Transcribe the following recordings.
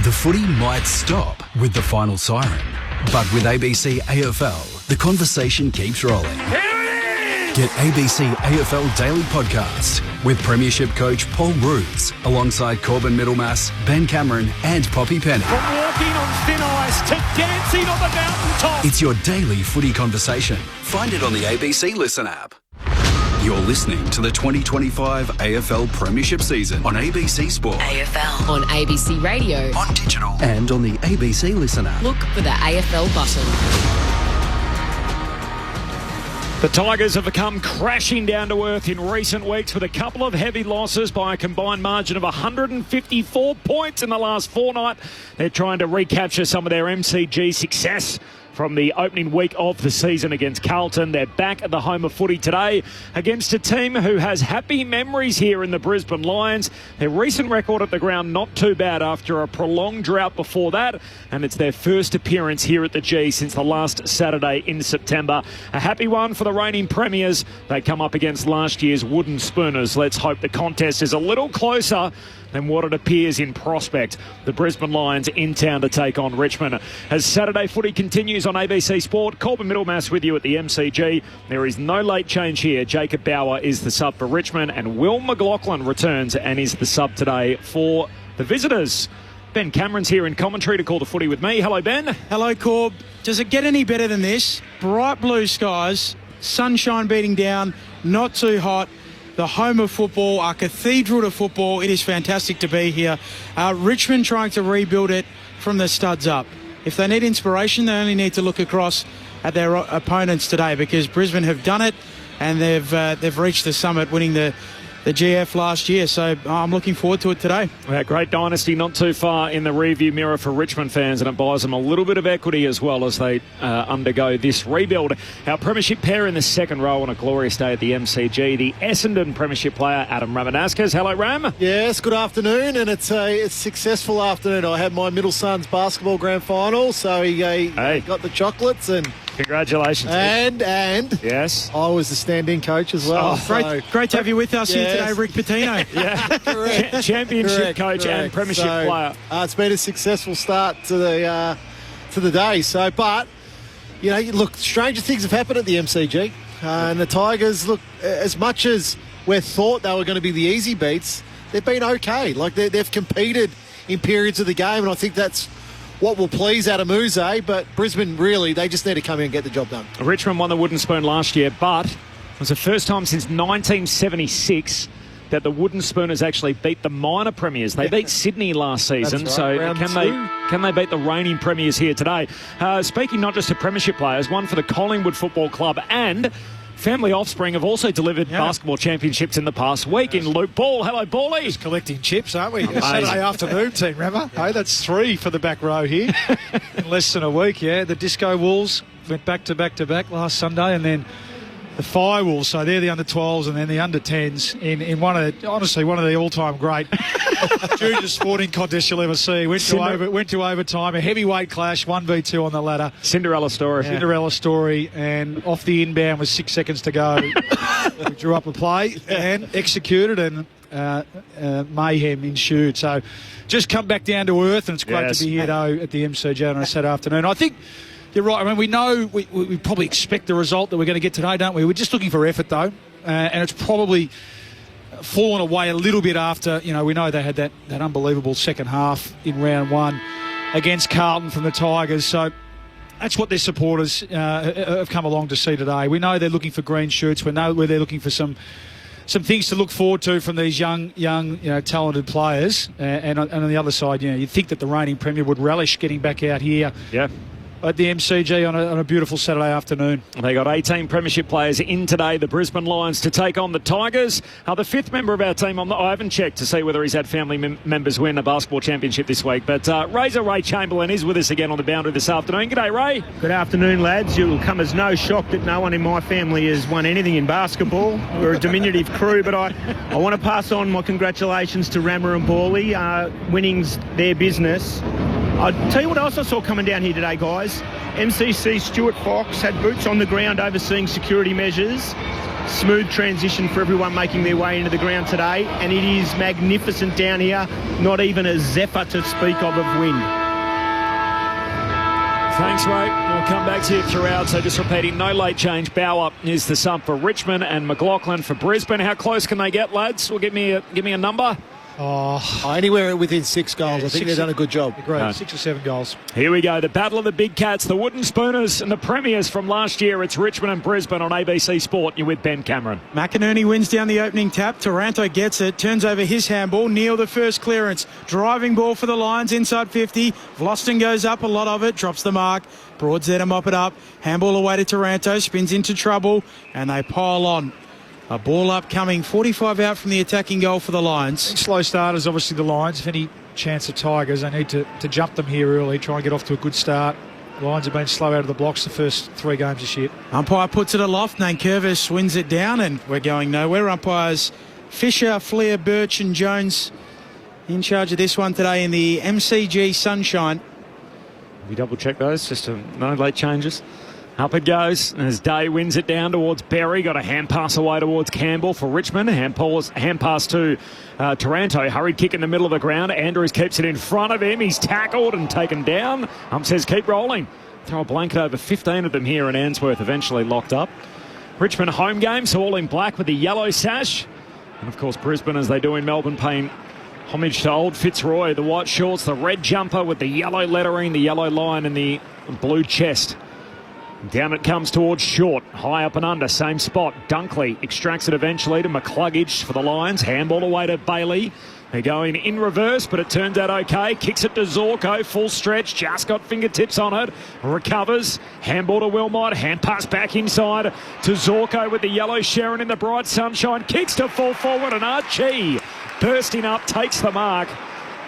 The footy might stop with the final siren, but with ABC AFL, the conversation keeps rolling. Get ABC AFL Daily Podcast with Premiership coach Paul Roos alongside Corbin Middlemass, Ben Cameron and Poppy Penny. From walking on thin ice to dancing on the mountaintop. It's your daily footy conversation. Find it on the ABC Listen app. You're listening to the 2025 AFL Premiership season on ABC Sport. AFL. On ABC Radio. On digital. And on the ABC Listen app. Look for the AFL button. The Tigers have come crashing down to earth in recent weeks with a couple of heavy losses by a combined margin of 154 points in the last fortnight. They're trying to recapture some of their MCG success from the opening week of the season against Carlton. They're back at the home of footy today against a team who has happy memories here in the Brisbane Lions. Their recent record at the ground not too bad after a prolonged drought before that, and it's their first appearance here at the G since the last Saturday in September. A happy one for the reigning premiers. They come up against last year's Wooden Spooners. Let's hope the contest is a little closer than what it appears in prospect. The Brisbane Lions in town to take on Richmond. As Saturday footy continues on ABC Sport, Corbin Middlemass with you at the MCG. There is no late change here. Jacob Bauer is the sub for Richmond, and Will McLaughlin returns and is the sub today for the visitors. Ben Cameron's here in commentary to call the footy with me. Hello, Ben. Hello, Corb. Does it get any better than this? Bright blue skies, sunshine beating down, not too hot. The home of football, our cathedral to football. It is fantastic to be here. Richmond trying to rebuild it from the studs up. If they need inspiration, they only need to look across at their opponents today, because Brisbane have done it and they've reached the summit, winning the GF last year. So I'm looking forward to it today. Great dynasty not too far in the rearview mirror for Richmond fans, and it buys them a little bit of equity as well as they undergo this rebuild. Our premiership pair in the second row on a glorious day at the MCG, the Essendon premiership player Adam Ramanaskas. Hello, Ram. Yes, good afternoon, and it's a successful afternoon. I had my middle son's basketball grand final, so he got the chocolates and... Congratulations. And yes, I was the stand-in coach as well. Oh, great to have you with us here today, Rick Pitino. Yeah, correct. Championship coach and premiership player. It's been a successful start to the day. So, but you know, look, stranger things have happened at the MCG, and the Tigers, look, as much as we thought they were going to be the easy beats, they've been okay. Like they've competed in periods of the game, and I think that's what will please Adam Uze, but Brisbane, really, they just need to come in and get the job done. Richmond won the Wooden Spoon last year, but it was the first time since 1976 that the Wooden Spooners actually beat the minor premiers. They beat Sydney last season, That's right. so can they beat the reigning premiers here today? Speaking not just of premiership players, one for the Collingwood Football Club and family offspring have also delivered basketball championships in the past week in Luke Ball. Hello, Bally. Just collecting chips, aren't we? Saturday afternoon team, remember? Hey, that's 3 for the back row here in less than a week, yeah. The Disco Wolves went back to back last Sunday, and then the Fire Wolves, so they're the under-12s and then the under-10s in one of the all-time great junior sporting contests you'll ever see. Went to overtime, a heavyweight clash, 1v2 on the ladder. Cinderella story, and off the inbound with 6 seconds to go. We drew up a play and executed, and mayhem ensued. So just come back down to earth, and it's great to be here though at the MCG on a Saturday afternoon. I think you're right. I mean, we know we probably expect the result that we're going to get today, don't we? We're just looking for effort, though, and it's probably fallen away a little bit after, you know, we know they had that unbelievable second half in round one against Carlton from the Tigers. So that's what their supporters have come along to see today. We know they're looking for green shoots. We know where they're looking for some things to look forward to from these young, talented players. And on the other side, you'd think that the reigning premier would relish getting back out here. Yeah. At the MCG on a beautiful Saturday afternoon. They got 18 premiership players in today, the Brisbane Lions, to take on the Tigers. The fifth member of our team, I haven't checked to see whether he's had family members win a basketball championship this week, but Razor Ray Chamberlain is with us again on the boundary this afternoon. G'day, Ray. Good afternoon, lads. You'll come as no shock that no one in my family has won anything in basketball. We're a diminutive crew, but I want to pass on my congratulations to Rammer and Bawley. Winning's their business. I'll tell you what else I saw coming down here today, guys. MCC Stuart Fox had boots on the ground overseeing security measures. smooth transition for everyone making their way into the ground today, and it is magnificent down here. Not even a zephyr to speak of wind. Thanks, Ray. We'll come back to you throughout. So just repeating, no late change. Bauer is the sub for Richmond and McLaughlin for Brisbane. How close can they get, lads? Well, give me a number. Anywhere within 6 goals. I think they've done a good job. Great, 6 or 7 goals. Here we go. The battle of the big cats, the wooden spooners and the premiers from last year. It's Richmond and Brisbane on ABC Sport. You're with Ben Cameron. McInerney wins down the opening tap. Taranto gets it. Turns over his handball. Neil the first clearance. Driving ball for the Lions inside 50. Vlosten goes up a lot of it. Drops the mark. Broad's there to mop it up. Handball away to Taranto. Spins into trouble. And they pile on. A ball upcoming, 45 out from the attacking goal for the Lions. Slow starters, obviously, the Lions. If any chance of Tigers, they need to jump them here early, try and get off to a good start. The Lions have been slow out of the blocks the first 3 games this year. Umpire puts it aloft. Nankervis wins it down, and we're going nowhere. Umpires Fisher, Flair, Birch and Jones in charge of this one today in the MCG Sunshine. We double check those, just no late changes. Up it goes as Day wins it down towards Berry. Got a hand pass away towards Campbell for Richmond. Hand pass to Taranto. Hurried kick in the middle of the ground. Andrews keeps it in front of him. He's tackled and taken down. Says keep rolling. Throw a blanket over 15 of them here, and Answorth eventually locked up. Richmond home game, so all in black with the yellow sash. And of course Brisbane, as they do in Melbourne, paying homage to old Fitzroy. The white shorts, the red jumper with the yellow lettering, the yellow line and the blue chest. Down it comes towards Short. High up and under, same spot. Dunkley extracts it eventually to McCluggage for the Lions. Handball away to Bailey. They're going in reverse, but it turns out okay. Kicks it to Zorko, full stretch. Just got fingertips on it. Recovers. Handball to Wilmot. Hand pass back inside to Zorko with the yellow Sharon in the bright sunshine. Kicks to full forward, and Archie bursting up, takes the mark.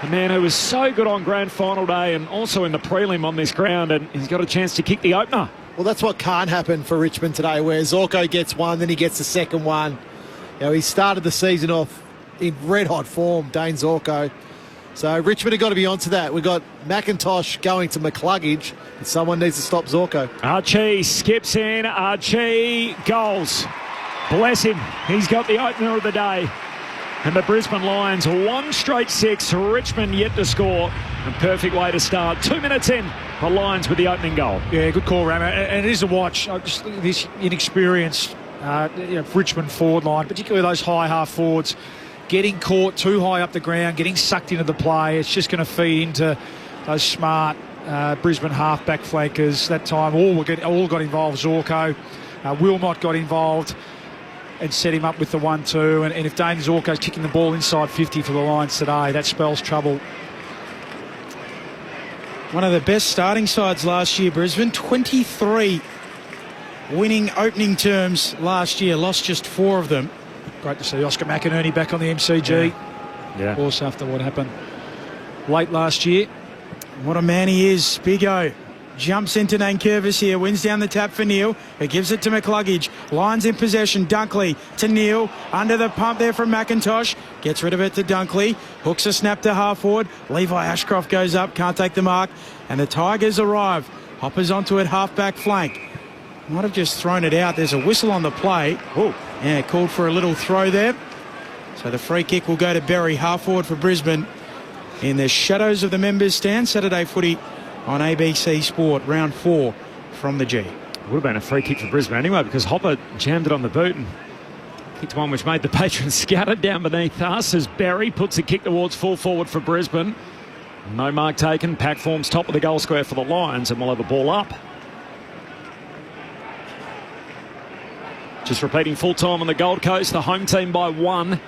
A man who was so good on grand final day and also in the prelim on this ground, and he's got a chance to kick the opener. Well, that's what can't happen for Richmond today, where Zorko gets one, then he gets the second one. He started the season off in red-hot form, Dane Zorko. So Richmond have got to be onto that. We've got McIntosh going to McCluggage, and someone needs to stop Zorko. Archie skips in. Archie goals. Bless him. He's got the opener of the day. And the Brisbane Lions, 1 straight 6. Richmond yet to score. A perfect way to start. 2 minutes in. The Lions with the opening goal. Yeah, good call, Rammer. And it is a watch. Just this inexperienced Richmond forward line, particularly those high half forwards, getting caught too high up the ground, getting sucked into the play. It's just going to feed into those smart Brisbane half-back flankers. That time all got involved. Zorko, Wilmot got involved and set him up with the 1-2. And if Dane Zorko's kicking the ball inside 50 for the Lions today, that spells trouble. One of the best starting sides last year, Brisbane. 23 winning opening terms last year. Lost just 4 of them. Great to see Oscar McInerney back on the MCG. Yeah. Of course, after what happened late last year. What a man he is. Big O. Jumps into Nankervis here. Wins down the tap for Neil. He gives it to McCluggage. Lions in possession. Dunkley to Neil. Under the pump there from McIntosh. Gets rid of it to Dunkley. Hooks a snap to half forward. Levi Ashcroft goes up. Can't take the mark. And the Tigers arrive. Hoppers onto it. Half-back flank. Might have just thrown it out. There's a whistle on the play. Oh, yeah, called for a little throw there. So the free kick will go to Berry. Half forward for Brisbane. In the shadows of the members stand. Saturday footy on ABC Sport, round 4 from the G. Would have been a free kick for Brisbane anyway, because Hopper jammed it on the boot and kicked one which made the patrons scatter down beneath us as Berry puts a kick towards full forward for Brisbane. No mark taken. Pack forms top of the goal square for the Lions, and we'll have a ball up. Just repeating full time on the Gold Coast, the home team by 1.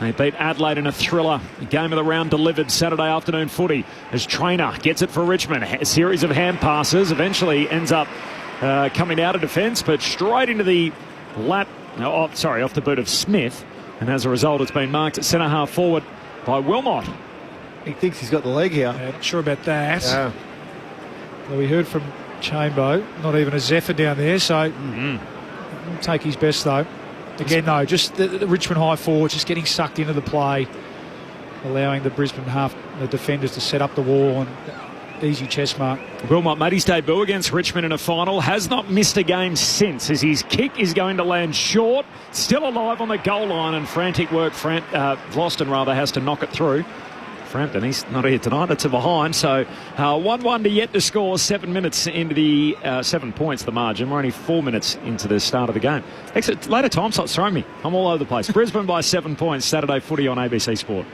They beat Adelaide in a thriller. Game of the round delivered Saturday afternoon footy as Trainer gets it for Richmond. A series of hand passes. Eventually ends up coming out of defence, but straight into the lap. Off the boot of Smith. And as a result, it's been marked at centre half forward by Wilmot. He thinks he's got the leg here. Yeah, not sure about that. Yeah. Well, we heard from Chambo, not even a zephyr down there, so he'll take his best though. Again, no, just the Richmond high forward just getting sucked into the play, allowing the Brisbane the defenders to set up the wall and easy chess mark. Wilmot made his debut against Richmond in a final, has not missed a game since, as his kick is going to land short, still alive on the goal line, and frantic work. Vlosten has to knock it through. Frampton, he's not here tonight, it's a behind, so 1-1 to yet to score, 7 minutes into the 7 points the margin. We're only 4 minutes into the start of the game. Later time slots throwing me. I'm all over the place. Brisbane by 7 points, Saturday footy on ABC Sport.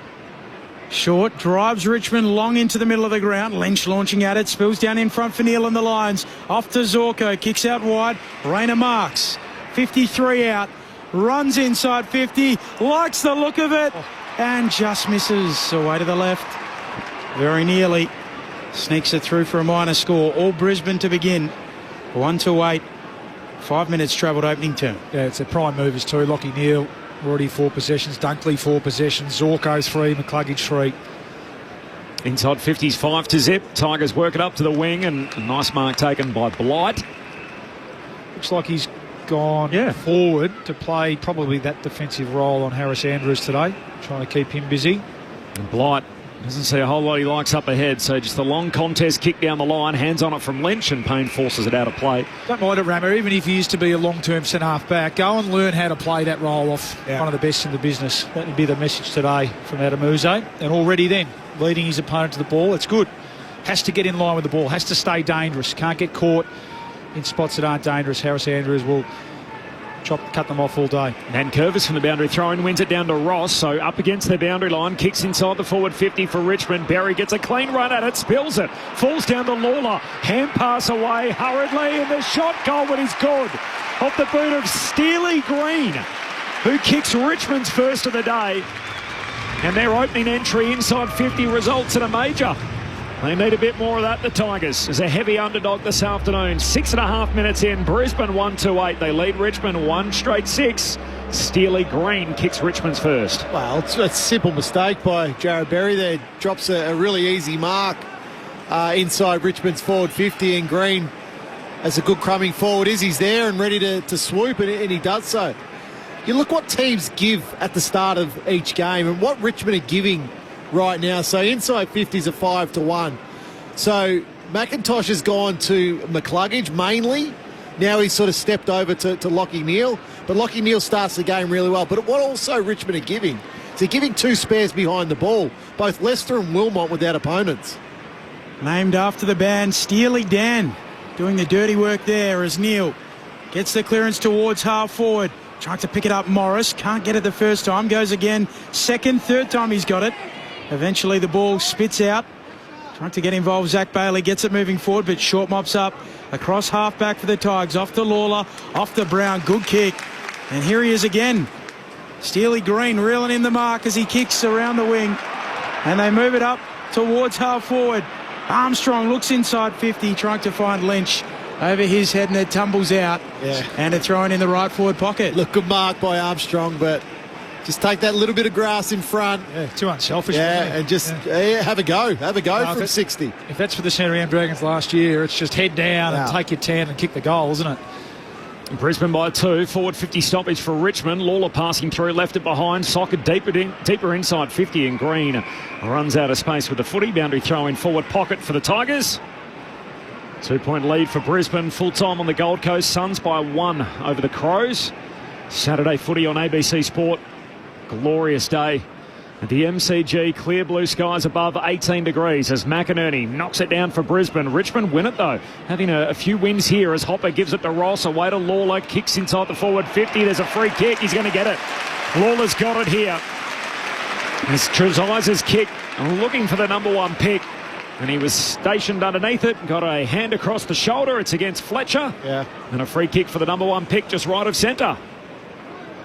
Short drives Richmond long into the middle of the ground. Lynch launching at it, spills down in front for Neil and the Lions. Off to Zorko, kicks out wide. Rayner marks, 53 out, runs inside 50, likes the look of it, and just misses away to the left. Very nearly. Sneaks it through for a minor score. All Brisbane to begin. 1-8. 5 minutes travelled opening term. Yeah, it's their prime movers too. Lockie Neal, already 4 possessions. Dunkley 4 possessions. Zorko 3. McCluggage 3. Inside 50s 5-0. Tigers work it up to the wing, and a nice mark taken by Blight. Looks like he's gone forward to play probably that defensive role on Harris Andrews today, trying to keep him busy. And Blight doesn't see a whole lot he likes up ahead, so just a long contest kick down the line, hands on it from Lynch, and Payne forces it out of play. Don't mind it, Rammer, even if he used to be a long-term centre-half back, go and learn how to play that role off one of the best in the business. That would be the message today from Adamuze, and already then leading his opponent to the ball. It's good. Has to get in line with the ball, has to stay dangerous, can't get caught in spots that aren't dangerous. Harris Andrews will cut them off all day. And Curvis from the boundary throw-in wins it down to Ross, so up against the boundary line, kicks inside the forward 50 for Richmond. Berry gets a clean run at it, spills it, falls down to Lawler, hand pass away hurriedly, and the shot goal, but is good. Off the boot of Steely Green, who kicks Richmond's first of the day, and their opening entry inside 50 results in a major. They need a bit more of that, the Tigers, as a heavy underdog this afternoon. 6.5 minutes in, Brisbane 1-8. They lead Richmond 1 straight 6. Steely Green kicks Richmond's first. Well, it's a simple mistake by Jared Berry there. Drops a really easy mark inside Richmond's forward 50, and Green, as a good crumbing forward is, he's there and ready to swoop, and he does so. You look what teams give at the start of each game and what Richmond are giving right now. So inside 50s are 5-1. So McIntosh has gone to McCluggage mainly. Now he's sort of stepped over to Lockie Neal. But Lockie Neal starts the game really well. But what also Richmond are giving is they're giving 2 spares behind the ball. Both Leicester and Wilmot without opponents. Named after the band, Steely Dan doing the dirty work there as Neal gets the clearance towards half forward. Trying to pick it up, Morris. Can't get it the first time. Goes again. Second, third time he's got it. Eventually the ball spits out. Trying to get involved, Zach Bailey gets it moving forward, but short mops up across half-back for the Tigers. Off to Lawler, off to Brown, good kick. And here he is again. Steely Green reeling in the mark as he kicks around the wing. And they move it up towards half-forward. Armstrong looks inside 50, trying to find Lynch. Over his head, and it tumbles out. Yeah. And it's thrown in the right forward pocket. Look, good mark by Armstrong, but just take that little bit of grass in front. Yeah, too unselfish. And just have a go. Have a go from 60. If that's for the Centurion Dragons last year, it's just head down and take your 10 and kick the goal, isn't it? Brisbane by 2. Forward 50 stoppage for Richmond. Lawler passing through, left it behind. Soccer deeper inside 50, and Green runs out of space with the footy. Boundary throw in forward pocket for the Tigers. 2-point lead for Brisbane. Full time on the Gold Coast. Suns by 1 over the Crows. Saturday footy on ABC Sport. Glorious day at the MCG. Clear blue skies above 18 degrees as McInerney knocks it down for Brisbane. Richmond win it though, having a few wins here as Hopper gives it to Ross. Away to Lawler, kicks inside the forward 50. There's a free kick. He's going to get it. Lawler's got it here. It's Trezizer's kick, looking for the number 1 pick. And he was stationed underneath it, got a hand across the shoulder. It's against Fletcher. Yeah. And a free kick for the number 1 pick just right of centre.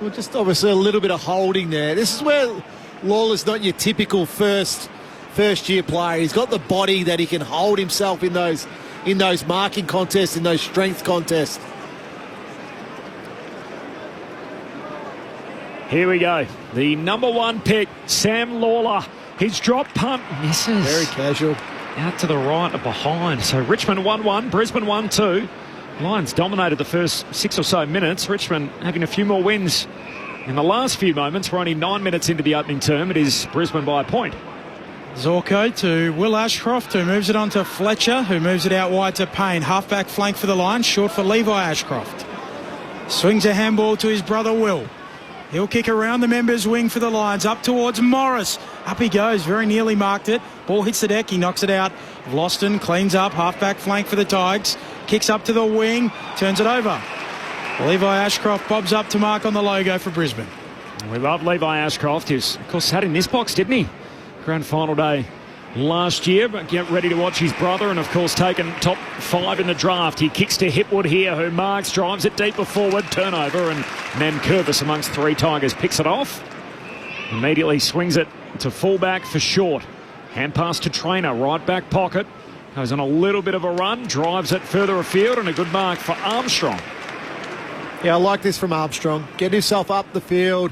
Well, just obviously a little bit of holding there. This is where Lawler's not your typical first year player. He's got the body that he can hold himself in those marking contests, in those strength contests. Here we go. The number 1 pick, Sam Lawler. His drop punt misses. Very casual. Out to the right and behind. So Richmond 1-1, Brisbane 1-2. Lions dominated the first 6 or so minutes. Richmond having a few more wins in the last few moments. We're only 9 minutes into the opening term. It is Brisbane by a point. Zorko to Will Ashcroft, who moves it on to Fletcher, who moves it out wide to Payne. Halfback flank for the Lions, short for Levi Ashcroft. Swings a handball to his brother Will. He'll kick around the members' wing for the Lions, up towards Morris. Up he goes, very nearly marked it. Ball hits the deck, he knocks it out. Loston cleans up, halfback flank for the Tigers. Kicks up to the wing, turns it over. Levi Ashcroft bobs up to mark on the logo for Brisbane. We love Levi Ashcroft. He's, of course, sat in this box, didn't he? Grand final day last year, but get ready to watch his brother, and of course taken top 5 in the draft. He kicks to Hipwood here, who marks, drives it deeper forward, turnover, and Nankervis amongst 3 Tigers picks it off. Immediately swings it to fullback for Short. Hand pass to Trainer, right back pocket. Goes on a little bit of a run, drives it further afield, and a good mark for Armstrong. Yeah, I like this from Armstrong. Get himself up the field.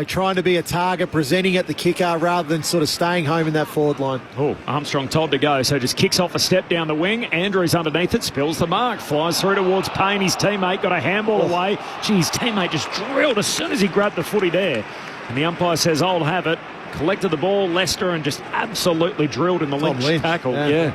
Trying to be a target, presenting at the kicker rather than sort of staying home in that forward line. Oh, Armstrong told to go, so just kicks off a step down the wing. Andrews underneath it, spills the mark, flies through towards Payne. His teammate got a handball away. Gee, his teammate just drilled as soon as he grabbed the footy there. And the umpire says, I'll have it. Collected the ball, Lester, and just absolutely drilled in the Lynch tackle. Yeah.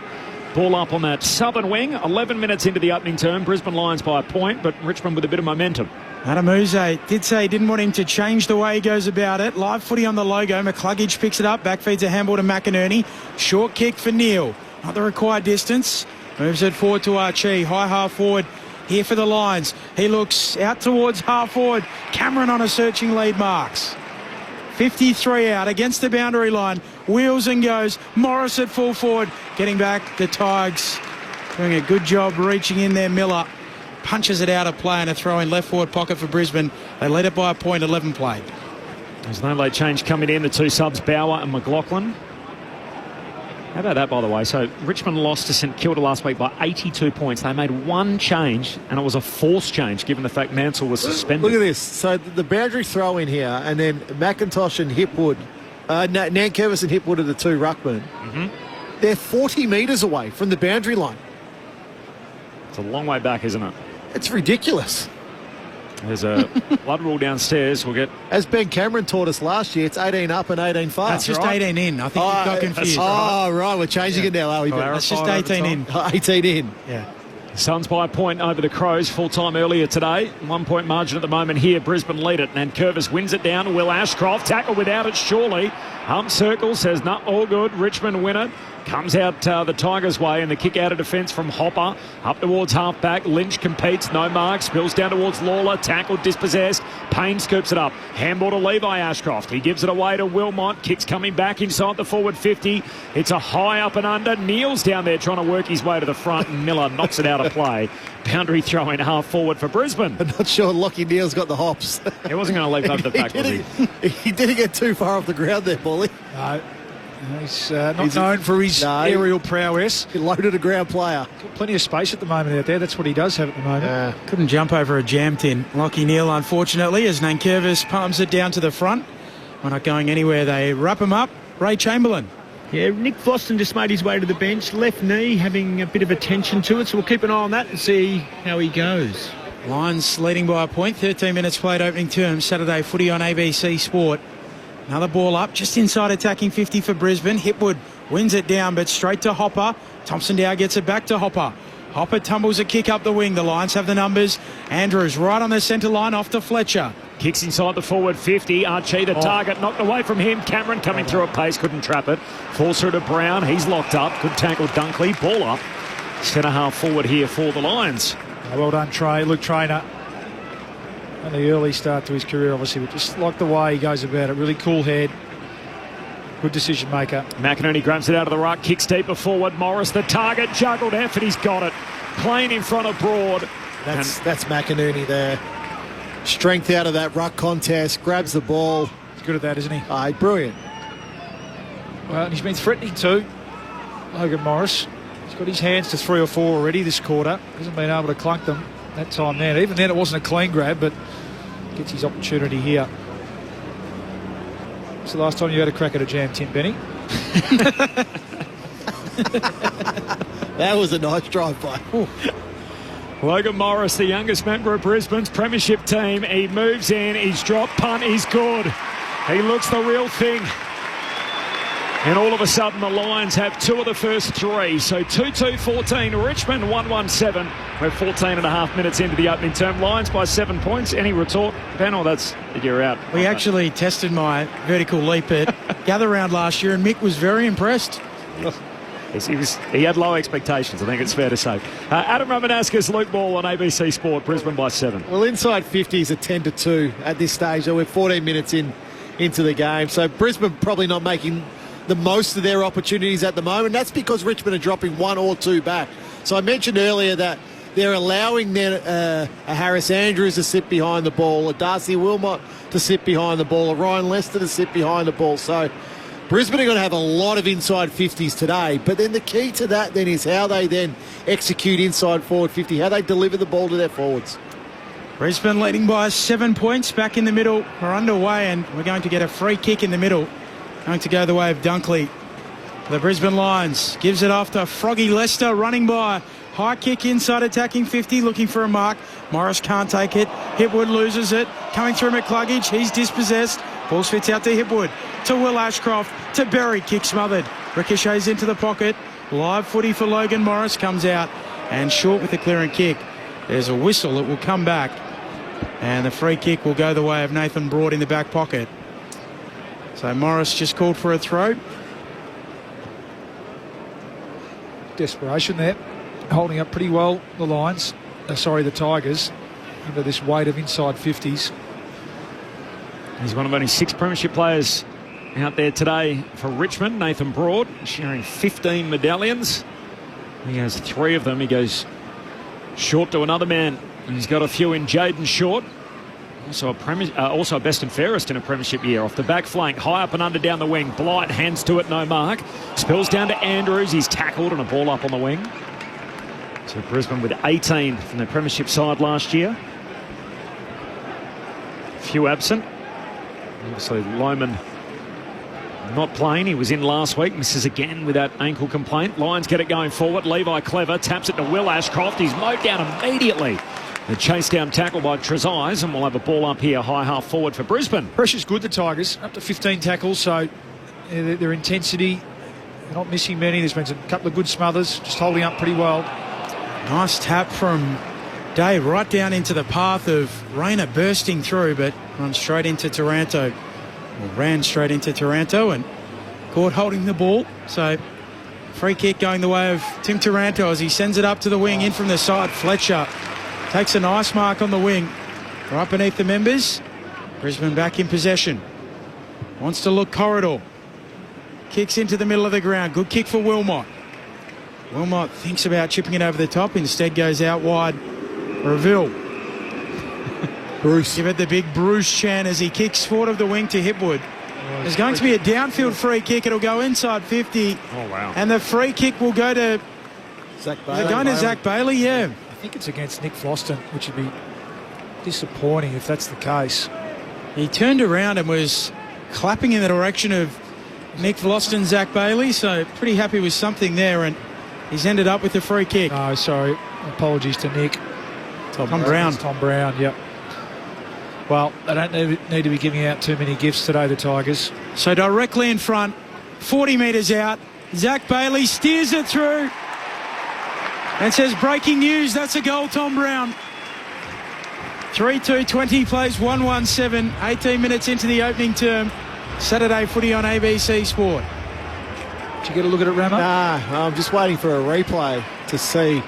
Ball up on that southern wing. 11 minutes into the opening term. Brisbane Lions by a point, but Richmond with a bit of momentum. Adamuze did say he didn't want him to change the way he goes about it. Live footy on the logo. McCluggage picks it up. Back feeds a handball to McInerney. Short kick for Neal. Not the required distance. Moves it forward to Archie. High half forward here for the Lions. He looks out towards half forward. Cameron on a searching lead marks. 53 out against the boundary line. Wheels and goes. Morris at full forward. Getting back. The Tigers doing a good job reaching in there. Miller punches it out of play and a throw in left forward pocket for Brisbane. They led it by a point, 11 played. There's no late change coming in. The 2 subs, Bauer and McLaughlin. How about that, by the way? So Richmond lost to St Kilda last week by 82 points. They made 1 change, and it was a forced change, given the fact Mansell was suspended. Look at this. So the boundary throw in here, and then McIntosh and Hipwood, Nankervis and Hipwood are the 2 ruckmen. They're 40 metres away from the boundary line. It's a long way back, isn't it? It's ridiculous. There's a blood rule downstairs. We'll get... As Ben Cameron taught us last year, it's 18 up and 18 far. That's just right? 18 in. I think you got confused. Right. We're changing it now, are we? That's just 18 in. 18 in. Yeah. Suns by a point over the Crows. Full time earlier today. 1 point margin at the moment here. Brisbane lead it. And Curvis wins it down. Will Ashcroft tackle without it, surely. Hump circle says, not all good. Richmond win it. Comes out the Tigers' way, and the kick out of defence from Hopper. Up towards half-back. Lynch competes. No mark. Spills down towards Lawler. Tackled, dispossessed. Payne scoops it up. Handball to Levi Ashcroft. He gives it away to Wilmot. Kicks coming back inside the forward 50. It's a high up and under. Neal's down there trying to work his way to the front, and Miller knocks it out of play. Boundary throw in half forward for Brisbane. I'm not sure Lockie Neal's got the hops. He wasn't going to leap over the back, was he? He didn't get too far off the ground there, Bolly. No. He's not known for his aerial prowess. He loaded a ground player. Got plenty of space at the moment out there. That's what he does have at the moment. Couldn't jump over a jam tin. Lockie Neal, unfortunately, as Nankervis palms it down to the front. We're not going anywhere. They wrap him up. Ray Chamberlain. Yeah, Nick Floston just made his way to the bench. Left knee having a bit of attention to it, so we'll keep an eye on that and see how he goes. Lions leading by a point. 13 minutes played opening term. Saturday footy on ABC Sport. Another ball up, just inside attacking 50 for Brisbane. Hipwood wins it down, but straight to Hopper. Thompson Dow gets it back to Hopper. Hopper tumbles a kick up the wing. The Lions have the numbers. Andrews right on the centre line, off to Fletcher. Kicks inside the forward 50. Archie, the target, knocked away from him. Cameron coming through at pace, couldn't trap it. Falls through to Brown. He's locked up. Good tackle, Dunkley. Ball up. Centre half forward here for the Lions. Well done, Luke Trainer. And the early start to his career, obviously, but just like the way he goes about it. Really cool head. Good decision maker. McInerney grabs it out of the ruck, kicks deeper forward. Morris, the target, juggled effort. He's got it. Plain in front of Broad. That's McInerney there. Strength out of that ruck contest. Grabs the ball. He's good at that, isn't he? Brilliant. Well, and he's been threatening too. Logan Morris. He's got his hands to 3 or 4 already this quarter. Hasn't been able to clunk them that time then. Even then it wasn't a clean grab, but gets his opportunity here. It's the last time you had a crack at a jam tin, Benny. That was a nice drive-by. Logan Morris, the youngest member of Brisbane's premiership team. He moves in, he's dropped, punt, he's good. He looks the real thing. And all of a sudden, the Lions have 2 of the first 3. So 2-2-14, Richmond 1-1-7. We're 14 and a half minutes into the opening term. Lions by 7 points. Any retort, Ben, or you're out? We actually tested my vertical leap at Gather Round last year, and Mick was very impressed. He had low expectations, I think it's fair to say. Adam Ramanauskas, Luke Ball on ABC Sport, Brisbane by 7. Well, inside 50s at 10-2 at this stage. So we're 14 minutes into the game. So Brisbane probably not making the most of their opportunities at the moment. That's because Richmond are dropping 1 or 2 back. So I mentioned earlier that they're allowing a Harris Andrews to sit behind the ball, a Darcy Wilmot to sit behind the ball, a Ryan Lester to sit behind the ball. So Brisbane are going to have a lot of inside 50s today. But then the key to that then is how they then execute inside forward 50, how they deliver the ball to their forwards. Brisbane leading by 7 points back in the middle. We're underway, and we're going to get a free kick in the middle. Going to go the way of Dunkley. The Brisbane Lions gives it off to Froggy Lester running by. High kick inside attacking 50, looking for a mark. Morris can't take it. Hipwood loses it. Coming through McCluggage. He's dispossessed. Ball spits out to Hipwood. To Will Ashcroft. To Berry. Kick smothered. Ricochets into the pocket. Live footy for Logan Morris. Comes out. And short with the clearing kick. There's a whistle. It will come back. And the free kick will go the way of Nathan Broad in the back pocket. So Morris just called for a throw. Desperation there. Holding up pretty well, the Lions. The Tigers. Under this weight of inside 50s. He's one of only 6 premiership players out there today for Richmond. Nathan Broad sharing 15 medallions. He has 3 of them. He goes short to another man. He's got a few in Jaden Short. Also a best and fairest in a premiership year. Off the back flank, high up and under down the wing. Blight hands to it, no mark. Spills down to Andrews. He's tackled and a ball up on the wing. So Brisbane with 18 from their premiership side last year. Few absent. Obviously Lohman not playing. He was in last week. Misses again with that ankle complaint. Lions get it going forward. Levi Clever taps it to Will Ashcroft. He's mowed down immediately. The chase down tackle by Trezise, and we'll have a ball up here high half forward for Brisbane. Pressure's good, the Tigers. Up to 15 tackles, so their intensity, they're not missing many. There's been a couple of good smothers, just holding up pretty well. Nice tap from Day right down into the path of Rayner bursting through, but runs straight into Taranto. Well, ran straight into Taranto and caught holding the ball. So free kick going the way of Tim Taranto as he sends it up to the wing, in from the side. Fletcher takes a nice mark on the wing. Right beneath the members. Brisbane back in possession. Wants to look corridor. Kicks into the middle of the ground. Good kick for Wilmot. Wilmot thinks about chipping it over the top. Instead goes out wide. Reville. Bruce. Give it the big Bruce chant as he kicks forward of the wing to Hipwood. There's going to be a downfield free kick. It'll go inside 50. Oh, wow. And the free kick will go to Zach Bailey. going to Zach Bailey, yeah. I think it's against Nick Floston, which would be disappointing if that's the case. He turned around and was clapping in the direction of Nick Floston, Zach Bailey, so pretty happy with something there, and he's ended up with the free kick. No, sorry. Apologies to Nick. Tom Brown. Tom Brown, yep. Well, they don't need to be giving out too many gifts today, the Tigers. So directly in front, 40 metres out, Zach Bailey steers it through and says, breaking news, that's a goal, Tom Brown. 3-2-20 plays 1-1-7, 18 minutes into the opening term. Saturday footy on ABC Sport. Did you get a look at it, Ramo? Nah, I'm just waiting for a replay to see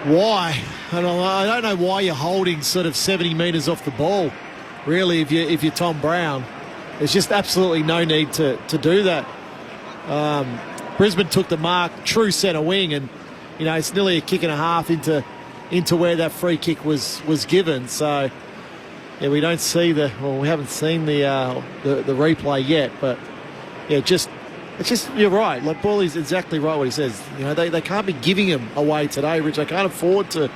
why. And I don't know why you're holding sort of 70 metres off the ball, really, if you're Tom Brown. There's just absolutely no need to do that. Brisbane took the mark, true centre wing, and it's nearly a kick and a half into where that free kick was given. So yeah, we haven't seen the replay yet, but yeah, it's just you're right. Like Ballie's exactly right what he says. They can't be giving him away today, Rich. They can't afford to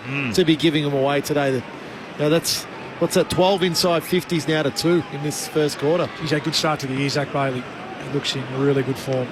be giving him away today. That's what's that? 12 inside 50s now to 2 in this first quarter. He's had a good start to the year, Zach Bailey. He looks in really good form.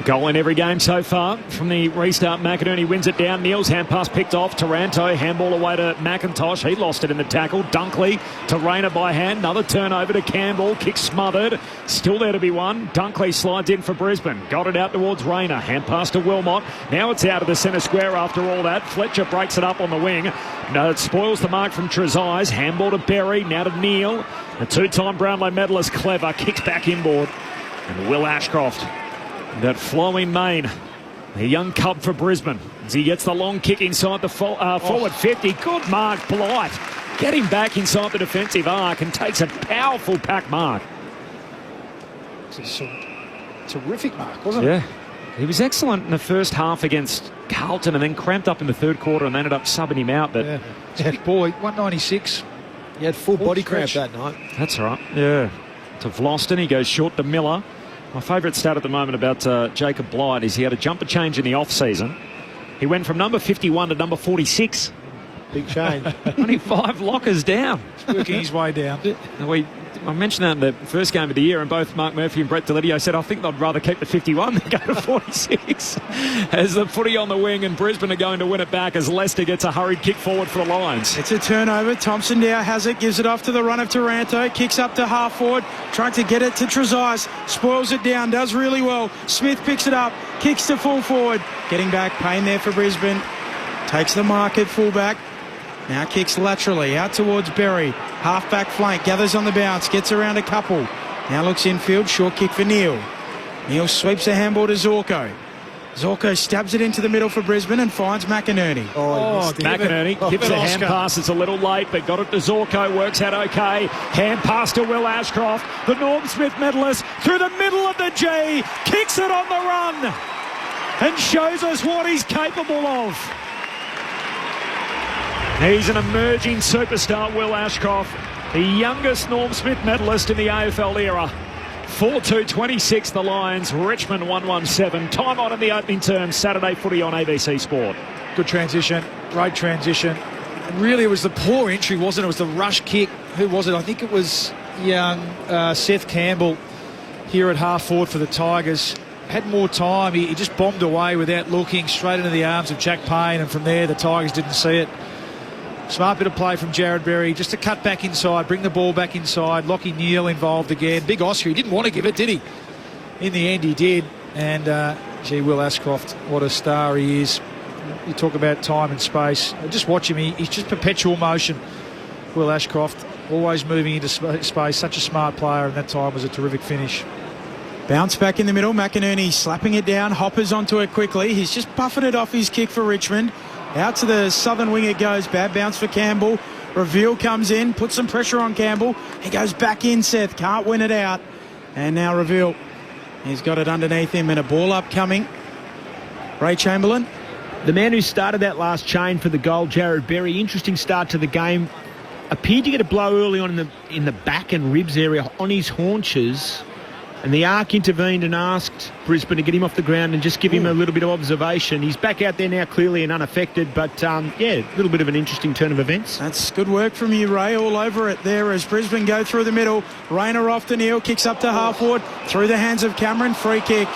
Goal in every game so far from the restart. McInerney wins it down. Neal's hand pass picked off. Taranto handball away to McIntosh. He lost it in the tackle. Dunkley to Rayner by hand. Another turnover to Campbell. Kick smothered. Still there to be won. Dunkley slides in for Brisbane. Got it out towards Rayner. Hand pass to Wilmot. Now it's out of the centre square after all that. Fletcher breaks it up on the wing. No, it spoils the mark from Trezise. Handball to Berry. Now to Neal. The two-time Brownlow medalist Clever kicks back inboard. And Will Ashcroft. That flowing mane, the young cub for Brisbane, as he gets the long kick inside the forward 50. Good mark, Blight. Getting back inside the defensive arc and takes a powerful pack mark. It's a terrific mark, wasn't it? Yeah. He was excellent in the first half against Carlton and then cramped up in the third quarter and they ended up subbing him out. But yeah. Big boy, 196. He had full body cramp that night. That's right. Yeah. To Vloston, he goes short to Miller. My favourite stat at the moment about Jacob Blight is he had a jumper change in the off-season. He went from number 51 to number 46. Big change. Only 5 lockers down. He's working his way down. I mentioned that in the first game of the year, and both Mark Murphy and Brett Delidio said, I think they'd rather keep the 51 than go to 46. As the footy on the wing, and Brisbane are going to win it back as Leicester gets a hurried kick forward for the Lions. It's a turnover. Thompson now has it, gives it off to the run of Taranto, kicks up to half forward, trying to get it to Trezise, spoils it down, does really well. Smith picks it up, kicks to full forward, getting back, Payne there for Brisbane, takes the mark at fullback. Now kicks laterally out towards Berry. Half-back flank, gathers on the bounce, gets around a couple. Now looks infield, short kick for Neal. Neal sweeps a handball to Zorko. Zorko stabs it into the middle for Brisbane and finds McInerney. McInerney gives a hand pass. It's a little late, but got it to Zorko. Works out okay. Hand pass to Will Ashcroft, the Norm Smith medalist, through the middle of the G. Kicks it on the run and shows us what he's capable of. He's an emerging superstar, Will Ashcroft, the youngest Norm Smith medalist in the AFL era. 4-2-26 the Lions, Richmond 117. Time on in the opening term, Saturday footy on ABC Sport. Good transition, great transition. Really, it was the poor entry, wasn't it? It was the rush kick. Who was it? I think it was young Seth Campbell here at half forward for the Tigers. Had more time. He just bombed away without looking, straight into the arms of Jack Payne, and from there the Tigers didn't see it. Smart bit of play from Jared Berry, just to cut back inside, bring the ball back inside. Lockie Neal involved again. Big Oscar, he didn't want to give it, did he? In the end, he did. And, gee, Will Ashcroft, what a star he is. You talk about time and space. Just watch him. He's just perpetual motion. Will Ashcroft, always moving into space. Such a smart player, and that time was a terrific finish. Bounce back in the middle. McInerney slapping it down. Hoppers onto it quickly. He's just buffeted off his kick for Richmond. Out to the southern wing it goes. Bad bounce for Campbell. Reveal comes in, puts some pressure on Campbell. He goes back in, Seth. Can't win it out. And now Reveal. He's got it underneath him and a ball upcoming. Ray Chamberlain. The man who started that last chain for the goal, Jared Berry, interesting start to the game. Appeared to get a blow early on in the back and ribs area on his haunches. And the ARC intervened and asked Brisbane to get him off the ground and just give him a little bit of observation. He's back out there now clearly and unaffected, but yeah, a little bit of an interesting turn of events. That's good work from you, Ray, all over it there as Brisbane go through the middle. Rayner off to Neal, kicks up to half forward, through the hands of Cameron, free kick.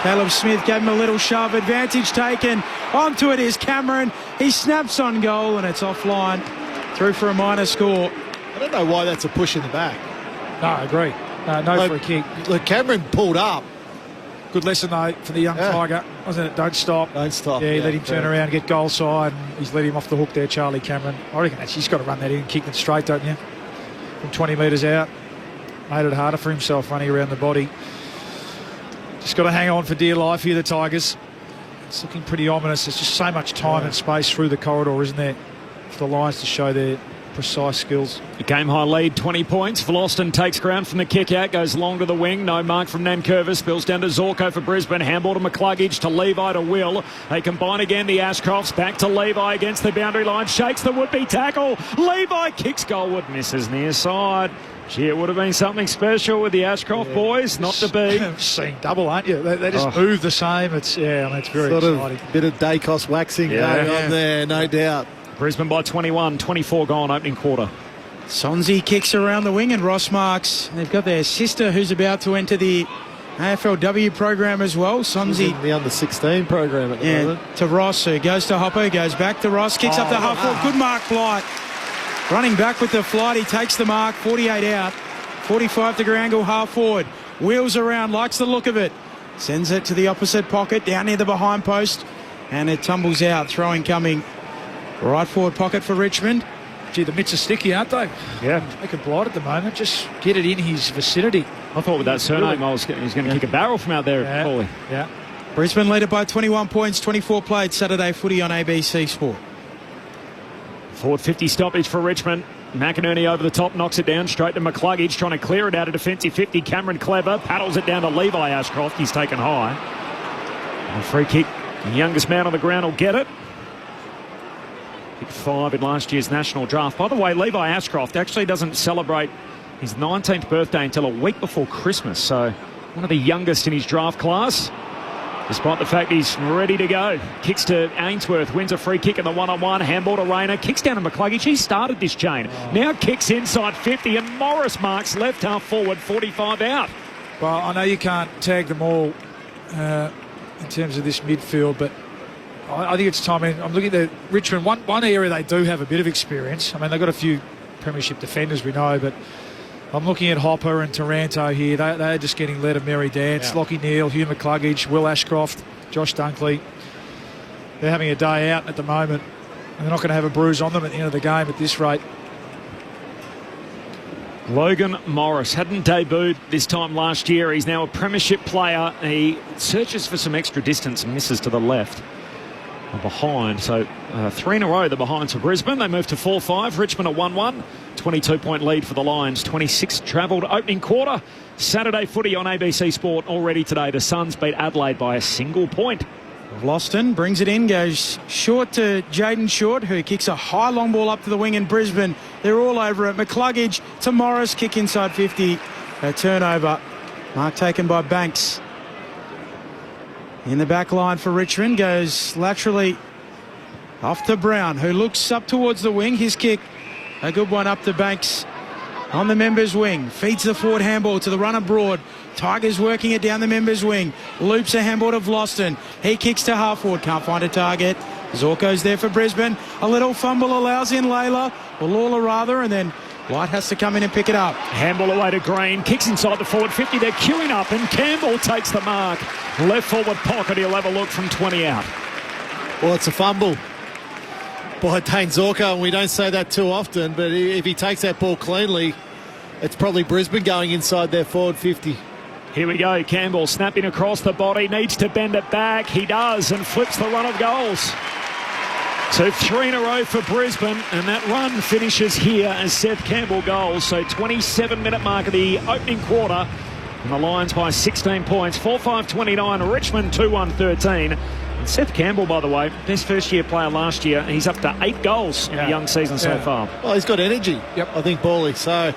Caleb Smith gave him a little shove, advantage taken. Onto it is Cameron. He snaps on goal and it's offline. Through for a minor score. I don't know why that's a push in the back. No, I agree. No free kick. Look, Cameron pulled up. Good lesson, though, for the young Tiger, wasn't it? Don't stop. Don't stop. Yeah, let him turn around, get goal side, and he's let him off the hook there, Charlie Cameron. I reckon he's got to run that in and kick it straight, don't you? From 20 metres out. Made it harder for himself running around the body. Just got to hang on for dear life here, the Tigers. It's looking pretty ominous. There's just so much time and space through the corridor, isn't there, for the Lions to show their precise skills. A game-high lead, 20 points. Vloston takes ground from the kick-out, goes long to the wing. No mark from Nankervis. Spills down to Zorko for Brisbane. Handball to McCluggage, to Levi, to Will. They combine again, the Ashcrofts. Back to Levi against the boundary line. Shakes the would-be tackle. Levi kicks goalward, misses near side. Gee, it would have been something special with the Ashcroft boys. Not to be. Seeing double, aren't you? They just move the same. It's it's very sort exciting. Of bit of Dacos waxing going on there, no doubt. Brisbane by 21, 24 gone opening quarter. Sonzi kicks around the wing and Ross marks. They've got their sister who's about to enter the AFLW program as well. Sonsie. The under-16 program at the moment. To Ross, who goes to Hopper, goes back to Ross, kicks up the half forward. Good mark, Blight. Running back with the flight, he takes the mark, 48 out, 45-degree angle, half forward. Wheels around, likes the look of it. Sends it to the opposite pocket, down near the behind post, and it tumbles out. Throwing coming. Right forward pocket for Richmond. Gee, the mitts are sticky, aren't they? Yeah. Make a Blight at the moment. Just get it in his vicinity. I thought with that surname, he was going to kick a barrel from out there, Paulie. Yeah. Brisbane lead it by 21 points, 24 played. Saturday footy on ABC Sport. Forward 50 stoppage for Richmond. McInerney over the top, knocks it down straight to McCluggage, trying to clear it out of defensive 50. Cameron Clever paddles it down to Levi Ashcroft. He's taken high. A free kick. The youngest man on the ground will get it. Picked 5 in last year's national draft. By the way, Levi Ashcroft actually doesn't celebrate his 19th birthday until a week before Christmas. So one of the youngest in his draft class. Despite the fact he's ready to go. Kicks to Ainsworth, wins a free kick in the one-on-one. Handball to Rayner, kicks down to McCluggage. He started this chain. Now kicks inside 50 and Morris marks left half forward, 45 out. Well, I know you can't tag them all in terms of this midfield, but I think it's time. I mean, I'm looking at Richmond. One area they do have a bit of experience. I mean, they've got a few premiership defenders, we know, but I'm looking at Hopper and Taranto here. They're just getting led a merry dance. Yeah. Lockie Neal, Hugh McCluggage, Will Ashcroft, Josh Dunkley. They're having a day out at the moment, and they're not going to have a bruise on them at the end of the game at this rate. Logan Morris hadn't debuted this time last year. He's now a premiership player. He searches for some extra distance and misses to the left. Behind, so 3 in a row the behinds for Brisbane. They move to 4-5. Richmond at 1-1. 22-point lead for the Lions. 26 travelled opening quarter. Saturday footy on ABC Sport already today. The Suns beat Adelaide by a single point. Loston brings it in, goes short to Jaden Short, who kicks a high long ball up to the wing in Brisbane. They're all over it. McCluggage to Morris, kick inside 50. A turnover. Mark taken by Banks. In the back line for Richmond, goes laterally off to Brown, who looks up towards the wing. His kick, a good one up to Banks on the members' wing. Feeds the forward handball to the runner Broad. Tigers working it down the members' wing. Loops a handball to Vlosten. He kicks to half forward, can't find a target. Zorko's there for Brisbane. A little fumble allows in Layla, or Lawler rather, and then White has to come in and pick it up. Handball away to Green. Kicks inside the forward 50. They're queuing up and Campbell takes the mark. Left forward pocket. He'll have a look from 20 out. Well, it's a fumble by Dane Zorko, and we don't say that too often, but if he takes that ball cleanly, it's probably Brisbane going inside their forward 50. Here we go. Campbell snapping across the body. Needs to bend it back. He does and flips the run of goals. So 3 in a row for Brisbane, and that run finishes here as Seth Campbell goals. So 27-minute mark of the opening quarter, and the Lions by 16 points. 4-5-29, Richmond 2-1-13. And Seth Campbell, by the way, best first-year player last year. He's up to 8 goals in the young season so far. Well, he's got energy, I think, Paulie. So,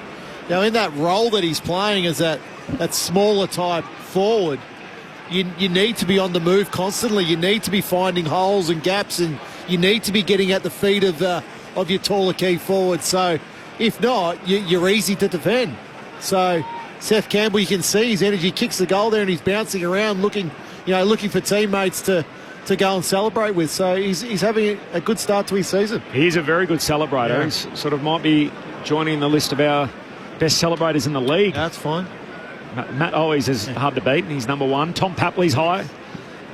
in that role that he's playing as that smaller type forward, you need to be on the move constantly. You need to be finding holes and gaps, and you need to be getting at the feet of your taller key forward. So if not, you're easy to defend. So Seth Campbell, you can see his energy, kicks the goal there, and he's bouncing around looking for teammates to go and celebrate with. So he's having a good start to his season. He's a very good celebrator. Yeah. He's sort of might be joining the list of our best celebrators in the league. That's fine. Matt Owies is hard to beat. He's number 1. Tom Papley's high.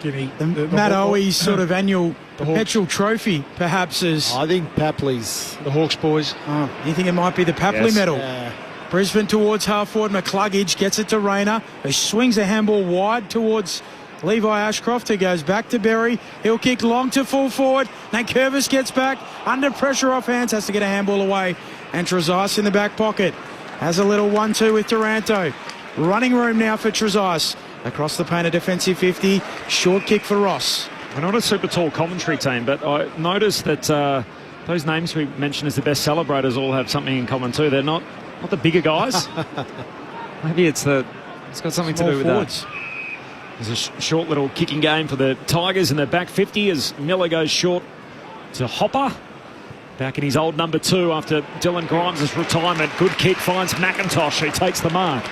Matt Owies' sort of annual perpetual trophy, perhaps, is... I think Papley's. The Hawks boys. Oh, you think it might be the Papley medal? Yeah. Brisbane towards half forward. McCluggage gets it to Rayner, who swings a handball wide towards Levi Ashcroft, who goes back to Berry. He'll kick long to full forward. Nankervis gets back. Under pressure off hands. Has to get a handball away. And Trezise in the back pocket. Has a little 1-2 with Taranto. Running room now for Trezise. Across the paint, a defensive 50. Short kick for Ross. We're not a super tall commentary team, but I noticed that those names we mentioned as the best celebrators all have something in common too. They're not the bigger guys. Maybe it's got something to do with that. There's a short little kicking game for the Tigers in the back 50 as Miller goes short to Hopper. Back in his old number 2 after Dylan Grimes' retirement. Good kick finds McIntosh, who takes the mark.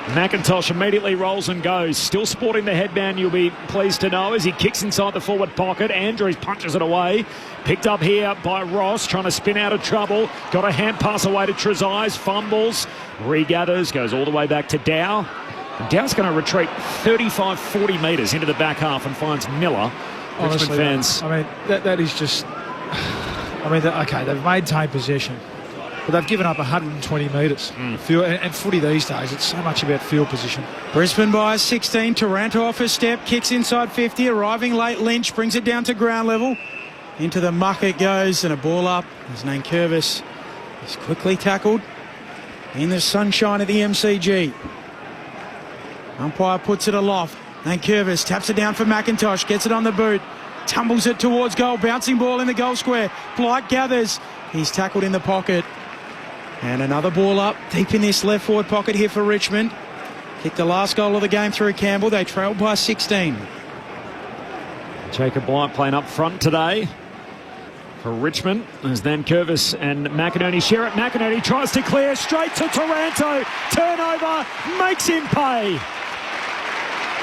McIntosh immediately rolls and goes. Still sporting the headband, you'll be pleased to know, as he kicks inside the forward pocket. Andrews punches it away. Picked up here by Ross, trying to spin out of trouble. Got a hand pass away to Trezise. Fumbles. Regathers. Goes all the way back to Dow. And Dow's going to retreat 35, 40 metres into the back half and finds Miller. Honestly, Richmond fans. I mean, that is just... I mean, okay, they've maintained possession, but they've given up 120 metres. And footy these days, it's so much about field position. Brisbane by 16. Taranto off a step, kicks inside 50. Arriving late, Lynch brings it down to ground level. Into the muck it goes, and a ball up. His name Curvis is quickly tackled in the sunshine of the MCG. Umpire puts it aloft. Nankervis taps it down for McIntosh, gets it on the boot, tumbles it towards goal, bouncing ball in the goal square. Blight gathers. He's tackled in the pocket. And another ball up, deep in this left forward pocket here for Richmond. Kicked the last goal of the game through Campbell. They trailed by 16. Jacob Blight playing up front today for Richmond. As Nankervis and McInerney share it. McInerney tries to clear straight to Taranto. Turnover, makes him pay.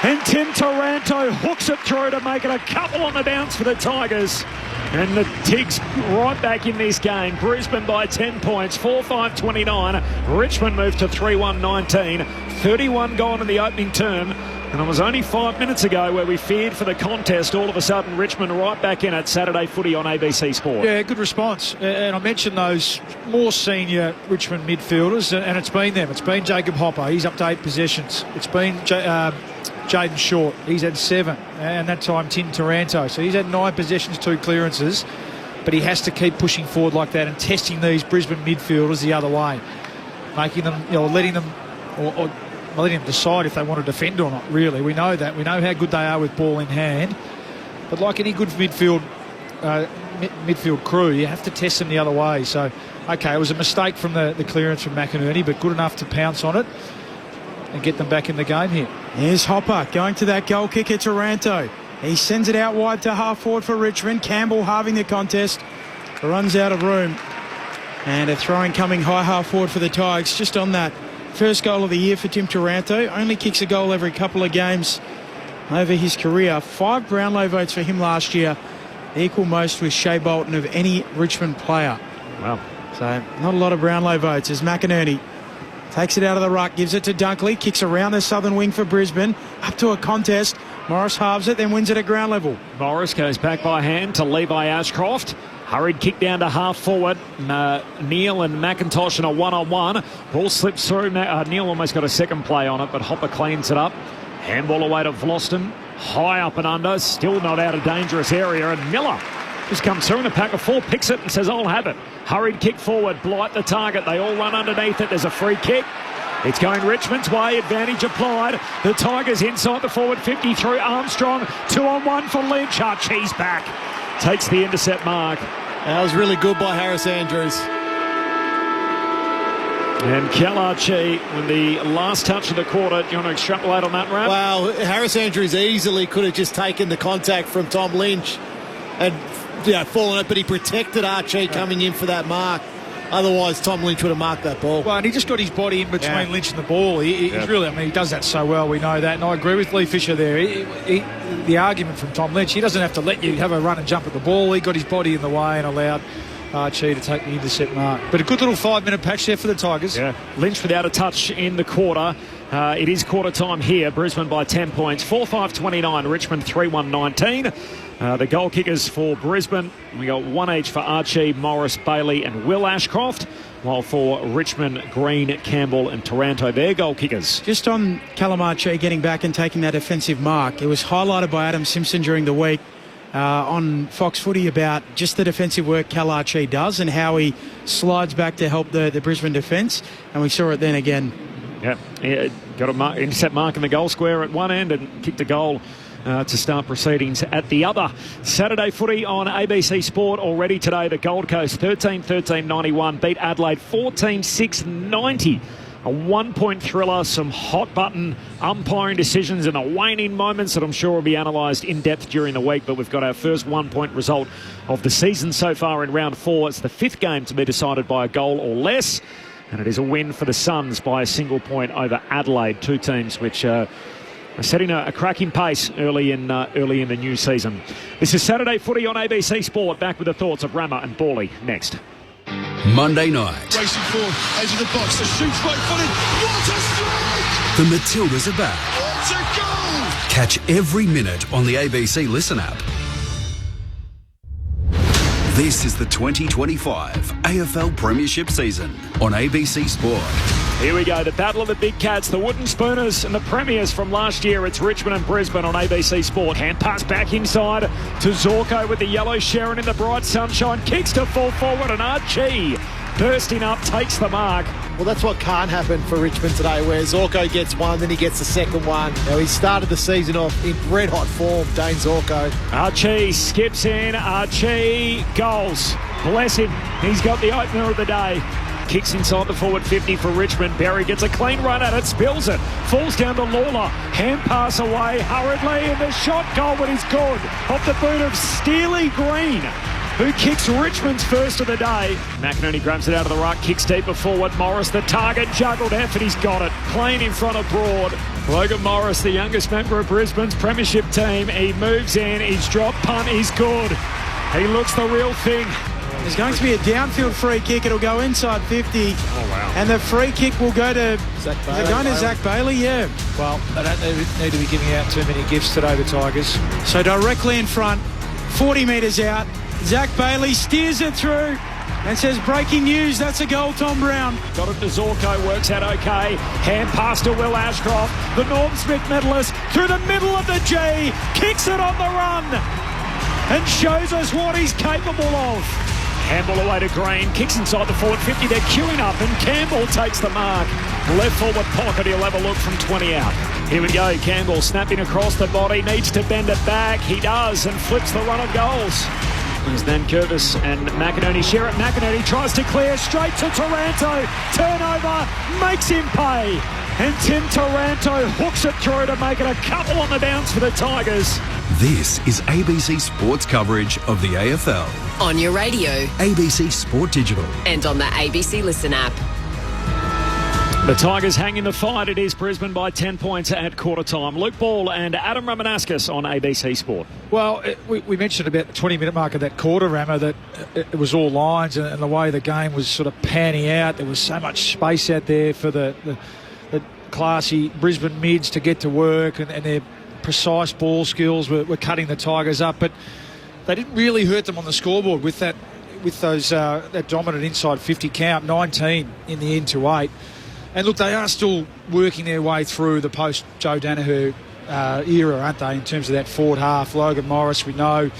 And Tim Taranto hooks it through to make it a couple on the bounce for the Tigers. And the Tigs right back in this game. Brisbane by 10 points, 4-5-29. Richmond moved to 3-1-19. 31 gone in the opening term. And it was only 5 minutes ago where we feared for the contest. All of a sudden, Richmond right back in it. Saturday footy on ABC Sport. Yeah, good response. And I mentioned those more senior Richmond midfielders, and it's been them. It's been Jacob Hopper. He's up to 8 possessions. It's been Jaden Short. He's had 7. And that time, Tim Taranto. So he's had 9 possessions, 2 clearances. But he has to keep pushing forward like that and testing these Brisbane midfielders the other way. Making them, letting them decide if they want to defend or not, really. We know that. We know how good they are with ball in hand. But like any good midfield crew, you have to test them the other way. So, okay, it was a mistake from the clearance from McInerney, but good enough to pounce on it and get them back in the game here. Here's Hopper going to that goal kicker, Taranto. He sends it out wide to half forward for Richmond. Campbell halving the contest. Runs out of room. And a throwing coming high half forward for the Tigers. Just on that. First goal of the year for Tim Taranto. Only kicks a goal every couple of games over his career. 5 Brownlow votes for him last year. Equal most with Shea Bolton of any Richmond player. Wow. So not a lot of Brownlow votes as McInerney takes it out of the ruck, gives it to Dunkley, kicks around the southern wing for Brisbane. Up to a contest. Morris halves it, then wins it at ground level. Morris goes back by hand to Levi Ashcroft. Hurried kick down to half forward. Neal and McIntosh in a one-on-one. Ball slips through. Neal almost got a second play on it, but Hopper cleans it up. Handball away to Vlosten. High up and under. Still not out of dangerous area. And Miller just comes through in a pack of 4, picks it and says, I'll have it. Hurried kick forward. Blight the target. They all run underneath it. There's a free kick. It's going Richmond's way. Advantage applied. The Tigers inside the forward 50 through Armstrong. 2-on-1 for Lynch. Archie's back. Takes the intercept mark. That was really good by Harris Andrews. And Kel Archie, with the last touch of the quarter, do you want to extrapolate on that, Rab? Well, Harris Andrews easily could have just taken the contact from Tom Lynch and fallen it, but he protected Archie coming in for that mark. Otherwise, Tom Lynch would have marked that ball. Well, and he just got his body in between Lynch and the ball. He's really, he does that so well. We know that. And I agree with Lee Fisher there. The argument from Tom Lynch, he doesn't have to let you have a run and jump at the ball. He got his body in the way and allowed Archie to take the intercept mark. But a good little 5-minute patch there for the Tigers. Yeah. Lynch without a touch in the quarter. It is quarter time here. Brisbane by 10 points. 4-5-29. Richmond 3-1-19. The goal kickers for Brisbane, we got 1 each for Archie, Morris, Bailey and Will Ashcroft, while for Richmond, Green, Campbell and Taranto, their goal kickers. Just on Callum Archie getting back and taking that offensive mark, it was highlighted by Adam Simpson during the week on Fox Footy about just the defensive work Cal Archie does and how he slides back to help the Brisbane defence, and we saw it then again. Yeah, got a intercept mark in the goal square at one end and kicked a goal to start proceedings at the other. Saturday footy on ABC Sport already today. The Gold Coast 13-13-91 beat Adelaide 14-6-90. A 1-point thriller, some hot button umpiring decisions and the waning moments that I'm sure will be analysed in depth during the week. But we've got our first 1-point result of the season so far in round 4. It's the 5th game to be decided by a goal or less. And it is a win for the Suns by a single point over Adelaide, two teams which are setting a cracking pace early in the new season. This is Saturday Footy on ABC Sport. Back with the thoughts of Rammer and Bawley next. Monday night. Racing forward, edge of the box, the shoots right footed. What a strike! The Matildas are back. What a goal! Catch every minute on the ABC Listen app. This is the 2025 AFL Premiership season on ABC Sport. Here we go, the battle of the big cats, the Wooden Spooners and the Premiers from last year. It's Richmond and Brisbane on ABC Sport. Hand pass back inside to Zorko with the yellow Sharon in the bright sunshine. Kicks to full forward and Archie bursting up, takes the mark. Well, that's what can't happen for Richmond today, where Zorko gets one, then he gets the second one. Now, he started the season off in red-hot form, Dane Zorko. Archie skips in, Archie goals. Bless him, he's got the opener of the day. Kicks inside the forward 50 for Richmond. Berry gets a clean run at it, spills it, falls down to Lawler. Hand pass away hurriedly, and the shot goal, but is good. Off the boot of Steely Green, who kicks Richmond's first of the day. McInerney grabs it out of the ruck, kicks deeper forward. Morris, the target, juggled effort, he's got it. Plain in front of Broad. Logan Morris, the youngest member of Brisbane's premiership team. He moves in, his drop punt is good. He looks the real thing. There's going to be a downfield free kick. It'll go inside 50. Oh, wow. And the free kick will go to Zach Bailey. Is it going to Zach Bailey? Yeah. Well, they don't need to be giving out too many gifts today, the Tigers. So directly in front, 40 metres out. Zach Bailey steers it through and says, breaking news, that's a goal, Tom Brown. Got it to Zorko, works out okay. Hand pass to Will Ashcroft, the Norm Smith medalist, through the middle of the G, kicks it on the run and shows us what he's capable of. Handball away to Green, kicks inside the forward 50, they're queuing up and Campbell takes the mark. Left forward pocket, he'll have a look from 20 out. Here we go, Campbell snapping across the body, needs to bend it back, he does, and flips the run of goals. There's then Curtis and McInerney share it. McInerney tries to clear straight to Taranto. Turnover makes him pay. And Tim Taranto hooks it through to make it a couple on the bounce for the Tigers. This is ABC Sports coverage of the AFL. On your radio ABC Sport Digital. and on the ABC Listen app. The Tigers hang in the fight. It is Brisbane by 10 points at quarter time. Luke Ball and Adam Ramanauskas on ABC Sport. Well, we mentioned about the 20-minute mark of that quarter, Rammer, that it was all lines and the way the game was sort of panning out. There was so much space out there for the classy Brisbane mids to get to work, and their precise ball skills were cutting the Tigers up. But they didn't really hurt them on the scoreboard with that dominant inside 50 count, 19 in the end to 8. And look, they are still working their way through the post-Joe Danaher era, aren't they, in terms of that forward half. Logan Morris, we know,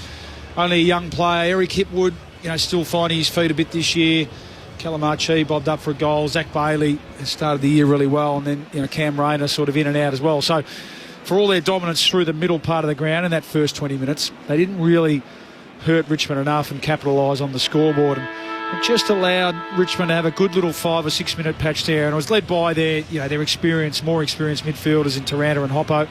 only a young player. Eric Hipwood, still finding his feet a bit this year. Callum Archie bobbed up for a goal. Zach Bailey has started the year really well, and then Cam Rayner sort of in and out as well. So for all their dominance through the middle part of the ground in that first 20 minutes, they didn't really hurt Richmond enough and capitalise on the scoreboard. It just allowed Richmond to have a good little 5 or 6 minute patch there, and it was led by their more experienced midfielders in Taranto and Hopper,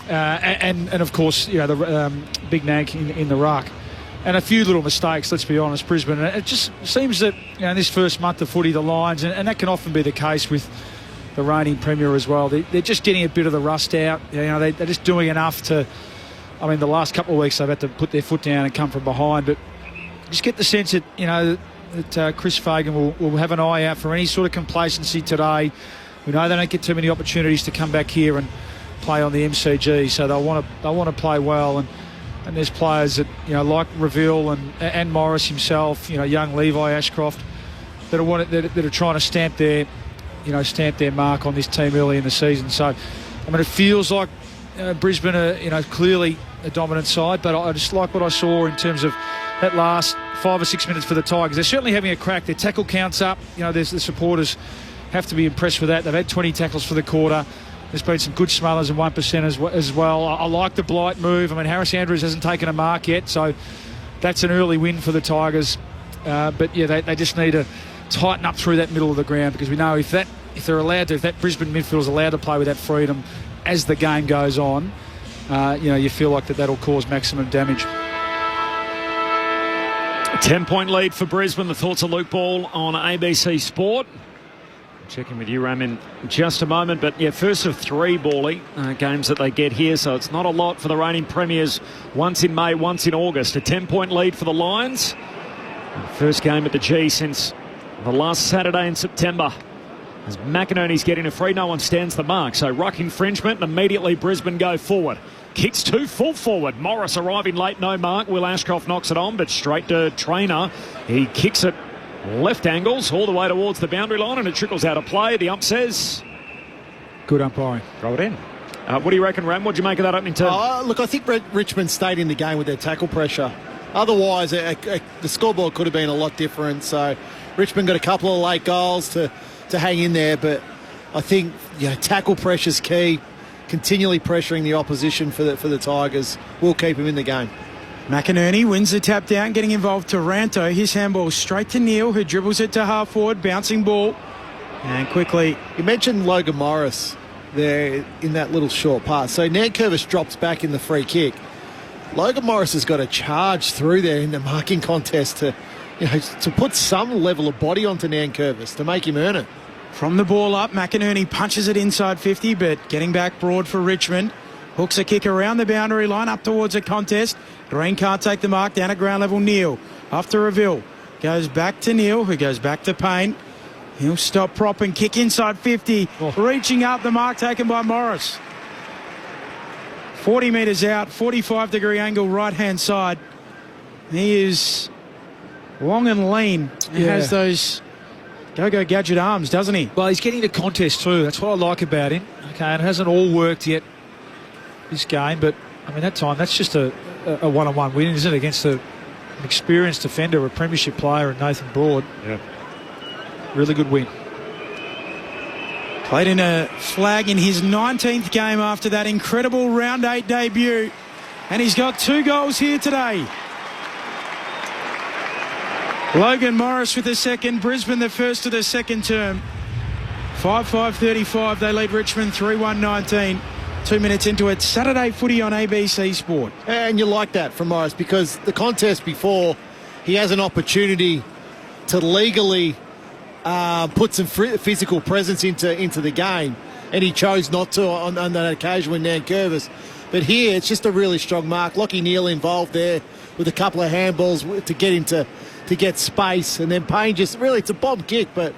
and of course the Big Nank in the ruck, and a few little mistakes. Let's be honest, Brisbane. And it just seems that in this first month of footy, the Lions, and that can often be the case with the reigning premier as well. They're just getting a bit of the rust out. They're just doing enough to. I mean, the last couple of weeks they've had to put their foot down and come from behind, but just get the sense that that Chris Fagan will have an eye out for any sort of complacency today. We know they don't get too many opportunities to come back here and play on the MCG, so they'll want to play well. And there's players that like Reveal and Morris himself, young Levi Ashcroft, that are trying to stamp their mark on this team early in the season. So, I mean, it feels like Brisbane are clearly a dominant side, but I just like what I saw in terms of that last 5 or 6 minutes for the Tigers. They're certainly having a crack. Their tackle counts up. The supporters have to be impressed with that. They've had 20 tackles for the quarter. There's been some good smothers and 1% as well. I like the Blight move. I mean, Harris Andrews hasn't taken a mark yet, so that's an early win for the Tigers. But they just need to tighten up through that middle of the ground, because we know if that Brisbane midfield is allowed to play with that freedom as the game goes on, you feel like that'll cause maximum damage. 10-point lead for Brisbane. The thoughts of Luke Ball on ABC Sport. Checking with you, Ram, in just a moment. But, yeah, first of three, Bally, games that they get here. So it's not a lot for the reigning premiers. Once in May, once in August. A 10-point lead for the Lions. First game at the G since the last Saturday in September. As McInerney's getting a free, no one stands the mark. So ruck infringement, and immediately Brisbane go forward. Kicks to full forward. Morris arriving late, no mark. Will Ashcroft knocks it on, but straight to Trainer. He kicks it left angles all the way towards the boundary line, and it trickles out of play. The ump says, good umpiring. Throw it in. What do you reckon, Ram? What do you make of that opening turn? Look, I think Richmond stayed in the game with their tackle pressure. Otherwise, the scoreboard could have been a lot different. So Richmond got a couple of late goals to hang in there, but I think tackle pressure's key. Continually pressuring the opposition for the Tigers will keep him in the game. McInerney wins the tap down, getting involved. Taranto, his handball straight to Neil, who dribbles it to half forward, bouncing ball. And quickly... You mentioned Logan Morris there in that little short pass. So Nankervis drops back in the free kick. Logan Morris has got to charge through there in the marking contest to put some level of body onto Nankervis to make him earn it. From the ball up, McInerney punches it inside 50, but getting back broad for Richmond. Hooks a kick around the boundary line up towards a contest. Green can't take the mark. Down at ground level, Neil. After Reville. Goes back to Neil, who goes back to Payne. He'll stop prop and kick inside 50. Reaching up, the mark taken by Morris. 40 metres out, 45-degree angle right-hand side. He is long and lean. He has those... Go gadget arms, doesn't he? Well, he's getting the contest too. That's what I like about him. Okay, and it hasn't all worked yet this game, but I mean, that's just a one-on-one win, isn't it, against an experienced defender, a premiership player, and Nathan Broad. Yeah. Really good win. Played in a flag in his 19th game after that incredible round 8 debut, and he's got 2 goals here today. Logan Morris with the second. Brisbane the first of the second term. 5-5-35. They lead Richmond 3-1-19. 2 minutes into it. Saturday footy on ABC Sport. And you like that from Morris because the contest before, he has an opportunity to legally put some physical presence into the game, and he chose not to on that occasion with Nankervis. But here, it's just a really strong mark. Lachie Neale involved there with a couple of handballs to get him to get space, and then Payne just really, it's a bomb kick, but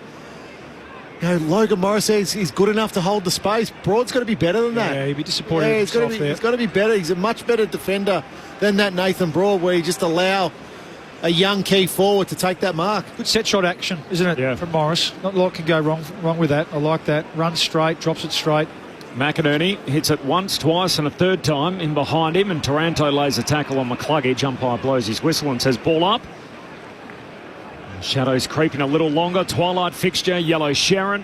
Logan Morris says he's good enough to hold the space. Broad's got to be better than that. Yeah, he'd be disappointed. Yeah, he's got to be better. He's a much better defender than that Nathan Broad, where he just allow a young key forward to take that mark. Good set shot action, isn't it? Yeah. From Morris. Not a lot can go wrong with that. I like that. Runs straight, drops it straight. McInerney hits it once, twice, and a third time in behind him, and Taranto lays a tackle on McCluggage. Umpire blows his whistle and says ball up. Shadows creeping a little longer. Twilight fixture, yellow Sharon.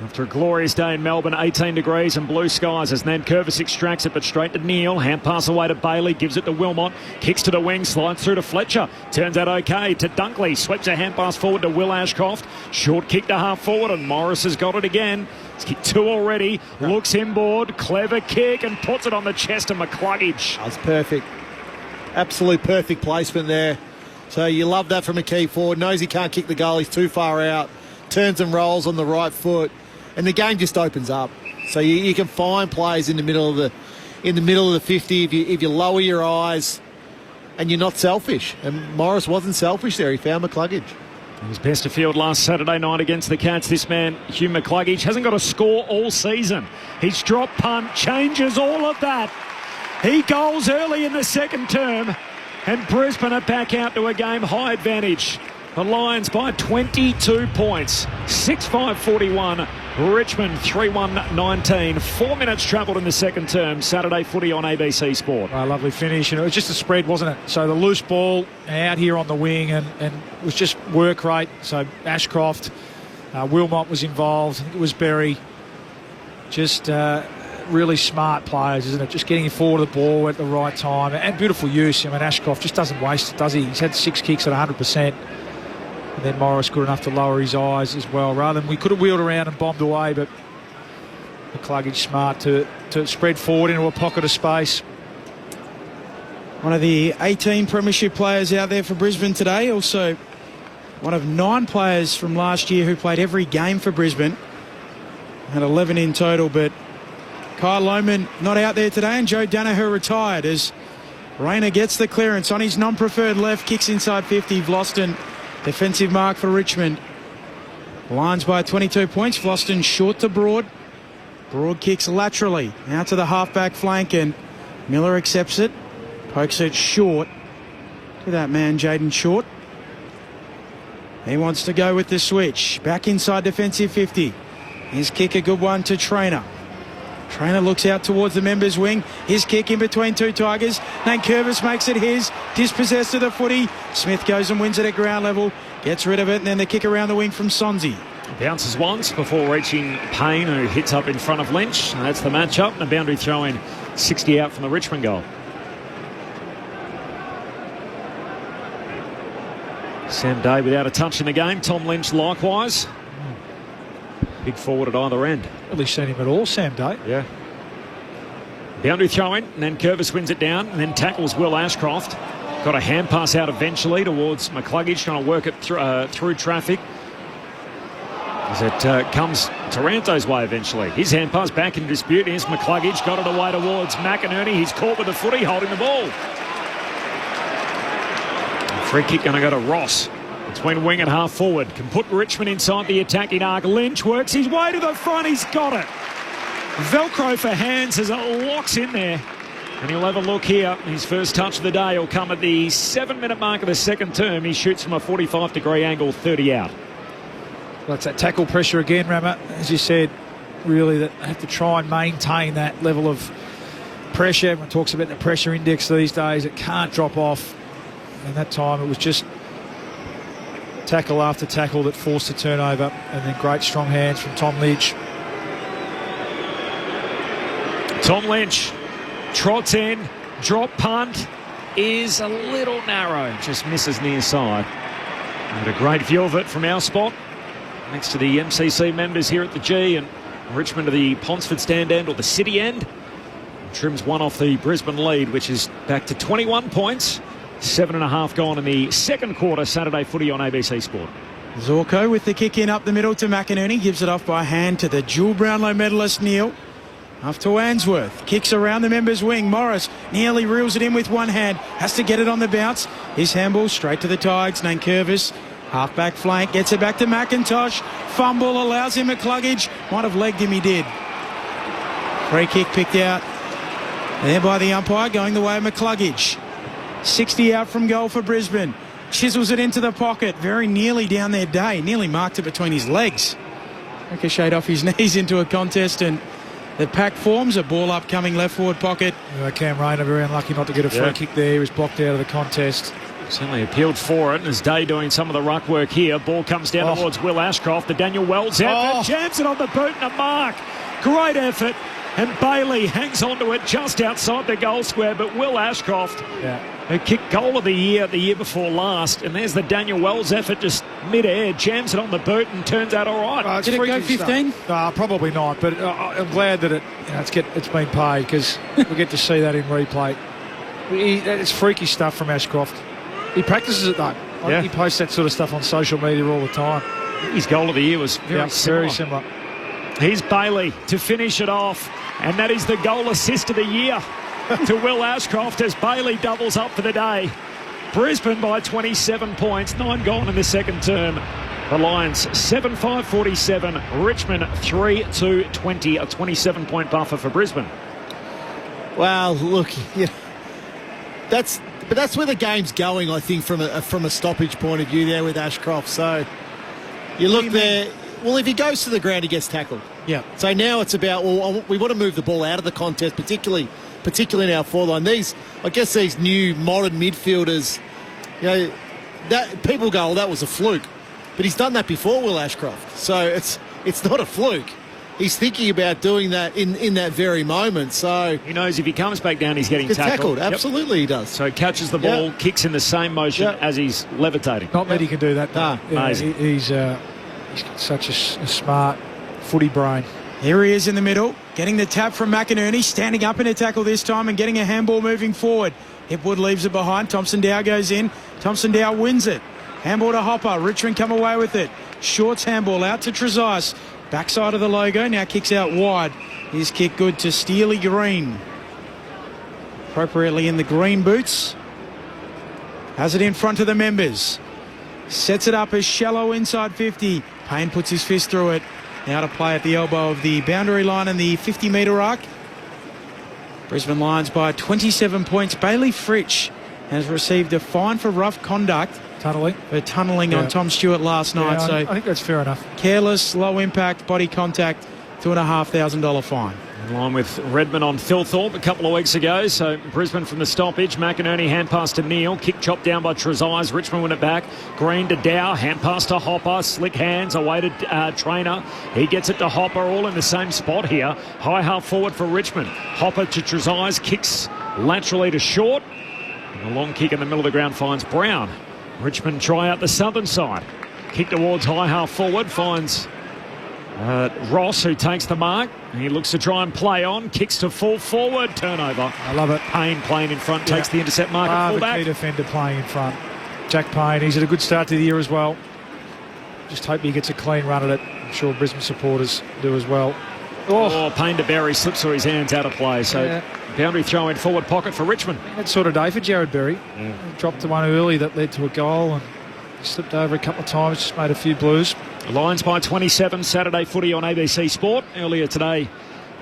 After a glorious day in Melbourne, 18 degrees and blue skies as Nankervis extracts it, but straight to Neil. Hand pass away to Bailey, gives it to Wilmot. Kicks to the wing, slides through to Fletcher. Turns out okay to Dunkley. Sweeps a hand pass forward to Will Ashcroft. Short kick to half forward, and Morris has got it again. He's kicked 2 already. Looks inboard. Clever kick and puts it on the chest of McCluggage. That's perfect. Absolute perfect placement there. So you love that from a key forward. Knows he can't kick the goal. He's too far out. Turns and rolls on the right foot. And the game just opens up. So you can find plays in the middle of the 50 if you lower your eyes and you're not selfish. And Morris wasn't selfish there. He found McCluggage. He was best of field last Saturday night against the Cats. This man, Hugh McCluggage, hasn't got a score all season. His drop punt changes all of that. He goals early in the second term, and Brisbane are back out to a game high advantage. The Lions by 22 points. 6-5-41. Richmond 3-1-19. 4 minutes travelled in the second term. Saturday footy on ABC Sport. Oh, lovely finish. And it was just a spread, wasn't it? So the loose ball out here on the wing, and it was just work rate. So Ashcroft, Wilmot was involved. I think it was Berry. Just really smart players, isn't it? Just getting forward of the ball at the right time. And beautiful use. I mean, Ashcroft just doesn't waste it, does he? He's had 6 kicks at 100%. And then Morris good enough to lower his eyes as well. Rather than, we could have wheeled around and bombed away, but McCluggage smart to spread forward into a pocket of space. One of the 18 premiership players out there for Brisbane today. Also one of 9 players from last year who played every game for Brisbane. Had 11 in total, but Kyle Lohmann not out there today, and Joe Danaher retired as Rayner gets the clearance on his non-preferred left, kicks inside 50. Vlosten, defensive mark for Richmond. Lions by 22 points. Vlosten short to Broad. Broad kicks laterally out to the halfback flank, and Miller accepts it. Pokes it short to that man, Jaden Short. He wants to go with the switch. Back inside defensive 50. His kick, a good one to Trainer. Trainer looks out towards the members' wing. His kick in between 2 Tigers. Nankervis makes it his. Dispossessed of the footy. Smith goes and wins it at ground level. Gets rid of it, and then the kick around the wing from Sonzi. Bounces once before reaching Payne, who hits up in front of Lynch. And that's the matchup. And a boundary throw in, 60 out from the Richmond goal. Sam Day without a touch in the game. Tom Lynch likewise. Big forward at either end. Really seen him at all, Sam Day. Yeah. Boundary throw in, and then Curvis wins it down, and then tackles Will Ashcroft. Got a hand pass out eventually towards McCluggage, trying to work it through traffic. As it comes Taranto's way eventually. His hand pass back in dispute. Here's McCluggage, got it away towards McInerney. He's caught with the footy, holding the ball. Free kick going to go to Ross. Between wing and half forward. Can put Richmond inside the attacking arc. Lynch works his way to the front. He's got it. Velcro for hands as it locks in there. And he'll have a look here. His first touch of the day will come at the 7-minute mark of the second term. He shoots from a 45-degree angle, 30 out. Well, it's that tackle pressure again, Rammer. As you said, really that they have to try and maintain that level of pressure. Everyone talks about the pressure index these days. It can't drop off. And that time it was just tackle after tackle that forced the turnover, and then great strong hands from Tom Lynch. Tom Lynch trots in, drop punt is a little narrow, just misses near side. And a great view of it from our spot next to the MCC members here at the G, and Richmond to the Ponsford stand end or the City end. Trims one off the Brisbane lead, which is back to 21 points. 7.5 gone in the second quarter. Saturday footy on ABC Sport. Zorko with the kick in up the middle to McInerney. Gives it off by hand to the dual Brownlow medalist Neil. Off to Ainsworth. Kicks around the members' wing. Morris nearly reels it in with one hand. Has to get it on the bounce. His handball straight to the Tigers. Nankervis. Half-back flank. Gets it back to McIntosh. Fumble allows him McCluggage. Might have legged him, he did. Free kick picked out there by the umpire, going the way of McCluggage. 60 out from goal for Brisbane. Chisels it into the pocket. Very nearly down their day. Nearly marked it between his legs. Ricocheted off his knees into a contest, and the pack forms a ball up coming left forward pocket. Cam Rayner very unlucky not to get a free kick there. He was blocked out of the contest. Certainly appealed for it, and as Day doing some of the ruck work here. Ball comes down towards Will Ashcroft. The Daniel Wells effort. Jams it on the boot and a mark. Great effort. And Bailey hangs onto it just outside the goal square, but Will Ashcroft, who kicked goal of the year before last, and there's the Daniel Wells effort just mid-air, jams it on the boot and turns out all right. Did it go 15? Probably not, but I'm glad that it's been paid, because we get to see that in replay. It's freaky stuff from Ashcroft. He practices it though. He posts that sort of stuff on social media all the time. His goal of the year was very similar. Here's Bailey to finish it off, and that is the goal assist of the year to Will Ashcroft as Bailey doubles up for the day. Brisbane by 27 points, 9 gone in the second term. The Lions 7-5-47, Richmond 3-2-20, a 27-point buffer for Brisbane. Well, look, that's where the game's going, I think, from a stoppage point of view there with Ashcroft. So you look there. Well, if he goes to the ground, he gets tackled. Yeah. So now it's about, we want to move the ball out of the contest, particularly in our forward line. These new modern midfielders, that people go, that was a fluke. But he's done that before, Will Ashcroft. So it's not a fluke. He's thinking about doing that in that very moment. So he knows if he comes back down, he's getting tackled. Absolutely, he does. So he catches the ball, kicks in the same motion as he's levitating. Not many can do that. Amazing. He's got such a smart footy brain. Here he is in the middle, getting the tap from McInerney, standing up in a tackle this time and getting a handball moving forward. Hipwood leaves it behind. Thompson Dow goes in. Thompson Dow wins it. Handball to Hopper. Richmond come away with it. Shorts handball out to Trezise. Backside of the logo. Now kicks out wide. His kick good to Steely Green. Appropriately in the green boots. Has it in front of the members. Sets it up as shallow inside 50. Payne puts his fist through it. Now to play at the elbow of the boundary line and the 50-metre arc. Brisbane Lions by 27 points. Bailey Fritsch has received a fine for rough conduct. Tunnelling. For tunnelling on Tom Stewart last night. So I think that's fair enough. Careless, low impact, body contact, $2,500 fine. In line with Redmond on Thilthorpe a couple of weeks ago. So Brisbane from the stoppage. McInerney hand pass to Neal. Kick chopped down by Trezise. Richmond win it back. Green to Dow. Hand pass to Hopper. Slick hands away to Trainer. He gets it to Hopper. All in the same spot here. High half forward for Richmond. Hopper to Trezise. Kicks laterally to Short. And a long kick in the middle of the ground finds Brown. Richmond try out the southern side. Kick towards high half forward. Finds Ross, who takes the mark. He looks to try and play on. Kicks to full forward. Turnover. I love it. Payne playing in front. Takes the intercept mark at fullback. The key defender playing in front. Jack Payne. He's had a good start to the year as well. Just hope he gets a clean run at it. I'm sure Brisbane supporters do as well. Oh, Payne to Berry. Slips through his hands out of play. So boundary throw in forward pocket for Richmond. That sort of day for Jared Berry. He dropped to one early that led to a goal and slipped over a couple of times. Just made a few blues. Lions by 27. Saturday footy on ABC Sport. Earlier today,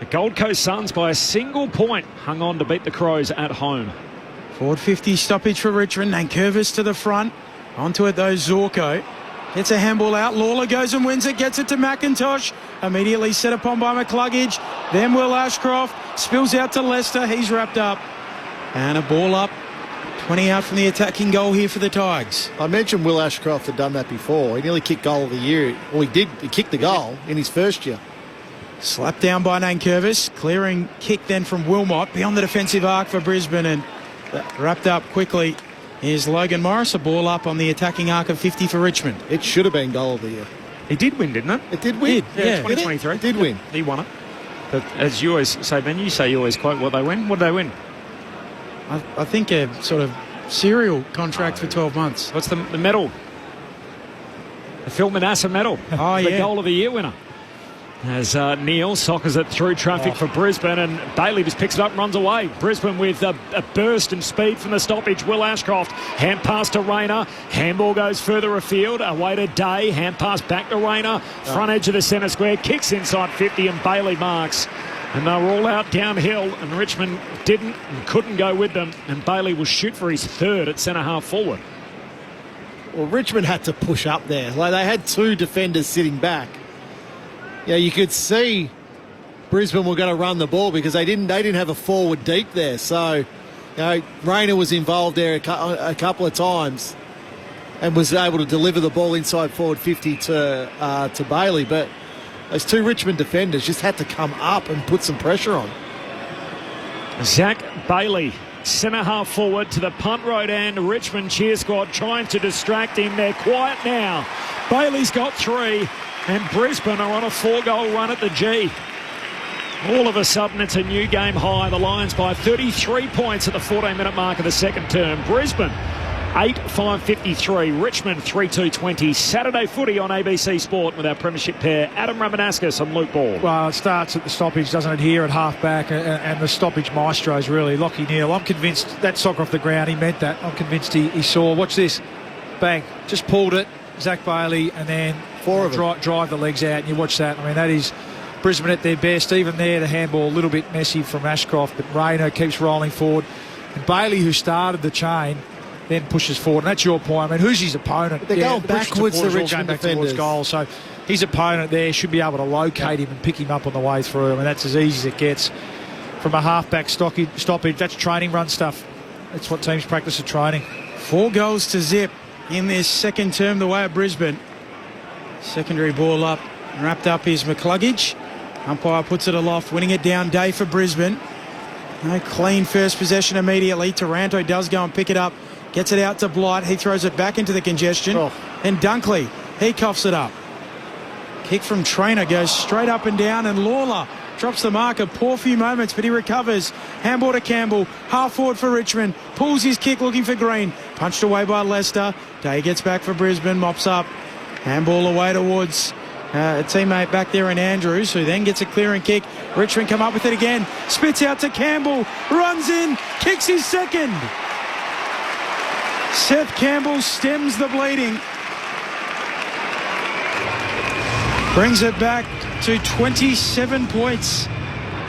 the Gold Coast Suns by a single point hung on to beat the Crows at home. Forward 50 stoppage for Richmond. Nankervis to the front. Onto it though, Zorko. Gets a handball out. Lawler goes and wins it. Gets it to McIntosh. Immediately set upon by McCluggage. Then Will Ashcroft. Spills out to Lester. He's wrapped up. And a ball up. 20 out from the attacking goal here for the Tigers. I mentioned Will Ashcroft had done that before. He nearly kicked goal of the year. Well, he did. He kicked the goal in his first year. Slapped down by Nankervis. Clearing kick then from Wilmot beyond the defensive arc for Brisbane, and wrapped up quickly. Here's Logan Morris. A ball up on the attacking arc of 50 for Richmond. It should have been goal of the year. He did win, didn't it? It did win. Yeah, 2023. It did win. He won it. But as you always say, Ben, you say you always quote what they win. What did they win? I think a sort of serial contract for 12 months. What's the medal? The Phil Manassa medal. Oh, the goal of the year winner. As Neal soccers it through traffic for Brisbane, and Bailey just picks it up and runs away. Brisbane with a burst and speed from the stoppage. Will Ashcroft, hand pass to Rayner. Handball goes further afield. Away to Day. Hand pass back to Rayner. Front edge of the centre square. Kicks inside 50 and Bailey marks. And they were all out downhill, and Richmond didn't and couldn't go with them. And Bailey will shoot for his third at centre half forward. Well, Richmond had to push up there. Like, they had two defenders sitting back. Yeah, you could see Brisbane were going to run the ball because they didn't have a forward deep there. So, you know, Rayner was involved there a couple of times and was able to deliver the ball inside forward 50 to Bailey. But those two Richmond defenders just had to come up and put some pressure on. Zach Bailey, centre half forward to the punt road end. Richmond cheer squad trying to distract him. They're quiet now. Bailey's got 3. And Brisbane are on a 4-goal run at the G. All of a sudden, it's a new game high. The Lions by 33 points at the 14-minute mark of the second term. Brisbane, 8-5-53. Richmond, 3-2-20. Saturday footy on ABC Sport with our premiership pair, Adam Ramanauskas and Luke Ball. Well, it starts at the stoppage, doesn't it, here at half-back, and the stoppage maestros, really. Lockie Neal, I'm convinced that soccer off the ground, he meant that. I'm convinced he saw. Watch this. Bang. Just pulled it. Zach Bailey, and then drive the legs out, and you watch that. I mean, that is Brisbane at their best. Even there, the handball a little bit messy from Ashcroft, but Rayner keeps rolling forward. And Bailey, who started the chain, then pushes forward. And that's your point. I mean, who's his opponent? But they're going backwards, the Richmond defenders. Goal. So his opponent there should be able to locate him and pick him up on the way through. I mean, that's as easy as it gets from a half-back stoppage. That's training run stuff. That's what teams practice at training. 4 goals to zip in this second term, the way of Brisbane. Secondary ball up, wrapped up is McCluggage. Umpire puts it aloft, winning it down. Day for Brisbane. No clean first possession immediately. Taranto does go and pick it up, gets it out to Blight. He throws it back into the congestion. And Dunkley, he coughs it up. Kick from Trainer goes straight up and down, and Lawler drops the marker. Poor few moments, but he recovers. Handball to Campbell. Half forward for Richmond. Pulls his kick looking for Green. Punched away by Leicester. Day gets back for Brisbane. Mops up. Handball away towards a teammate back there in Andrews, who then gets a clearing kick. Richmond come up with it again. Spits out to Campbell. Runs in. Kicks his second. Seth Campbell stems the bleeding. Brings it back to 27 points.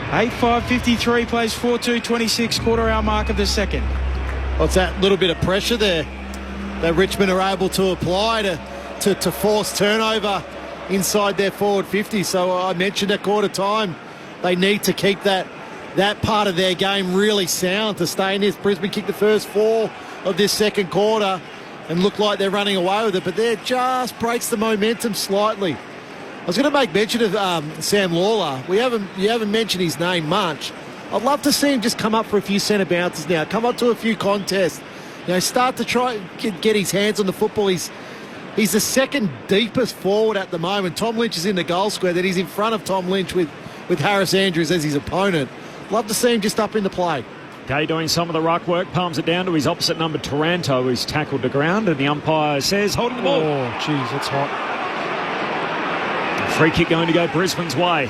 8-5-53, plays 4-2-26, quarter hour mark of the second. Well, it's that little bit of pressure there that Richmond are able to apply to force turnover inside their forward 50. So I mentioned at quarter time, they need to keep that part of their game really sound to stay in this. Brisbane kicked the first 4 of this second quarter and look like they're running away with it, but there just breaks the momentum slightly. I was going to make mention of Sam Lawler. You haven't mentioned his name much. I'd love to see him just come up for a few centre bounces now, come up to a few contests, start to try get his hands on the football. He's the second deepest forward at the moment. Tom Lynch is in the goal square, that he's in front of Tom Lynch with Harris Andrews as his opponent. Love to see him just up in the play. Day doing some of the ruck work, palms it down to his opposite number, Taranto, who's tackled the ground, and the umpire says, holding the ball. Oh, jeez, that's hot. Free kick going to go Brisbane's way.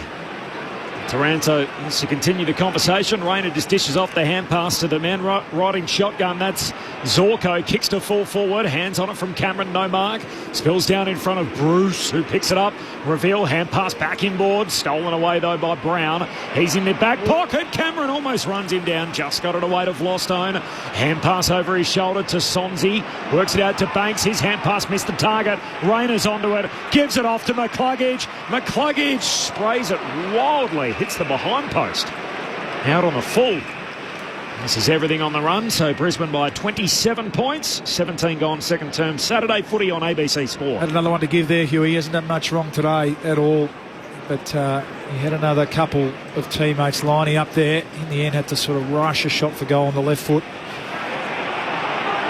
Taranto wants to continue the conversation. Rayner just dishes off the hand pass to the man riding shotgun. That's Zorko. Kicks to full forward. Hands on it from Cameron. No mark. Spills down in front of Bruce, who picks it up. Reveal. Hand pass back inboard. Stolen away, though, by Brown. He's in the back pocket. Cameron almost runs him down. Just got it away to Vlostone. Hand pass over his shoulder to Sonzi. Works it out to Banks. His hand pass missed the target. Rayner's onto it. Gives it off to McCluggage. McCluggage sprays it wildly. Hits the behind post. Out on the full. This is everything on the run. So Brisbane by 27 points. 17 gone second term. Saturday footy on ABC Sport. Had another one to give there, Hugh. He hasn't done much wrong today at all. But he had another couple of teammates lining up there. In the end, had to sort of rush a shot for goal on the left foot.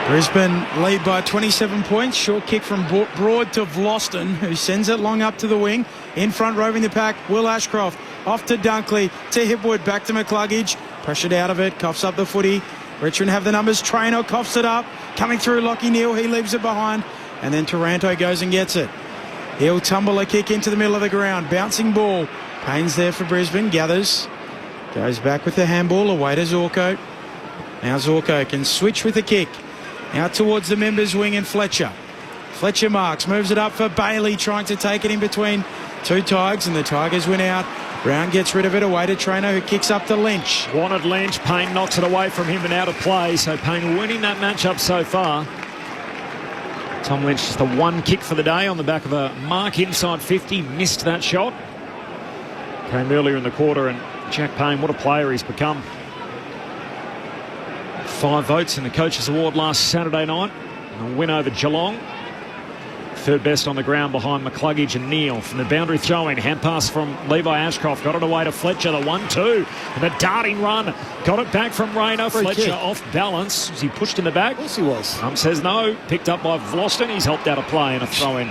Brisbane lead by 27 points. Short kick from Broad to Vloston, who sends it long up to the wing. In front, roving the pack, Will Ashcroft. Off to Dunkley, to Hipwood, back to McCluggage. Pressured out of it, coughs up the footy. Richmond have the numbers. Traynor coughs it up. Coming through, Lockie Neal, he leaves it behind. And then Taranto goes and gets it. He'll tumble a kick into the middle of the ground. Bouncing ball. Payne's there for Brisbane, gathers. Goes back with the handball, away to Zorko. Now Zorko can switch with the kick. Out towards the members' wing and Fletcher. Fletcher marks, moves it up for Bailey, trying to take it in between two Tigers, and the Tigers win out. Brown gets rid of it, away to Traynor, who kicks up to Lynch. Wanted Lynch. Payne knocks it away from him and out of play. So Payne winning that matchup so far. Tom Lynch just the one kick for the day on the back of a mark inside 50. Missed that shot. Came earlier in the quarter, and Jack Payne, what a player he's become. 5 votes in the Coaches Award last Saturday night. A win over Geelong. Third best on the ground behind McCluggage and Neal. From the boundary throw-in, hand pass from Levi Ashcroft. Got it away to Fletcher, the 1-2. And the darting run. Got it back from Rayner. Fletcher off balance. Was he pushed in the back? Of course he was. Says no. Picked up by Vloston. He's helped out a play and a throw-in.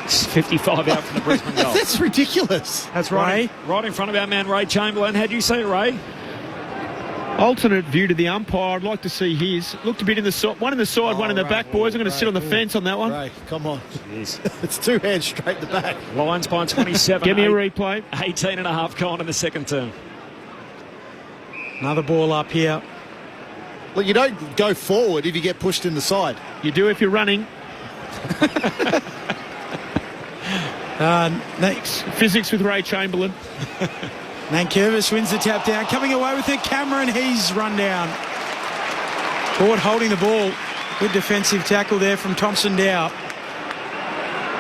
55 out from the Brisbane goal. That's ridiculous. That's right. Right in front of our man Ray Chamberlain. How'd you see it, Ray? Alternate view to the umpire. I'd like to see his. Looked a bit in the side, one in the side, one in the back, boys. I'm going to sit on the fence on that one. Ray, come on. It's 2 hands straight in the back. Lions by 27. Give me a replay. 18 and a half gone in the second term. Another ball up here. Well, you don't go forward if you get pushed in the side. You do if you're running. Next. Physics with Ray Chamberlain. Nankervis wins the tap down. Coming away with it, Cameron. He's run down. Ford holding the ball. Good defensive tackle there from Thompson Dow.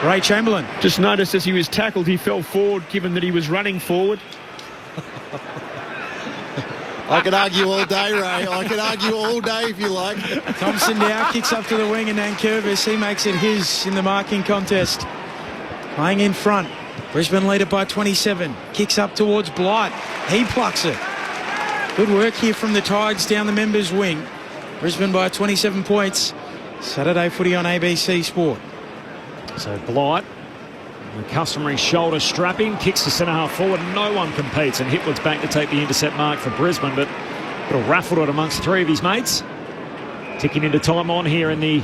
Ray Chamberlain. Just noticed as he was tackled, he fell forward, given that he was running forward. I could argue all day, Ray. I could argue all day if you like. Thompson Dow kicks up to the wing, and Nankervis, he makes it his in the marking contest. Playing in front. Brisbane lead it by 27. Kicks up towards Blight. He plucks it. Good work here from the Tigers down the members' wing. Brisbane by 27 points. Saturday footy on ABC Sport. So Blight The customary shoulder strapping, kicks the centre half forward. No one competes, and Hipwood's back to take the intercept mark for Brisbane, but raffled it amongst three of his mates. Ticking into time on here in the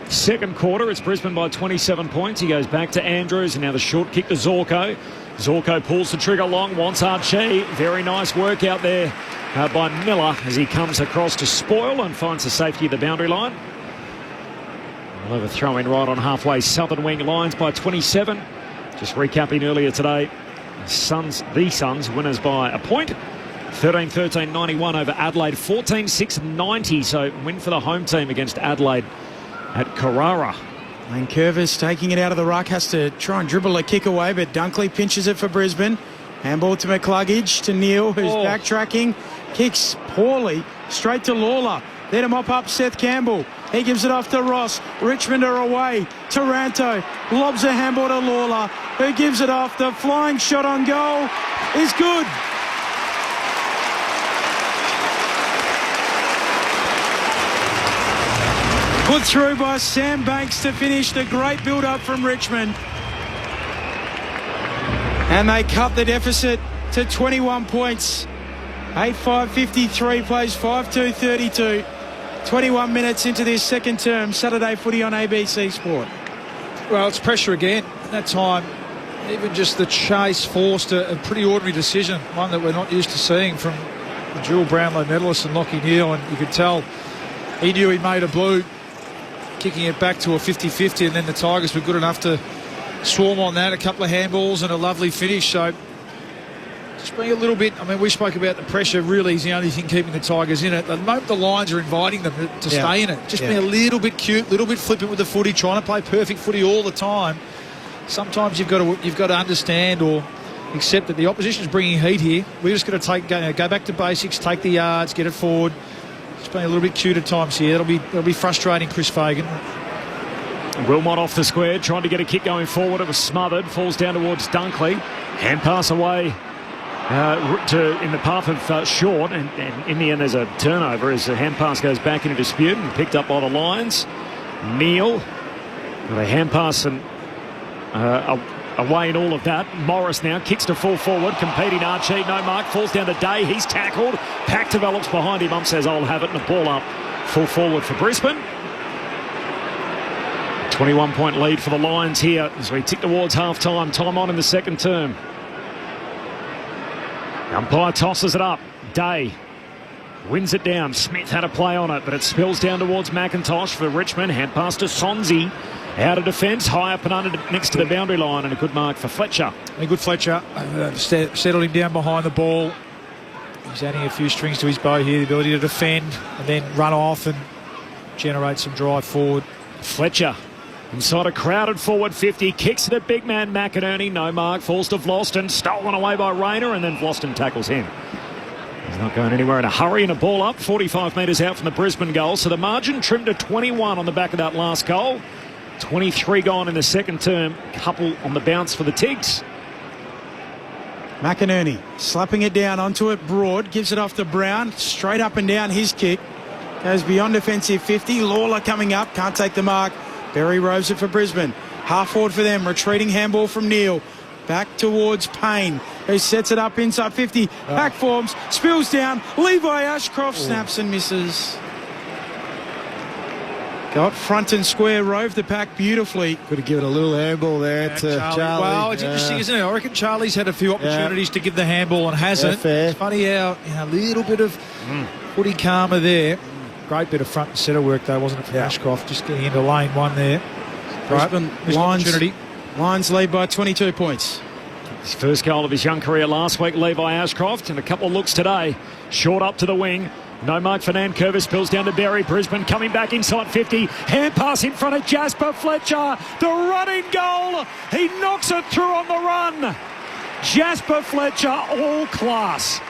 second quarter. It's Brisbane by 27 points. He goes back to Andrews, and now the short kick to Zorko. Zorko pulls the trigger long, wants Archie. Very nice work out there by Miller as he comes across to spoil and finds the safety of the boundary line. We'll have a throw in right on halfway. Southern wing, Lions by 27. Just recapping earlier today, the Suns winners by a point. 13-13 91 over Adelaide, 14-6 90. So win for the home team against Adelaide at Carrara. And Curvis taking it out of the ruck, has to try and dribble a kick away, but Dunkley pinches it for Brisbane. Handball to McCluggage, to Neal, who's backtracking, kicks poorly, straight to Lawler. Let him mop up Seth Campbell. He gives it off to Ross. Richmond are away. Taranto lobs a handball to Lawler, who gives it off. The flying shot on goal is good. Put through by Sam Banks to finish. The great build-up from Richmond. And they cut the deficit to 21 points. 8-5-53 plays 5-2-32. 21 minutes into this second term. Saturday footy on ABC Sport. Well, it's pressure again. That time, even just the chase forced a pretty ordinary decision, one that we're not used to seeing from the dual Brownlow medalist and Lachie Neale, and you could tell he knew he made a blue, kicking it back to a 50-50, and then the Tigers were good enough to swarm on that. A couple of handballs and a lovely finish. So just being a little bit, I mean, we spoke about the pressure really is the only thing keeping the Tigers in it. At the moment, the Lions are inviting them to stay in it. Just being a little bit cute, a little bit flippant with the footy, trying to play perfect footy all the time. Sometimes you've got to understand or accept that the opposition's bringing heat here. We're just going to go back to basics, take the yards, get it forward. Just being a little bit cute at times here. That'll be frustrating, Chris Fagan. Wilmot off the square, trying to get a kick going forward. It was smothered, falls down towards Dunkley. Hand pass away in the path of Short, and in the end there's a turnover as the hand pass goes back into dispute and picked up by the Lions. Neal with a hand pass and away in all of that. Morris now kicks to full forward, competing Archie, no mark, falls down to Day, he's tackled. Pack develops behind him, says I'll have it, and the ball up full forward for Brisbane. 21-point lead for the Lions here as we tick towards half-time. Time on in the second term. Umpire tosses it up. Day wins it down. Smith had a play on it, but it spills down towards McIntosh for Richmond. Hand pass to Sonzi. Out of defence, high up and under next to the boundary line, and a good mark for Fletcher. A good Fletcher. Settled him down behind the ball. He's adding a few strings to his bow here, the ability to defend and then run off and generate some drive forward. Fletcher inside a crowded forward 50, kicks to the big man McInerney, no mark, falls to Vlosten, stolen away by Rayner, and then Vlosten tackles him. He's not going anywhere in a hurry, and a ball up 45 metres out from the Brisbane goal, so the margin trimmed to 21 on the back of that last goal. 23 gone in the second term, couple on the bounce for the Tigs. McInerney slapping it down onto it, Broad, gives it off to Brown, straight up and down his kick, goes beyond defensive 50, Lawler coming up, can't take the mark. Berry roves it for Brisbane. Half forward for them. Retreating handball from Neal. Back towards Payne, who sets it up inside 50. Back forms. Spills down. Levi Ashcroft snaps and misses. Got front and square. Rove the pack beautifully. Could have given a little handball there to Charlie. Well, it's interesting, isn't it? I reckon Charlie's had a few opportunities to give the handball and hasn't. It's funny how a little bit of footy karma there. Great bit of front and centre work, though, wasn't it, from Ashcroft? Just getting into lane one there. Brisbane Lions lead by 22 points. His first goal of his young career last week, Levi Ashcroft, and a couple of looks today. Short up to the wing. No mark for Nankervis, spills down to Berry. Brisbane coming back inside 50. Hand pass in front of Jasper Fletcher. The running goal. He knocks it through on the run. Jasper Fletcher, all class.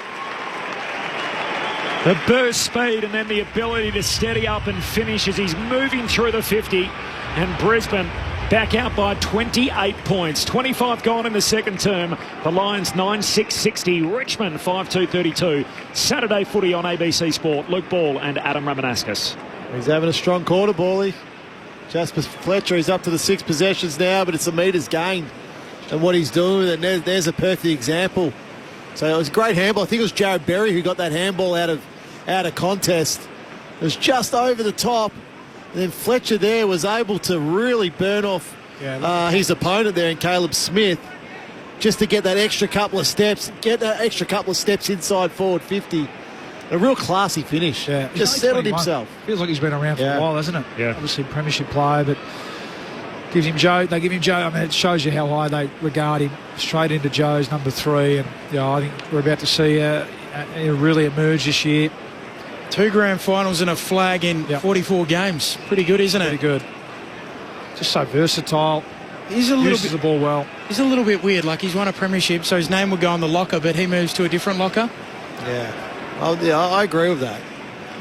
The burst speed and then the ability to steady up and finish as he's moving through the 50. And Brisbane back out by 28 points. 25 gone in the second term. The Lions 9-6-60. Richmond 5-2-32. Saturday footy on ABC Sport. Luke Ball and Adam Ramanauskas. He's having a strong quarter, Bally. Jasper Fletcher is up to the 6 possessions now, but it's a metres gained. and what he's doing with it. And there's a perfect example. So it was a great handball. I think it was Jared Berry who got that handball out of contest. It was just over the top. And then Fletcher there was able to really burn off his opponent there in Caleb Smith, just to get that extra couple of steps, inside forward 50. A real classy finish. Yeah. Just settled himself. Feels like he's been around for a while, hasn't it? Yeah. Obviously premiership player, but gives him Joe. They give him Joe. I mean, it shows you how high they regard him. Straight into Joe's number 3, and I think we're about to see really emerge this year. 2 grand finals and a flag in 44 games. Pretty good, isn't it? Pretty good. Just so versatile. Uses the ball well. He's a little bit weird. Like, he's won a premiership, so his name will go on the locker, but he moves to a different locker. Yeah. I agree with that.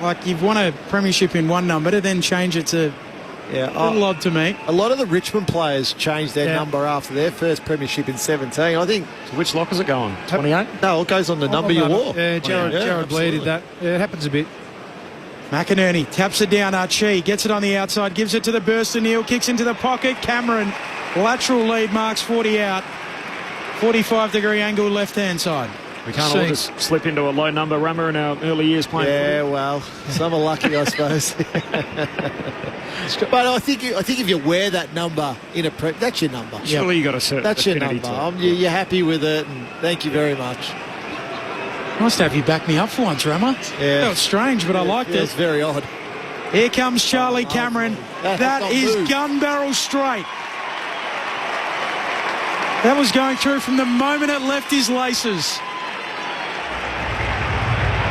Like, you've won a premiership in one number to then change it to a little odd to me. A lot of the Richmond players changed their number after their first premiership in 17. I think. So which locker's it go on? 28? No, it goes on the number you wore. Yeah, Jared Blair did that. Yeah, it happens a bit. McInerney taps it down. Archie gets it on the outside, gives it to the burster. Neil kicks into the pocket. Cameron, lateral lead, marks 40 out. 45-degree angle left-hand side. We can't all just slip into a low number rummer in our early years playing footy. Yeah, well, some are lucky, I suppose. But I think if you wear that number in a that's your number. Surely you got a certain. That's your number. You're happy with it, and thank you very much. Nice to have you back me up for once, Rammer. Yeah. Felt strange, but I liked it. It's very odd. Here comes Charlie Cameron. That is gun barrel straight. That was going through from the moment it left his laces.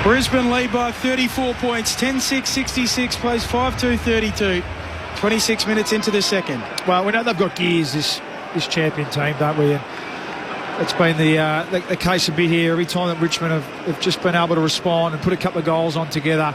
Brisbane lead by 34 points, 10-6-66, plays 5-2-32, 26 minutes into the second. Well, we know they've got gears, this champion team, don't we? And it's been the case a bit here. Every time that Richmond have just been able to respond and put a couple of goals on together,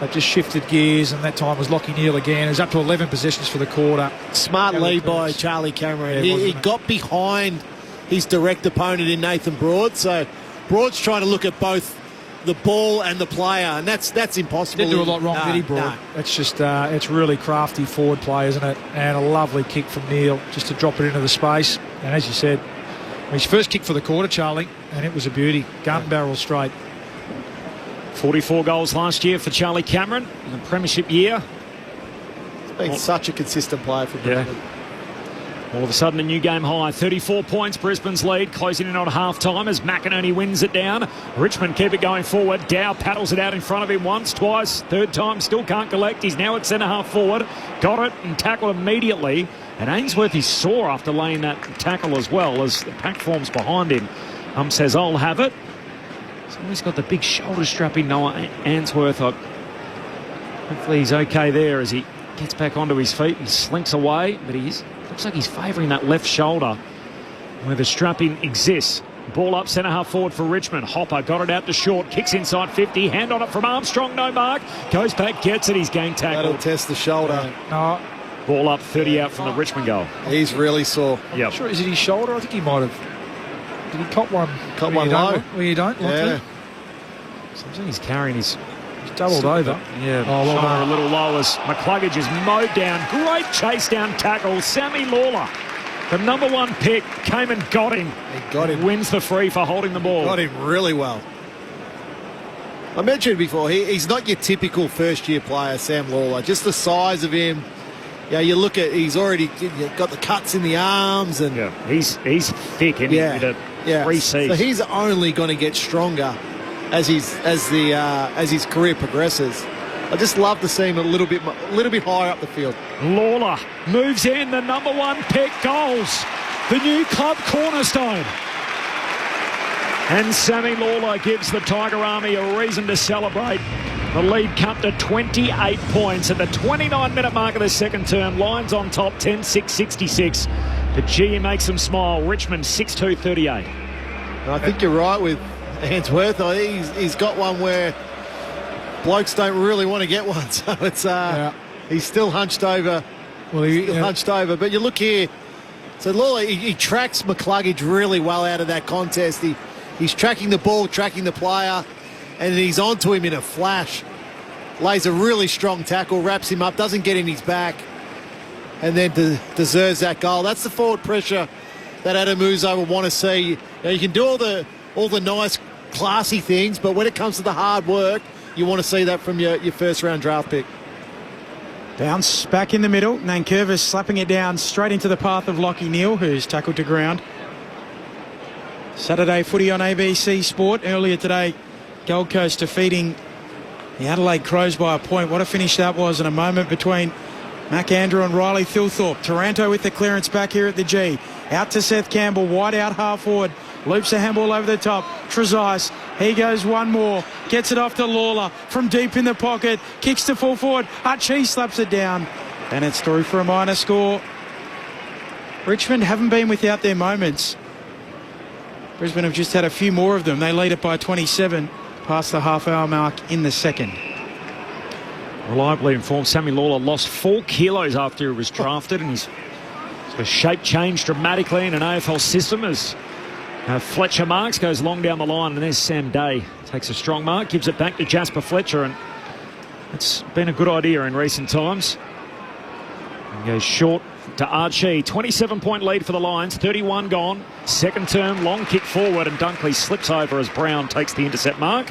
they've just shifted gears, and that time was Lachie Neale again. It was up to 11 possessions for the quarter. Smart lead by Charlie Cameron. He got behind his direct opponent in Nathan Broad, so Broad's trying to look at both the ball and the player, and that's impossible. Didn't do a lot wrong, did he, Broad? No. It's just it's really crafty forward play, isn't it? And a lovely kick from Neale just to drop it into the space. And as you said, his first kick for the quarter, Charlie, and it was a beauty. Gun barrel straight. 44 goals last year for Charlie Cameron in the premiership year. He's been such a consistent player for Brisbane. All of a sudden a new game high. 34 points, Brisbane's lead, closing in on half-time as McInerney wins it down. Richmond keep it going forward. Dow paddles it out in front of him once, twice, third time, still can't collect. He's now at centre-half forward. Got it and tackled immediately. And Ainsworth is sore after laying that tackle as well as the pack forms behind him. Says, I'll have it. So he's got the big shoulder strap in Noah Ainsworth. Hopefully he's okay there as he gets back onto his feet and slinks away. But looks like he's favouring that left shoulder where the strapping exists. Ball up centre-half forward for Richmond. Hopper got it out to short. Kicks inside 50. Hand on it from Armstrong. No mark. Goes back, gets it. He's gang tackled. That'll test the shoulder. No. Ball up 30 out from the Richmond goal. He's really sore. Yep. Sure, is it his shoulder? I think he might have. Did he cop one? Cop one low. Where you don't? Yeah. Sometimes he's carrying his... He's doubled over. Yeah, shoulder a little low as McCluggage is mowed down. Great chase down tackle. Sammy Lawler, the number 1 pick, came and got him. He got him. Wins the free for holding the ball. Got him really well. I mentioned before, he's not your typical first-year player, Sam Lawler. Just the size of him. Yeah, you look at, he's already got the cuts in the arms, and he's thick, and with a 3 Cs. So he's only going to get stronger as his career progresses. I just love to see him a little bit higher up the field. Lawler moves in, the number 1 pick, goals, the new club cornerstone. And Sammy Lawler gives the Tiger Army a reason to celebrate. The lead cut to 28 points at the 29-minute mark of the second term. Lions on top, 10-6-66. But gee, he makes them smile. Richmond 6-2-38. I think you're right with Ainsworth. He's got one where blokes don't really want to get one. So it's he's still hunched over. Well, hunched over. But you look here. So Lawler, he tracks McCluggage really well out of that contest. He's tracking the ball, tracking the player, and he's onto him in a flash. Lays a really strong tackle, wraps him up, doesn't get in his back, and then deserves that goal. That's the forward pressure Adamuzo will want to see. You can do all the nice, classy things, but when it comes to the hard work, you want to see that from your first-round draft pick. Bounce back in the middle. Nankervis slapping it down straight into the path of Lachie Neale, who's tackled to ground. Saturday footy on ABC Sport. Earlier today, Gold Coast defeating the Adelaide Crows by a point. What a finish that was, in a moment between Mac Andrew and Riley Thilthorpe. Taranto with the clearance back here at the G. Out to Seth Campbell, wide out half forward. Loops a handball over the top. Trezise, he goes one more. Gets it off to Lawler from deep in the pocket. Kicks to full forward. Archie slaps it down. And it's through for a minor score. Richmond haven't been without their moments. Brisbane have just had a few more of them. They lead it by 27 past the half-hour mark in the second. Reliably informed, Sammy Lawler lost 4 kilos after he was drafted, and his shape changed dramatically in an AFL system as Fletcher marks, goes long down the line, and there's Sam Day. Takes a strong mark, gives it back to Jasper Fletcher, and it's been a good idea in recent times. And goes short to Archie. 27-point lead for the Lions, 31 gone. Second term, long kick forward, and Dunkley slips over as Brown takes the intercept mark.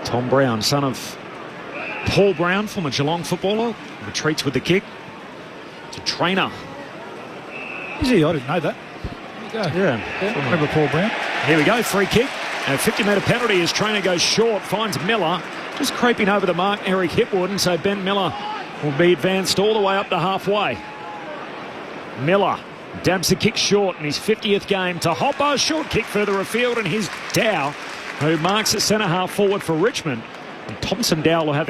Tom Brown, son of Paul Brown, former Geelong footballer, retreats with the kick to Trainer. Is he? I didn't know that. There you go. Yeah. Remember Paul Brown? Here we go, free kick. A 50-metre penalty as Trainer goes short, finds Miller. Just creeping over the mark, Eric Hipwood, and so Ben Miller will be advanced all the way up to halfway. Miller dabs the kick short in his 50th game to Hopper. Short kick further afield, and here's Dow, who marks at centre half forward for Richmond. And Thompson Dow will have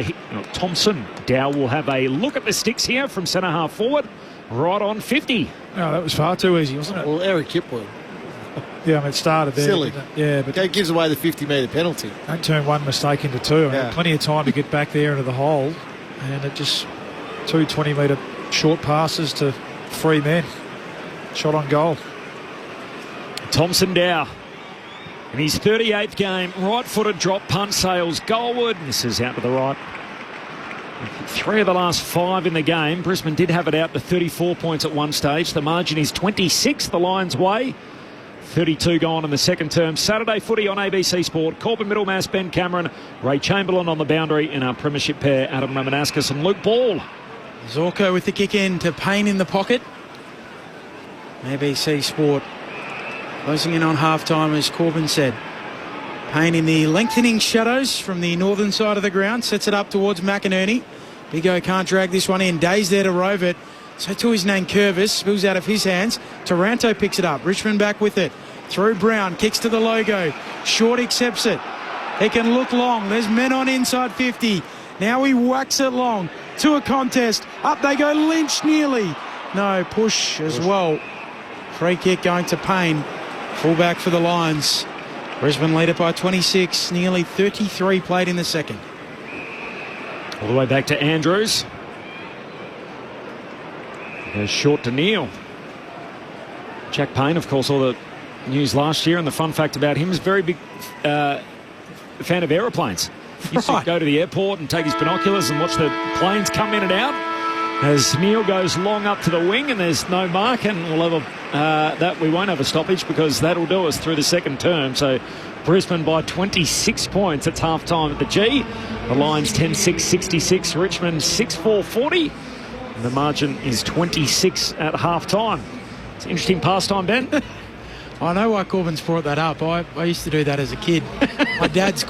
a look at the sticks here from centre half forward, right on 50. No, that was far too easy, wasn't it? Well, Eric Hipwood. Yeah, I mean, it started there. Silly. Yeah, but it gives away the 50-metre penalty. Don't turn one mistake into two. I mean, plenty of time to get back there into the hole, and it just 2 20-metre short passes to 3 men. Shot on goal. Thompson Dow in his 38th game, right-footed drop punt, sails goalward. This is out to the right. 3 of the last 5 in the game. Brisbane did have it out to 34 points at one stage. The margin is 26 the Lions' way. 32 gone in the second term. Saturday footy on ABC Sport. Corbin Middlemass, Ben Cameron, Ray Chamberlain on the boundary, in our premiership pair, Adam Ramanauskas and Luke Ball. Zorko with the kick in to Payne in the pocket. ABC Sport closing in on half-time, as Corbin said. Payne in the lengthening shadows from the northern side of the ground. Sets it up towards McInerney. Big O can't drag this one in. Day's there to rove it. So to his Nankervis. Spills out of his hands. Taranto picks it up. Richmond back with it. Through Brown. Kicks to the logo. Short accepts it. He can look long. There's men on inside 50. Now he whacks it long. To a contest. Up they go. Lynch nearly. No, push as well. Free kick going to Payne. Fullback for the Lions. Brisbane lead it by 26. Nearly 33 played in the second. All the way back to Andrews. Goes short to Neale. Jack Payne, of course, all the news last year, and the fun fact about him is very big fan of aeroplanes. He used to go to the airport and take his binoculars and watch the planes come in and out. As Neale goes long up to the wing, and there's no mark, and we'll have we won't have a stoppage because that'll do us through the second term. So Brisbane by 26 points. It's half time at the G. The Lions 10-6-66, Richmond 6-4-40. And the margin is 26 at half time. It's an interesting pastime, Ben. I know why Corbin's brought that up. I used to do that as a kid. My dad's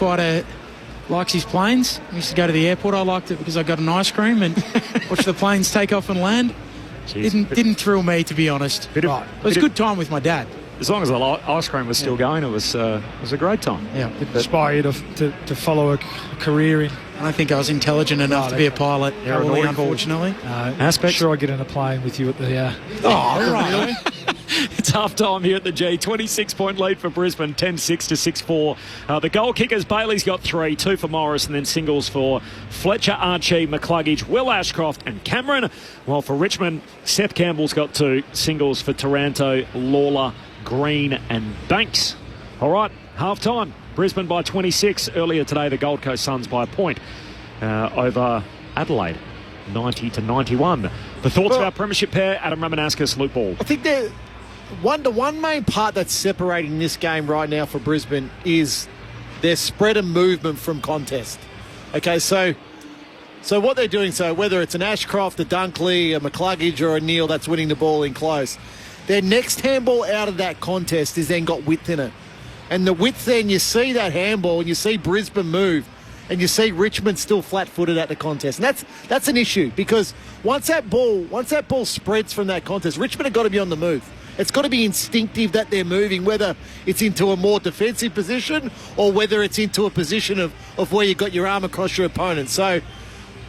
likes his planes. I used to go to the airport. I liked it because I got an ice cream and watch the planes take off and land. Jeez, didn't thrill me, to be honest. It was a good time with my dad. As long as the ice cream was still going, it was a great time. Yeah, it inspired you to follow a career in. I don't think I was intelligent enough to be a pilot, probably, unfortunately. Aspect. Sure, I get in a plane with you at the. Oh, right. It's half time here at the G. 26-point lead for Brisbane, 10-6 to 6-4. The goal kickers, Bailey's got 3, 2 for Morris, and then singles for Fletcher, Archie, McCluggage, Will Ashcroft and Cameron. While for Richmond, Seth Campbell's got 2, singles for Taranto, Lawler, Green and Banks. All right, half time. Brisbane by 26. Earlier today, the Gold Coast Suns by a point over Adelaide. 90-91. The thoughts of our premiership pair, Adam Ramanauskas, Luke Ball. I think the one main part that's separating this game right now for Brisbane is their spread and movement from contest. Okay, so what they're doing, so whether it's an Ashcroft, a Dunkley, a McCluggage or a Neal that's winning the ball in close, their next handball out of that contest has then got width in it. And the width then, you see that handball and you see Brisbane move and you see Richmond still flat-footed at the contest. And that's an issue because once that ball spreads from that contest, Richmond have got to be on the move. It's got to be instinctive that they're moving, whether it's into a more defensive position or whether it's into a position of where you've got your arm across your opponent. So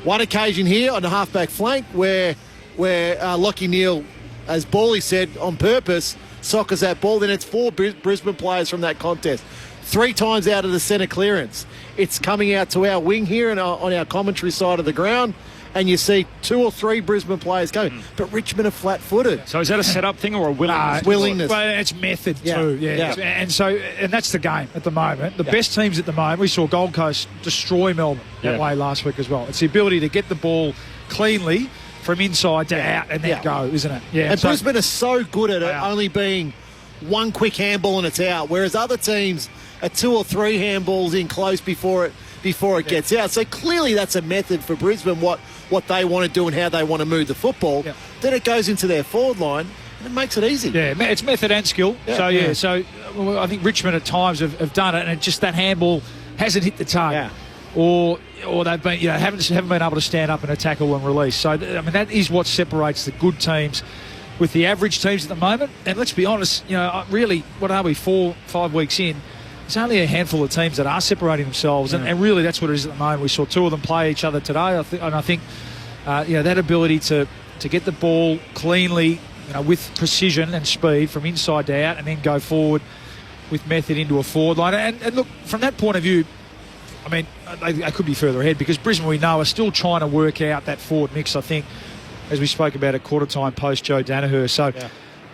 one occasion here on the halfback flank where Lachie Neale, as Bally said, on purpose, soccers that ball, then it's 4 Brisbane players from that contest. 3 times out of the centre clearance. It's coming out to our wing here and on our commentary side of the ground, and you see 2 or 3 Brisbane players going. But Richmond are flat-footed. So is that a set-up thing or a willingness? Willingness. Well, it's method too, yeah. And that's the game at the moment. The best teams at the moment, we saw Gold Coast destroy Melbourne that way last week as well. It's the ability to get the ball cleanly from inside to out and then go, isn't it? Yeah. And Brisbane are so good at it only being one quick handball and it's out, whereas other teams are 2 or 3 handballs in close before it gets out. So clearly that's a method for Brisbane, what they want to do and how they want to move the football. Yeah. Then it goes into their forward line and it makes it easy. Yeah, it's method and skill. Yeah. So I think Richmond at times have done it and just that handball hasn't hit the target. Yeah. Or they've been, haven't been able to stand up and tackle and release. So, that is what separates the good teams with the average teams at the moment. And let's be honest, really, what are we, 4-5 weeks in? There's only a handful of teams that are separating themselves. And really, that's what it is at the moment. We saw 2 of them play each other today. I think that ability to get the ball cleanly, with precision and speed from inside to out and then go forward with method into a forward line. And look, from that point of view, they could be further ahead because Brisbane, we know, are still trying to work out that forward mix, I think, as we spoke about at quarter time post Joe Danaher. So,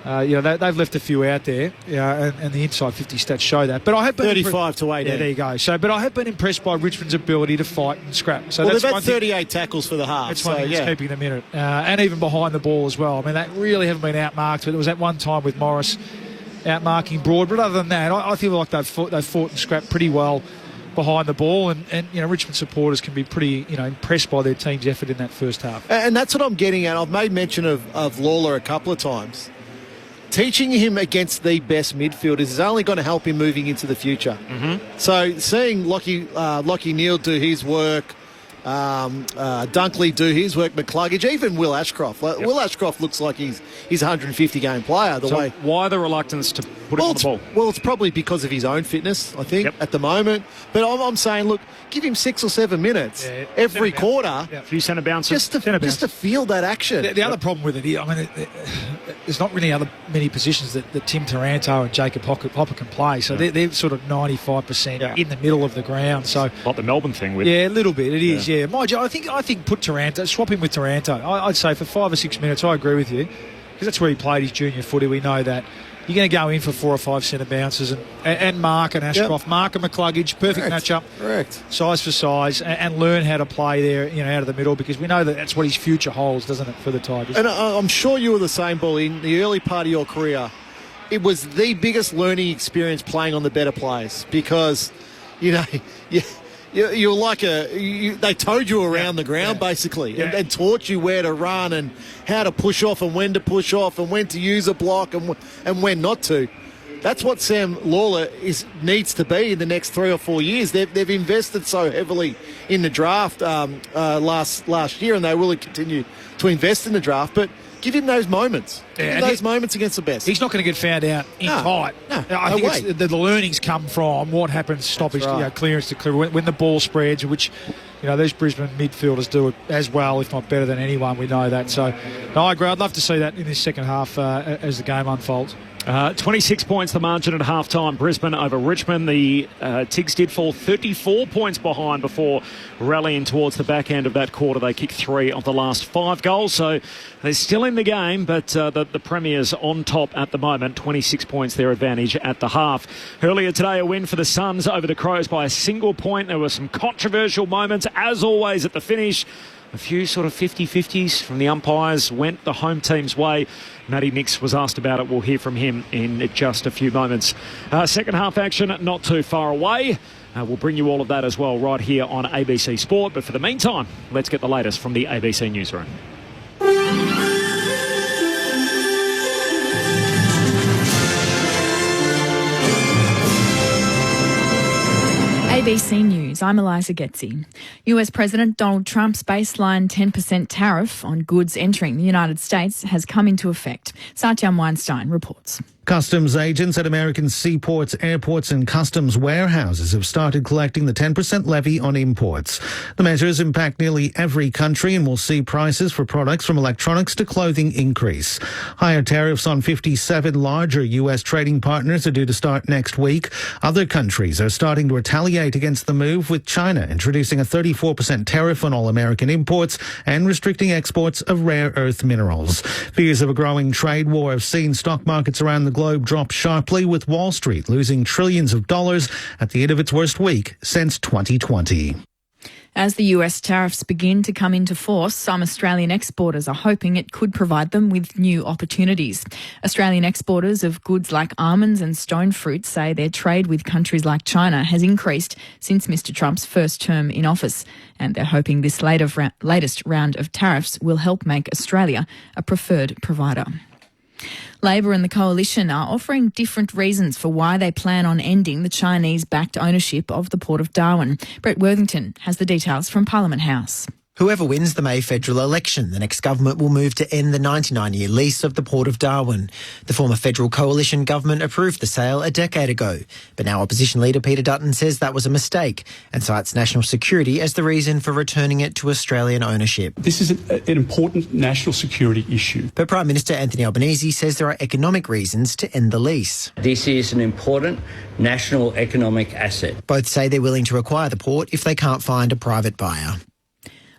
they've left a few out there, and the inside 50 stats show that. But I have been 35-8. Yeah, there you go. So, but I have been impressed by Richmond's ability to fight and scrap. So they've had 38 tackles for the half. That's one thing that's keeping them in it. And even behind the ball as well. That really haven't been outmarked. But it was that one time with Morris outmarking Broad. But other than that, I feel like they've fought and scrapped pretty well behind the ball, and Richmond supporters can be pretty impressed by their team's effort in that first half. And that's what I'm getting at. I've made mention of Lawler a couple of times. Teaching him against the best midfielders is only going to help him moving into the future. Mm-hmm. So seeing Lachie Neale do his work, Dunkley do his work, McCluggage, even Will Ashcroft. Will Ashcroft looks like he's a 150-game player. Why the reluctance to put him on the ball? Well, it's probably because of his own fitness, I think, at the moment. But I'm saying, look, give him 6 or 7 minutes every quarter. A few centre bounces. Just to feel that action. The other problem with it is, there's not really many positions that Tim Taranto and Jacob Hopper can play. So they're sort of 95% in the middle of the ground. So like the Melbourne thing with. Yeah, a little bit. It is, yeah. Mind you, I think put Taranto, swap him with Taranto. I'd say for 5 or 6 minutes, I agree with you. Because that's where he played his junior footy. We know that. You're going to go in for 4 or 5 centre bounces and Mark and Ashcroft. Mark and McCluggage, perfect matchup. Correct. Size for size and learn how to play there, out of the middle, because we know that's what his future holds, doesn't it, for the Tigers? And I'm sure you were the same, Bull. In the early part of your career, it was the biggest learning experience playing on the better players because, you're like they towed you around the ground basically and taught you where to run and how to push off and when to push off and when to use a block and when not to. That's what Sam Lawler needs to be in the next 3 or 4 years. They've invested so heavily in the draft last year, and they will continue to invest in the draft. But give him those moments. Give him those moments against the best. He's not going to get found out in tight. No, I think it's the learnings come from what happens stoppage, clearance to clear when the ball spreads, which these Brisbane midfielders do it as well, if not better than anyone. We know that. So I agree. I'd love to see that in this second half as the game unfolds. 26 points the margin at half-time, Brisbane over Richmond. The Tigs did fall 34 points behind before rallying towards the back end of that quarter. They kicked 3 of the last 5 goals, so they're still in the game, but the Premiers on top at the moment. 26 points their advantage at the half. Earlier today, a win for the Suns over the Crows by a single point. There were some controversial moments, as always, at the finish. A few sort of 50-50s from the umpires went the home team's way. Matty Nix was asked about it. We'll hear from him in just a few moments. Second half action not too far away. We'll bring you all of that as well right here on ABC Sport. But for the meantime, let's get the latest from the ABC Newsroom. ABC News, I'm Eliza Getzi. US President Donald Trump's baseline 10% tariff on goods entering the United States has come into effect. Satyam Weinstein reports. Customs agents at American seaports, airports and customs warehouses have started collecting the 10% levy on imports. The measures impact nearly every country and will see prices for products from electronics to clothing increase. Higher tariffs on 57 larger US trading partners are due to start next week. Other countries are starting to retaliate against the move, with China introducing a 34% tariff on all American imports and restricting exports of rare earth minerals. Fears of a growing trade war have seen stock markets around the globe dropped sharply, with Wall Street losing trillions of dollars at the end of its worst week since 2020. As the US tariffs begin to come into force, some Australian exporters are hoping it could provide them with new opportunities. Australian exporters of goods like almonds and stone fruit say their trade with countries like China has increased since Mr Trump's first term in office, and they're hoping this latest round of tariffs will help make Australia a preferred provider. Labor and the Coalition are offering different reasons for why they plan on ending the Chinese-backed ownership of the Port of Darwin. Brett Worthington has the details from Parliament House. Whoever wins the May federal election, the next government will move to end the 99-year lease of the Port of Darwin. The former federal coalition government approved the sale a decade ago, but now opposition leader Peter Dutton says that was a mistake and cites national security as the reason for returning it to Australian ownership. This is an important national security issue. But Prime Minister Anthony Albanese says there are economic reasons to end the lease. This is an important national economic asset. Both say they're willing to acquire the port if they can't find a private buyer.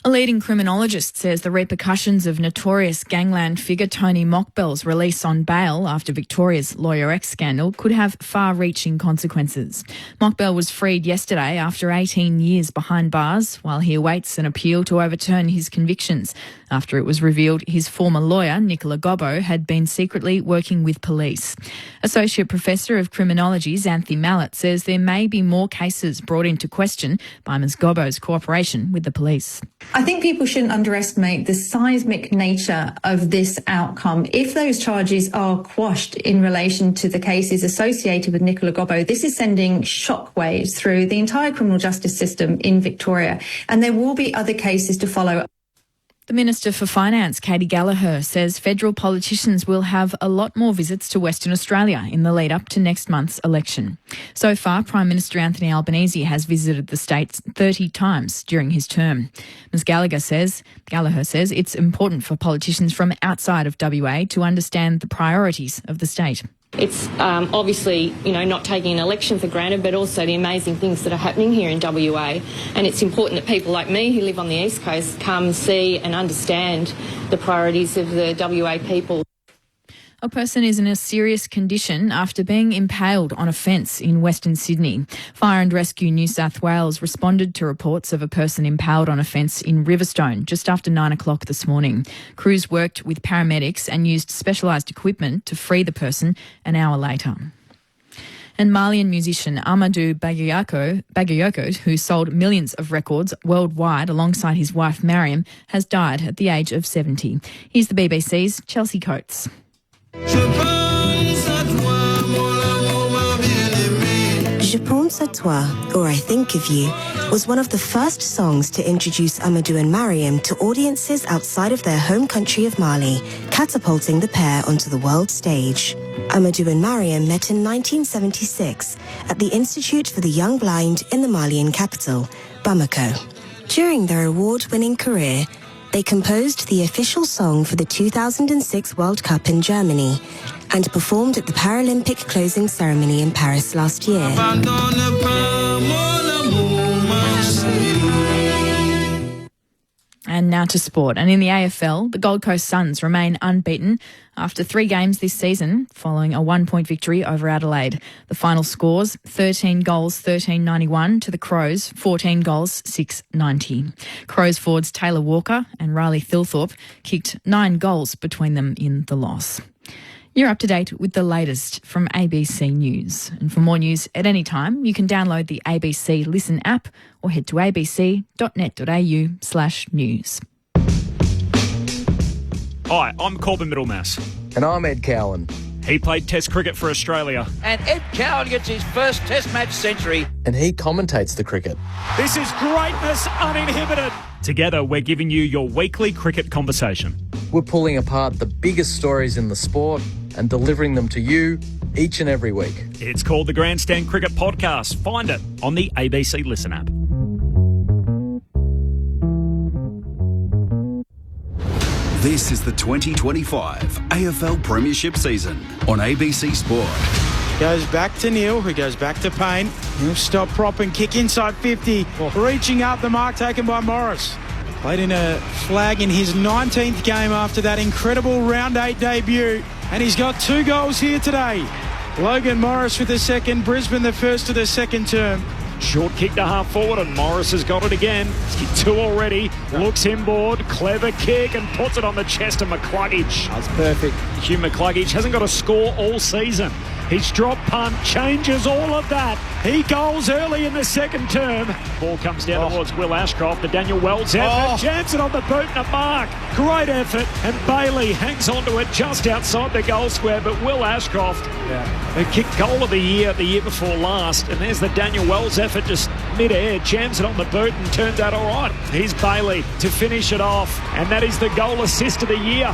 A leading criminologist says the repercussions of notorious gangland figure Tony Mockbell's release on bail after Victoria's Lawyer X scandal could have far-reaching consequences. Mockbell was freed yesterday after 18 years behind bars while he awaits an appeal to overturn his convictions after it was revealed his former lawyer, Nicola Gobbo, had been secretly working with police. Associate Professor of Criminology Xanthi Mallet says there may be more cases brought into question by Ms Gobbo's cooperation with the police. I think people shouldn't underestimate the seismic nature of this outcome. If those charges are quashed in relation to the cases associated with Nicola Gobbo, this is sending shockwaves through the entire criminal justice system in Victoria, and there will be other cases to follow. The Minister for Finance, Katie Gallagher, says federal politicians will have a lot more visits to Western Australia in the lead up to next month's election. So far, Prime Minister Anthony Albanese has visited the state 30 times during his term. Ms Gallagher says it's important for politicians from outside of WA to understand the priorities of the state. It's obviously, not taking an election for granted, but also the amazing things that are happening here in WA. And it's important that people like me who live on the East Coast come see and understand the priorities of the WA people. A person is in a serious condition after being impaled on a fence in Western Sydney. Fire and Rescue New South Wales responded to reports of a person impaled on a fence in Riverstone just after 9 o'clock this morning. Crews worked with paramedics and used specialised equipment to free the person an hour later. And Malian musician Amadou Bagayoko, who sold millions of records worldwide alongside his wife Mariam, has died at the age of 70. Here's the BBC's Chelsea Coates. Je pense à toi, or I Think of You, was one of the first songs to introduce Amadou and Mariam to audiences outside of their home country of Mali, catapulting the pair onto the world stage. Amadou and Mariam met in 1976 at the Institute for the Young Blind in the Malian capital, Bamako. During their award-winning career, they composed the official song for the 2006 World Cup in Germany and performed at the Paralympic closing ceremony in Paris last year. And now to sport. And in the AFL, the Gold Coast Suns remain unbeaten after 3 games this season, following a 1-point victory over Adelaide. The final scores, 13 goals, 13.91 to the Crows, 14 goals, 6.90. Crows forwards Taylor Walker and Riley Thilthorpe kicked 9 goals between them in the loss. You're up to date with the latest from ABC News. And for more news at any time, you can download the ABC Listen app or head to abc.net.au/news. Hi, I'm Corbin Middlemass. And I'm Ed Cowan. He played Test cricket for Australia. And Ed Cowan gets his first Test match century. And he commentates the cricket. This is greatness uninhibited. Together, we're giving you your weekly cricket conversation. We're pulling apart the biggest stories in the sport and delivering them to you each and every week. It's called the Grandstand Cricket Podcast. Find it on the ABC Listen app. This is the 2025 AFL Premiership season on ABC Sport. Goes back to Neil, who goes back to Payne. He'll stop prop and kick inside 50. Reaching up, the mark taken by Morris. Played in a flag in his 19th game after that incredible round 8 debut. And he's got 2 goals here today. Logan Morris with the second, Brisbane the first of the second term. Short kick to half forward and Morris has got it again. He's hit 2 already. Looks inboard. Clever kick and puts it on the chest of McCluggage. That's perfect. Hugh McCluggage hasn't got a score all season. His drop punt changes all of that. He goals early in the second term. Ball comes down towards Will Ashcroft. The Daniel Wells effort. Jams it on the boot and a mark. Great effort. And Bailey hangs onto it just outside the goal square. But Will Ashcroft, who kicked goal of the year before last. And there's the Daniel Wells effort just mid-air. Jams it on the boot and turns out all right. Here's Bailey to finish it off. And that is the goal assist of the year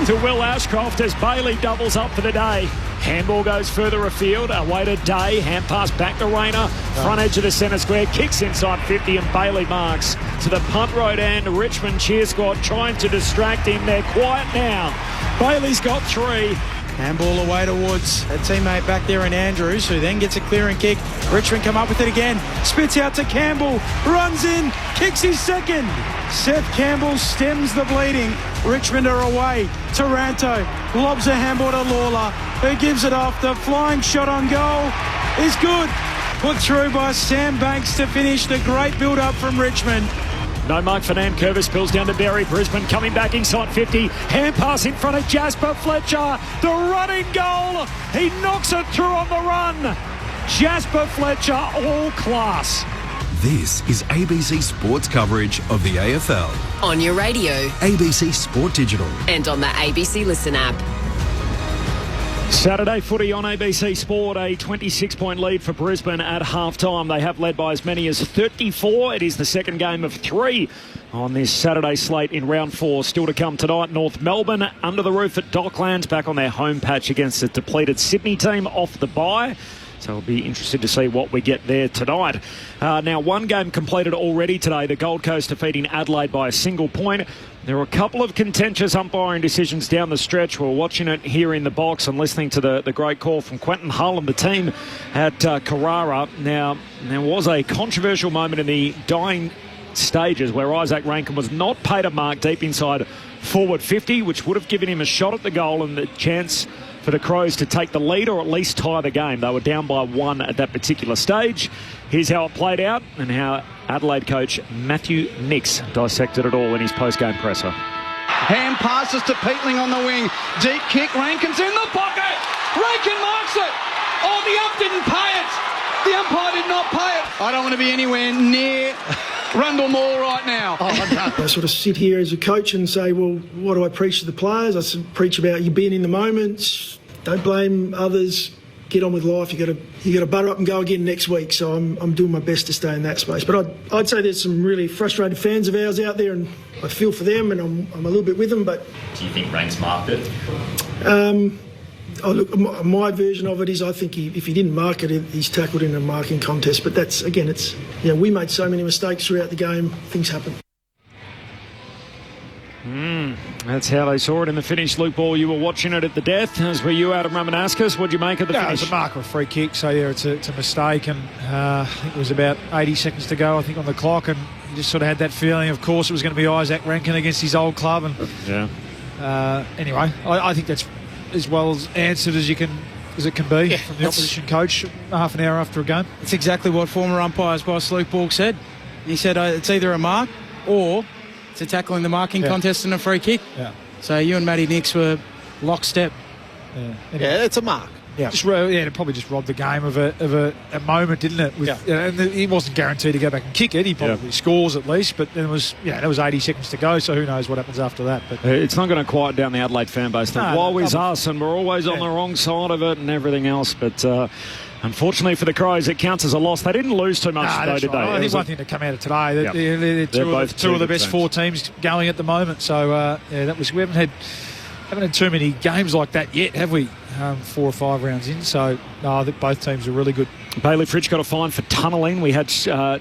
to Will Ashcroft as Bailey doubles up for the day. Handball goes further afield, away to Day, hand pass back to Rayner, front edge of the centre square, kicks inside 50 and Bailey marks to the punt road end. Richmond cheer squad trying to distract him. They're quiet now. Bailey's got 3. Handball away towards a teammate back there in Andrews, who then gets a clearing kick. Richmond come up with it again. Spits out to Campbell. Runs in. Kicks his second. Seth Campbell stems the bleeding. Richmond are away. Taranto lobs a handball to Lawler, who gives it off. The flying shot on goal is good. Put through by Sam Banks to finish the great build-up from Richmond. No mark for Nan Curvis, spills down to Berry. Brisbane coming back inside 50. Hand pass in front of Jasper Fletcher. The running goal. He knocks it through on the run. Jasper Fletcher, all class. This is ABC Sports coverage of the AFL. On your radio. ABC Sport Digital. And on the ABC Listen app. Saturday footy on ABC Sport, a 26-point lead for Brisbane at half-time. They have led by as many as 34. It is the second game of 3 on this Saturday slate in round 4. Still to come tonight, North Melbourne under the roof at Docklands, back on their home patch against the depleted Sydney team off the bye. So I'll be interested to see what we get there tonight. Now, one game completed already today. The Gold Coast defeating Adelaide by a single point. There were a couple of contentious umpiring decisions down the stretch. We're watching it here in the box and listening to the great call from Quentin Hull and the team at Carrara. Now, there was a controversial moment in the dying stages where Isaac Rankin was not paid a mark deep inside forward 50, which would have given him a shot at the goal and the chance for the Crows to take the lead or at least tie the game. They were down by 1 at that particular stage. Here's how it played out and how Adelaide coach Matthew Nix dissected it all in his post-game presser. Hand passes to Peatling on the wing. Deep kick, Rankin's in the pocket. Rankin marks it. Oh, the ump didn't pay it. The umpire did not pay it. I don't want to be anywhere near Rundle Mall right now. I sort of sit here as a coach and say, well, what do I preach to the players? I preach about you being in the moment. Don't blame others. Get on with life. You got to butter up and go again next week. So I'm doing my best to stay in that space. But I'd say there's some really frustrated fans of ours out there, and I feel for them, and I'm a little bit with them. But do you think Rank's marked it? Look, my version of it is I think if he didn't mark it, he's tackled in a marking contest. But that's, again, we made so many mistakes throughout the game. Things happen. That's how they saw it in the finish. Luke Ball, you were watching it at the death, as were you out of Ramanascus. What did you make of the finish? It was a mark of a free kick, so yeah, it's a mistake, and I think it was about 80 seconds to go, I think, on the clock, and You just sort of had that feeling, of course, it was going to be Isaac Rankin against his old club. And anyway, I think that's as well as answered as it can be from the opposition coach half an hour after a game. It's exactly what former umpires boss Luke Borg said. He said it's either a mark or it's a tackling the marking contest and a free kick. Yeah. So you and Matty Nix were lockstep. Yeah, it's a mark. Yeah, it probably just robbed the game of a moment, didn't it? And he wasn't guaranteed to go back and kick it. He probably scores at least, but there was 80 seconds to go, so who knows what happens after that. But it's not going to quiet down the Adelaide fan base. They're always us, and we're always on the wrong side of it and everything else. But unfortunately for the Crows, it counts as a loss. They didn't lose too much, though, did they? I think one thing to come out of today, they're two of the best four teams going at the moment. So we haven't had too many games like that yet, have we? 4 or 5 rounds in, so I think both teams are really good. Bailey Fritsch got a fine for tunnelling. We had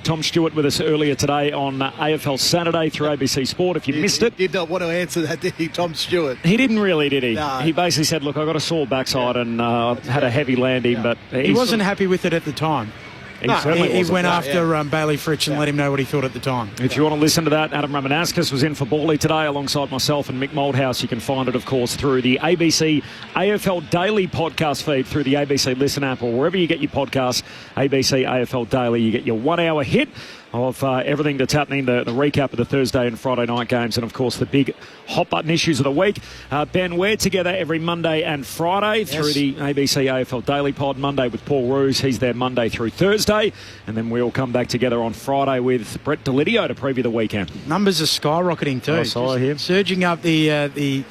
Tom Stewart with us earlier today on AFL Saturday through ABC Sport. If you missed it, did not want to answer that, did he, Tom Stewart? He didn't really, did he? No. He basically said, "Look, I got a sore backside and had a heavy landing," but he wasn't happy with it at the time. He went after Bailey Fritsch and let him know what he thought at the time. If you want to listen to that, Adam Ramanauskas was in for Bally today alongside myself and Mick Moldhouse. You can find it, of course, through the ABC AFL Daily podcast feed through the ABC Listen app or wherever you get your podcasts. ABC AFL Daily, you get your 1 hour hit of everything that's happening, the recap of the Thursday and Friday night games, and of course the big hot button issues of the week. Ben, we're together every Monday and Friday through the ABC AFL Daily Pod. Monday with Paul Roos, he's there Monday through Thursday, and then we'll come back together on Friday with Brett Delidio to preview the weekend. Numbers are skyrocketing too. I hear. Surging up the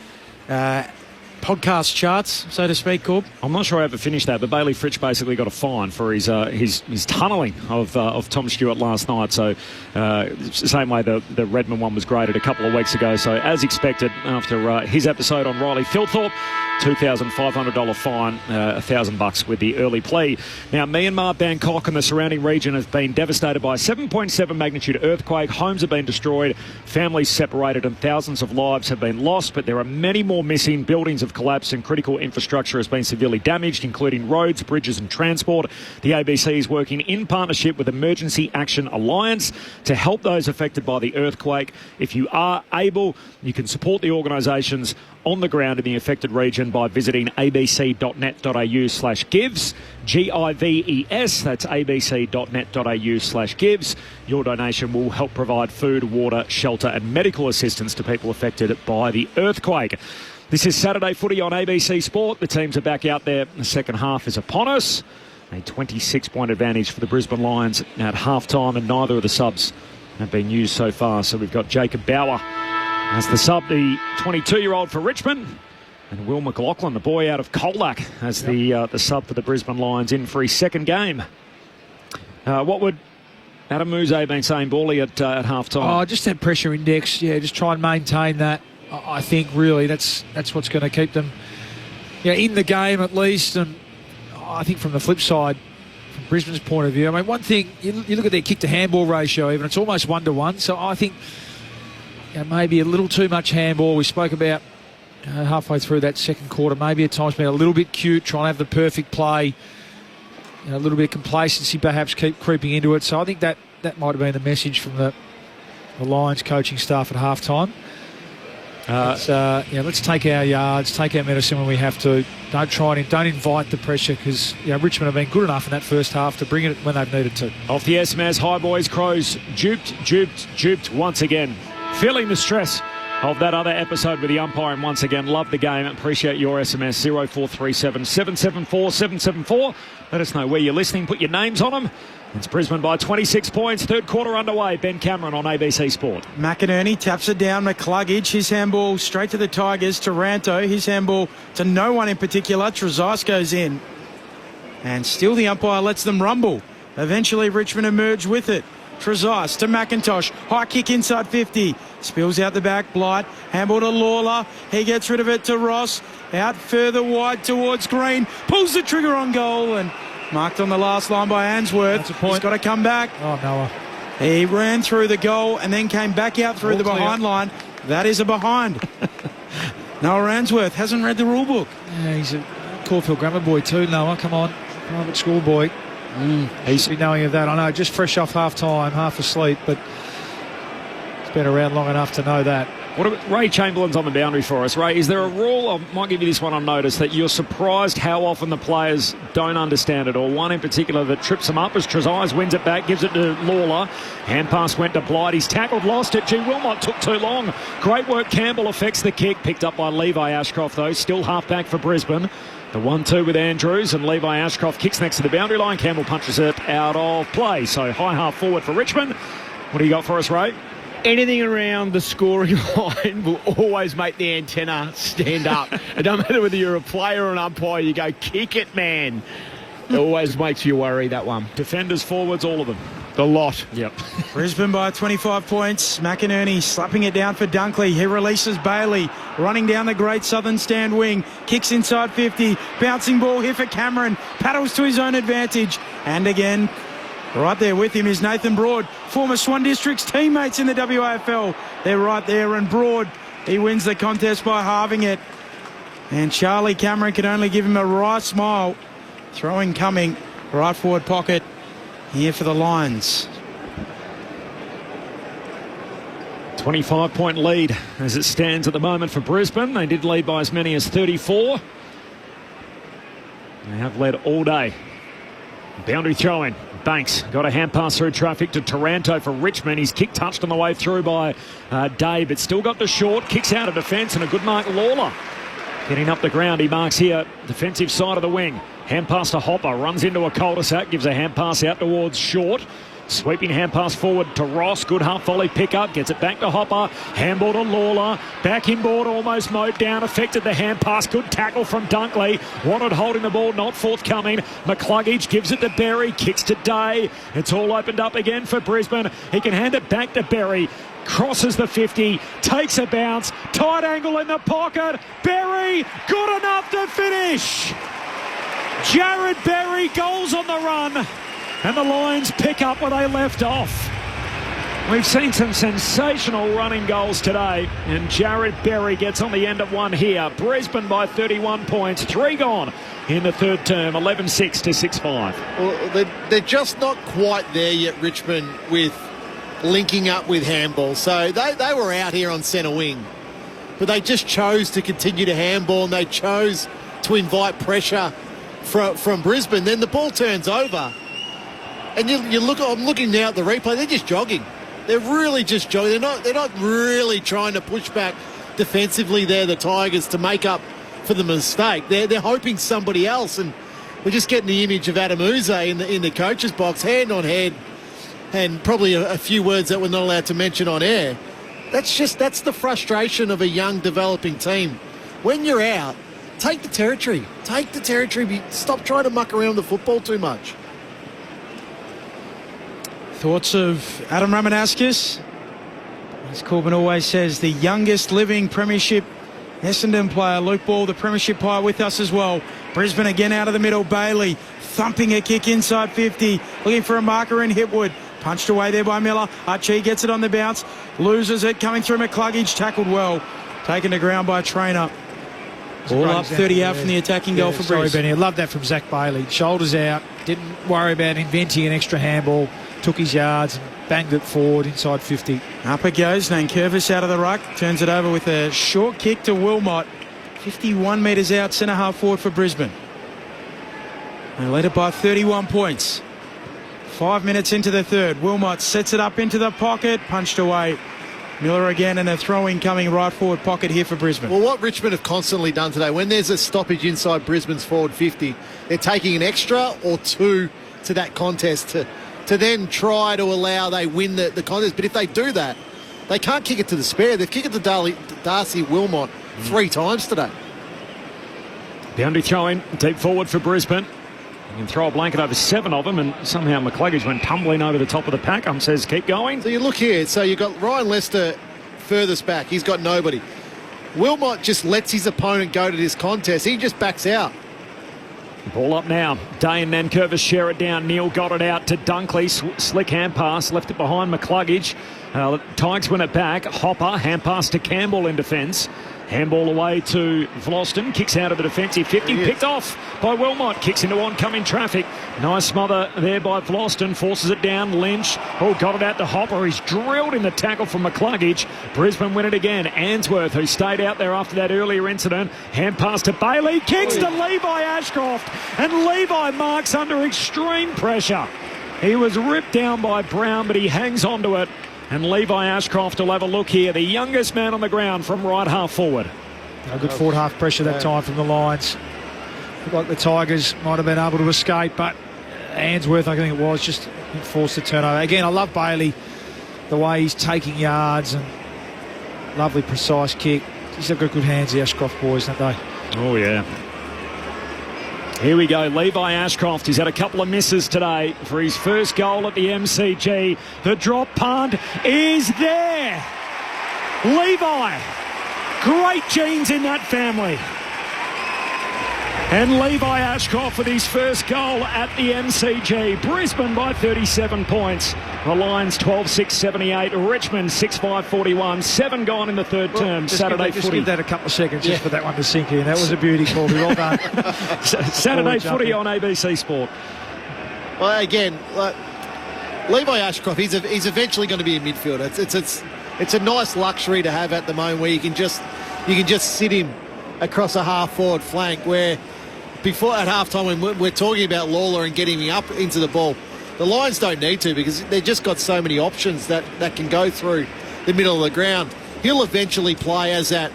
podcast charts, so to speak, Corb. I'm not sure I ever finished that, but Bailey Fritsch basically got a fine for his tunnelling of Tom Stewart last night. So same way the Redmond one was graded a couple of weeks ago. So as expected, after his episode on Riley Philthorpe, $2,500 fine, $1,000 with the early plea. Now, Myanmar, Bangkok and the surrounding region have been devastated by a 7.7 magnitude earthquake. Homes have been destroyed, families separated and thousands of lives have been lost, but there are many more missing. Buildings have collapsed and critical infrastructure has been severely damaged, including roads, bridges and transport. The ABC is working in partnership with Emergency Action Alliance to help those affected by the earthquake. If you are able, you can support the organisations on the ground in the affected region by visiting abc.net.au/gives, GIVES, that's abc.net.au/gives. Your donation will help provide food, water, shelter and medical assistance to people affected by the earthquake. This is Saturday footy on ABC Sport. The teams are back out there. The second half is upon us. A 26-point advantage for the Brisbane Lions at half-time, and neither of the subs have been used so far. So we've got Jacob Bauer as the sub, the 22-year-old for Richmond, and Will McLaughlin, the boy out of Colac, as the sub for the Brisbane Lions in for his second game. What would Adam Mouze been saying, Bally, at half-time? Just that pressure index. Yeah, just try and maintain that. I think really that's what's going to keep them in the game at least. And I think from the flip side, from Brisbane's point of view, I mean, one thing, you look at their kick-to-handball ratio even, it's almost 1-1. So I think maybe a little too much handball. We spoke about halfway through that second quarter, maybe at times being a little bit cute, trying to have the perfect play, a little bit of complacency perhaps keep creeping into it. So I think that might have been the message from the Lions coaching staff at halftime. Let's take our yards, take our medicine when we have to. Don't invite the pressure, because Richmond have been good enough in that first half to bring it when they've needed to. Off the SMS, hi boys, Crows, duped once again. Feeling the stress of that other episode with the umpiring once again. Love the game. Appreciate your SMS 0437 774 774. Let us know where you're listening. Put your names on them. It's Brisbane by 26 points. Third quarter underway. Ben Cameron on ABC Sport. McInerney taps it down. McCluggage, his handball straight to the Tigers. Taranto, his handball to no one in particular. Trezise goes in. And still the umpire lets them rumble. Eventually Richmond emerge with it. Trezise to McIntosh. High kick inside 50. Spills out the back. Blight. Handball to Lawler. He gets rid of it to Ross. Out further wide towards Green. Pulls the trigger on goal and marked on the last line by Answorth. That's a point. He's got to come back. Oh, Noah. He ran through the goal and then came back out through the behind line. That is a behind. Noah Answorth hasn't read the rule book. Yeah, he's a Caulfield grammar boy too, Noah. Come on. Private school boy. He should be knowing of that. I know, just fresh off half-time, half asleep, but Been around long enough to know that. What about Ray Chamberlain's on the boundary for us? Ray, is there a rule, I might give you this one on notice, that you're surprised how often the players don't understand it, or one in particular that trips them up as Trezise wins it back, gives it to Lawler. Hand pass went to Blight. He's tackled, lost it. Wilmot took too long. Great work. Campbell affects the kick. Picked up by Levi Ashcroft, though. Still half back for Brisbane. The 1-2 with Andrews, and Levi Ashcroft kicks next to the boundary line. Campbell punches it out of play. So high half forward for Richmond. What do you got for us, Ray? Anything around the scoring line will always make the antenna stand up. It doesn't matter whether you're a player or an umpire, you go, kick it, man. It always makes you worry, that one. Defenders, forwards, all of them. The lot. Yep. Brisbane by 25 points. McInerney slapping it down for Dunkley. He releases Bailey. Running down the Great Southern Stand wing. Kicks inside 50. Bouncing ball here for Cameron. Paddles to his own advantage. And again, right there with him is Nathan Broad. Former Swan District's teammates in the WAFL. They're right there, and Broad, he wins the contest by halving it. And Charlie Cameron can only give him a right smile. Throwing coming. Right forward pocket. Here for the Lions. 25-point lead as it stands at the moment for Brisbane. They did lead by as many as 34. They have led all day. Boundary throw-in. Banks got a hand pass through traffic to Taranto for Richmond. He's kick touched on the way through by Day, but still got the short. Kicks out of defence, and a good mark, Lawler. Getting up the ground, he marks here, defensive side of the wing. Hand pass to Hopper, runs into a cul-de-sac, gives a hand pass out towards Short. Sweeping hand pass forward to Ross. Good half volley pickup. Gets it back to Hopper. Handball to Lawler. Back inboard, almost mowed down. Affected the hand pass. Good tackle from Dunkley. Wanted holding the ball, not forthcoming. McCluggage gives it to Berry. Kicks to Day. It's all opened up again for Brisbane. He can hand it back to Berry. Crosses the 50. Takes a bounce. Tight angle in the pocket. Berry. Good enough to finish. Jared Berry, goals on the run. And the Lions pick up where they left off. We've seen some sensational running goals today, and Jared Berry gets on the end of one here. Brisbane by 31 points, 3 gone in the third term, 11-6 to 6-5. Well, they're just not quite there yet, Richmond, with linking up with handball. So they were out here on centre wing, but they just chose to continue to handball, and they chose to invite pressure from Brisbane. Then the ball turns over. And you look. I'm looking now at the replay. They're just jogging. They're really just jogging. They're not really trying to push back defensively. They're the Tigers to make up for the mistake. They're hoping somebody else. And we're just getting the image of Adam Uze in the coach's box, hand on head, and probably a few words that we're not allowed to mention on air. That's the frustration of a young developing team. When you're out, take the territory. Take the territory. Stop trying to muck around the football too much. Thoughts of Adam Ramanauskas? As Corbin always says, the youngest living premiership Essendon player. Luke Ball, the premiership player, with us as well. Brisbane again out of the middle. Bailey thumping a kick inside 50. Looking for a marker in Hipwood. Punched away there by Miller. Archie gets it on the bounce. Loses it. Coming through McCluggage. Tackled well. Taken to ground by Trainer. All up 30 out from the attacking goal for Brisbane. Sorry, Benny. I love that from Zach Bailey. Shoulders out. Didn't worry about inventing an extra handball. Took his yards and banged it forward inside 50. Up it goes. Nankervis out of the ruck. Turns it over with a short kick to Wilmot. 51 metres out, centre half forward for Brisbane. They led it by 31 points. 5 minutes into the third. Wilmot sets it up into the pocket. Punched away. Miller again, and a throw-in coming right forward pocket here for Brisbane. Well, what Richmond have constantly done today, when there's a stoppage inside Brisbane's forward 50, they're taking an extra or two to that contest to then try to allow they win the contest. But if they do that, they can't kick it to the spare. They've kicked it to Darcy Wilmot 3 times today. Boundary throw-in, deep forward for Brisbane. You can throw a blanket over 7 of them, and somehow McCluggage went tumbling over the top of the pack. Says keep going. So you look here. So you've got Ryan Lester furthest back. He's got nobody. Wilmot just lets his opponent go to this contest. He just backs out. Ball up now. Day and Nankervis share it down. Neal got it out to Dunkley. Slick hand pass. Left it behind McCluggage. Tigers win it back. Hopper, hand pass to Campbell in defence. Handball away to Vloston. Kicks out of the defensive 50. Picked off by Wilmot. Kicks into oncoming traffic. Nice smother there by Vloston. Forces it down. Lynch. Got it out to Hopper. He's drilled in the tackle from McCluggage. Brisbane win it again. Answorth, who stayed out there after that earlier incident. Hand pass to Bailey. Kicks to Levi Ashcroft. And Levi marks under extreme pressure. He was ripped down by Brown, but he hangs on to it. And Levi Ashcroft will have a look here. The youngest man on the ground from right half forward. A good forward half pressure that time from the Lions. Looked like the Tigers might have been able to escape, but Answorth, I think it was, just forced the turnover. Again, I love Bailey, the way he's taking yards and lovely precise kick. He's got good hands, the Ashcroft boys, don't they? Oh, yeah. Here we go. Levi Ashcroft. He's had a couple of misses today for his first goal at the MCG. The drop punt is there. Levi. Great genes in that family. And Levi Ashcroft with his first goal at the MCG. Brisbane by 37 points. The Lions 12-6-78. Richmond 6-5-41. 7 gone in the third term. Saturday footy. Just give that a couple of seconds just for that one to sink in. That was a beauty, Corby. Well done. Saturday footy on ABC Sport. Well, again, Levi Ashcroft, he's eventually going to be a midfielder. It's a nice luxury to have at the moment where you can just sit him across a half-forward flank where before at halftime when we're talking about Lawler and getting him up into the ball, the Lions don't need to because they've just got so many options that can go through the middle of the ground. He'll eventually play as that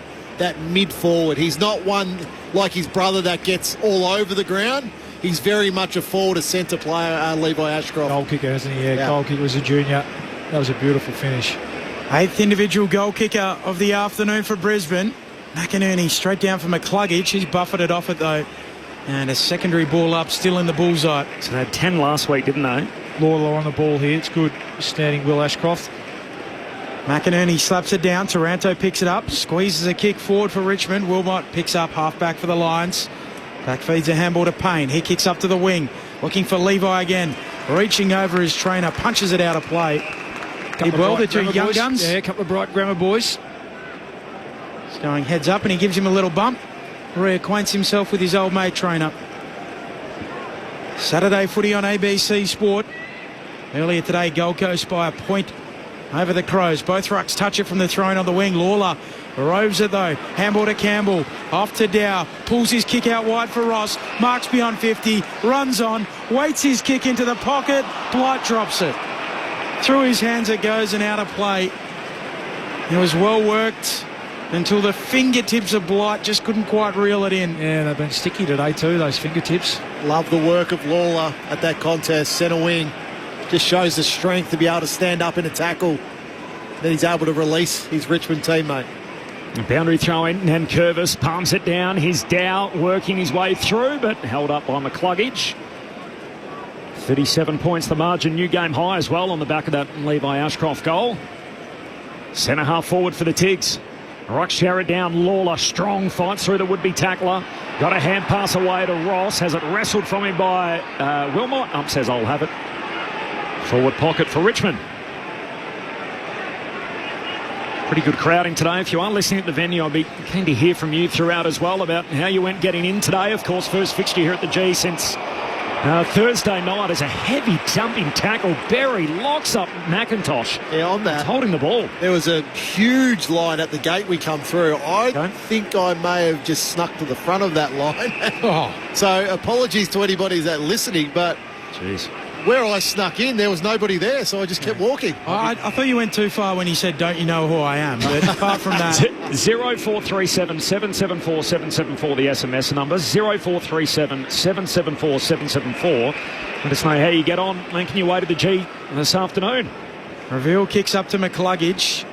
mid-forward. He's not one like his brother that gets all over the ground. He's very much a forward, a centre player, Levi Ashcroft. Goal kicker, hasn't he? Yeah, goal kicker was a junior. That was a beautiful finish. 8th individual goal kicker of the afternoon for Brisbane. McInerney straight down for McCluggage. He's buffeted off it though. And a secondary ball up, still in the bullseye. So they had 10 last week, didn't they? Lawler on the ball here. It's good standing Will Ashcroft. McInerney slaps it down. Taranto picks it up. Squeezes a kick forward for Richmond. Wilmot picks up half-back for the Lions. Back feeds a handball to Payne. He kicks up to the wing. Looking for Levi again. Reaching over his trainer. Punches it out of play. Did well, the two young guns. Yeah, a couple of bright grammar boys. He's going heads up and he gives him a little bump. Reacquaints himself with his old mate trainer. Saturday footy on ABC Sport. Earlier today, Gold Coast by a point over the Crows. Both rucks touch it from the throne on the wing. Lawler roves it though. Handball to Campbell. Off to Dow. Pulls his kick out wide for Ross. Marks beyond 50. Runs on. Waits his kick into the pocket. Blight drops it. Through his hands it goes and out of play. It was well worked until the fingertips of Blight just couldn't quite reel it in. Yeah, they've been sticky today too, those fingertips. Love the work of Lawler at that contest. Centre wing. Just shows the strength to be able to stand up in a tackle. Then he's able to release his Richmond teammate. Boundary throw in and Curvis palms it down. He's Dow working his way through, but held up by McCluggage. 37 points the margin, new game high as well on the back of that Levi Ashcroft goal. Centre half forward for the Tigs. Rucks shower it down. Lawler, strong fight through the would-be tackler. Got a hand pass away to Ross. Has it wrestled from him by Wilmot. Says I'll have it. Forward pocket for Richmond. Pretty good crowding today. If you are listening at the venue, I'd be keen to hear from you throughout as well about how you went getting in today. Of course, first fixture here at the G since Thursday night is a heavy jumping tackle. Berry locks up McIntosh. Yeah, on that. He's holding the ball. There was a huge line at the gate we come through. I think I may have just snuck to the front of that line. So apologies to anybody that's listening, but jeez, where I snuck in, there was nobody there, so I just kept walking. I thought you went too far when you said, don't you know who I am? But apart from that... 0437 774 774, the SMS number. 0437 774 774. Let us know how you get on making your way to the G this afternoon. Reveal kicks up to McCluggage.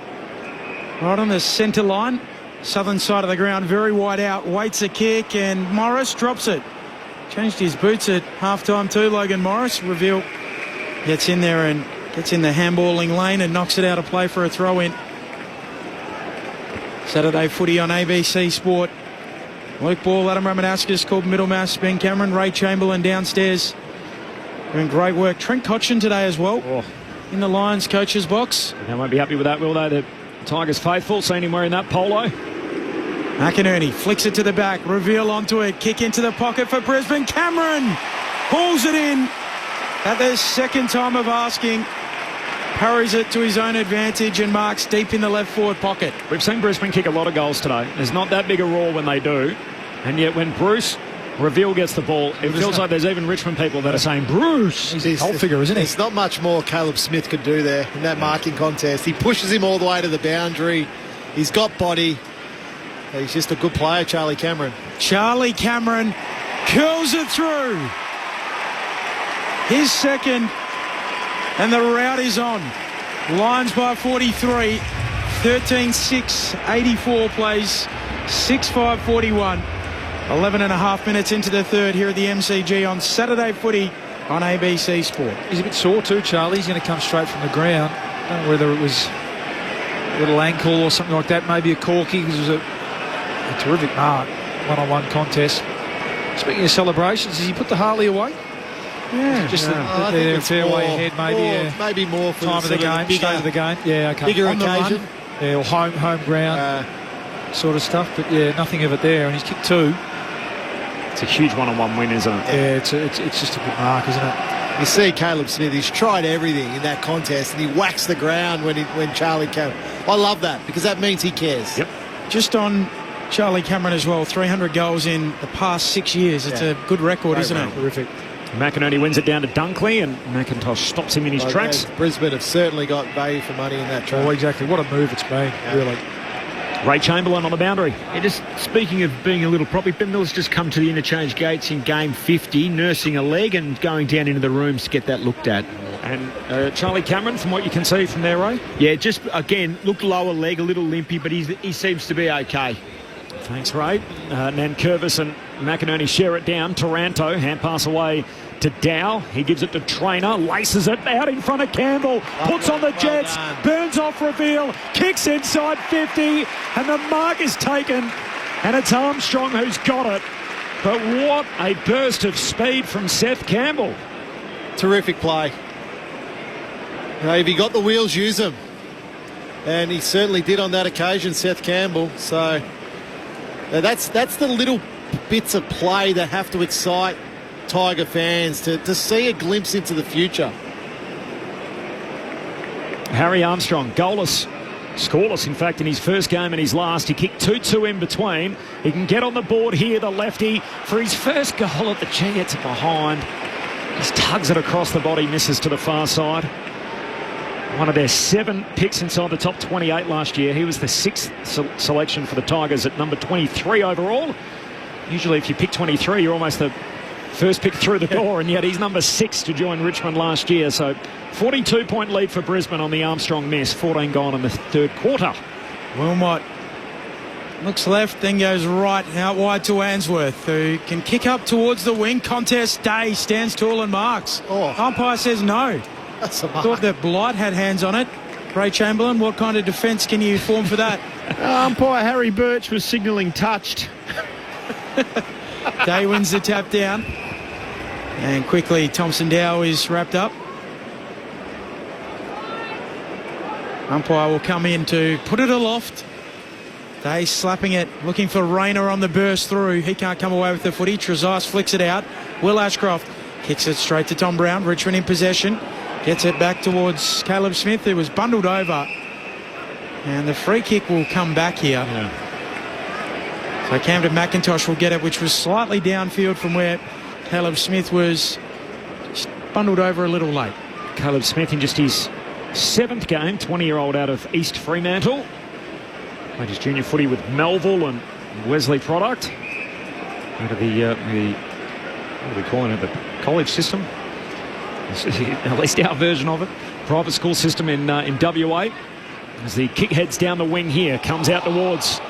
Right on the centre line. Southern side of the ground, very wide out. Waits a kick and Morris drops it. Changed his boots at halftime too, Logan Morris. Reveal gets in there and gets in the handballing lane and knocks it out of play for a throw-in. Saturday footy on ABC Sport. Luke Ball, Adam Ramanauskas called Middlemass, Ben Cameron, Ray Chamberlain downstairs. Doing great work. Trent Cotchin today as well in the Lions coach's box. They won't be happy with that, will they? The Tigers faithful, seen him wearing that polo. McInerney flicks it to the back. Reveal onto it. Kick into the pocket for Brisbane. Cameron pulls it in at the second time of asking. Parries it to his own advantage and marks deep in the left forward pocket. We've seen Brisbane kick a lot of goals today. There's not that big a roar when they do. And yet when Bruce Reveal gets the ball, it feels like there's even Richmond people that are saying, Bruce. He's a whole figure, isn't he? There's not much more Caleb Smith could do there in that marking contest. He pushes him all the way to the boundary. He's got body. He's just a good player, Charlie Cameron. Charlie Cameron curls it through. His second, and the rout is on. Lions by 43, 13-6, 84 plays, 6-5, 41. 11 and a half minutes into the third here at the MCG on Saturday footy on ABC Sport. He's a bit sore too, Charlie. He's going to come straight from the ground. I don't know whether it was a little ankle or something like that, maybe a corky. It was a terrific mark, one-on-one contest. Speaking of celebrations, has he put the Harley away? Yeah. Just a fair way ahead, maybe. Maybe more for time of the game, state of the game. Yeah, okay. Bigger occasion. Yeah, or home ground sort of stuff. But yeah, nothing of it there. And he's kicked 2. It's a huge one-on-one win, isn't it? Yeah, it's just a good mark, isn't it? You see Caleb Smith, he's tried everything in that contest and he whacks the ground when Charlie Cameron. I love that because that means he cares. Yep. Just on Charlie Cameron as well, 300 goals in the past 6 years. It's a good record, isn't it? Terrific. McInerney wins it down to Dunkley and McIntosh stops him in his tracks. Yeah, Brisbane have certainly got value for money in that track. Oh, exactly. What a move it's been, really. Ray Chamberlain on the boundary. Yeah, just speaking of being a little proppy, Ben Miller's just come to the interchange gates in game 50, nursing a leg and going down into the rooms to get that looked at. And Charlie Cameron, from what you can see from there, Ray? Yeah, just, again, looked lower leg, a little limpy, but he seems to be okay. Thanks, Ray. Nankervis and McInerney share it down. Taranto, hand pass away to Dow. He gives it to Trainer, laces it out in front of Campbell, puts on the Jets, burns off Reveal, kicks inside 50, and the mark is taken, and it's Armstrong who's got it. But what a burst of speed from Seth Campbell. Terrific play. You know, if he got the wheels, use them. And he certainly did on that occasion, Seth Campbell. So that's the little bits of play that have to excite Tiger fans to see a glimpse into the future. Harry Armstrong, goalless, scoreless in fact in his first game and his last. He kicked 2-2 in between. He can get on the board here, the lefty, for his first goal at the G. It's behind. Just tugs it across the body, misses to the far side. One of their 7 picks inside the top 28 last year. He was the 6th selection for the Tigers at number 23 overall. Usually if you pick 23, you're almost the first pick through the door, and yet he's number 6 to join Richmond last year. So 42-point lead for Brisbane on the Armstrong miss. 14 gone in the third quarter. Wilmot looks left, then goes right, out wide to Answorth, who can kick up towards the wing. Contest Day stands tall and marks. Umpire says no. That's a mark. Thought that Blight had hands on it. Ray Chamberlain, what kind of defence can you form for that? Umpire Harry Birch was signalling touched. Day wins the tap down. And quickly, Thompson Dow is wrapped up. Umpire will come in to put it aloft. Day slapping it, looking for Rayner on the burst through. He can't come away with the footy. Trezise flicks it out. Will Ashcroft kicks it straight to Tom Brown. Richmond in possession. Gets it back towards Caleb Smith, who was bundled over. And the free kick will come back here. Yeah. So Camden McIntosh will get it, which was slightly downfield from where Caleb Smith was bundled over a little late. Caleb Smith in just his 7th game, 20-year-old out of East Fremantle. Played his junior footy with Melville and Wesley Product. Out of the what are we calling it, the college system? At least our version of it. Private school system in WA. As the kick heads down the wing here, comes out towards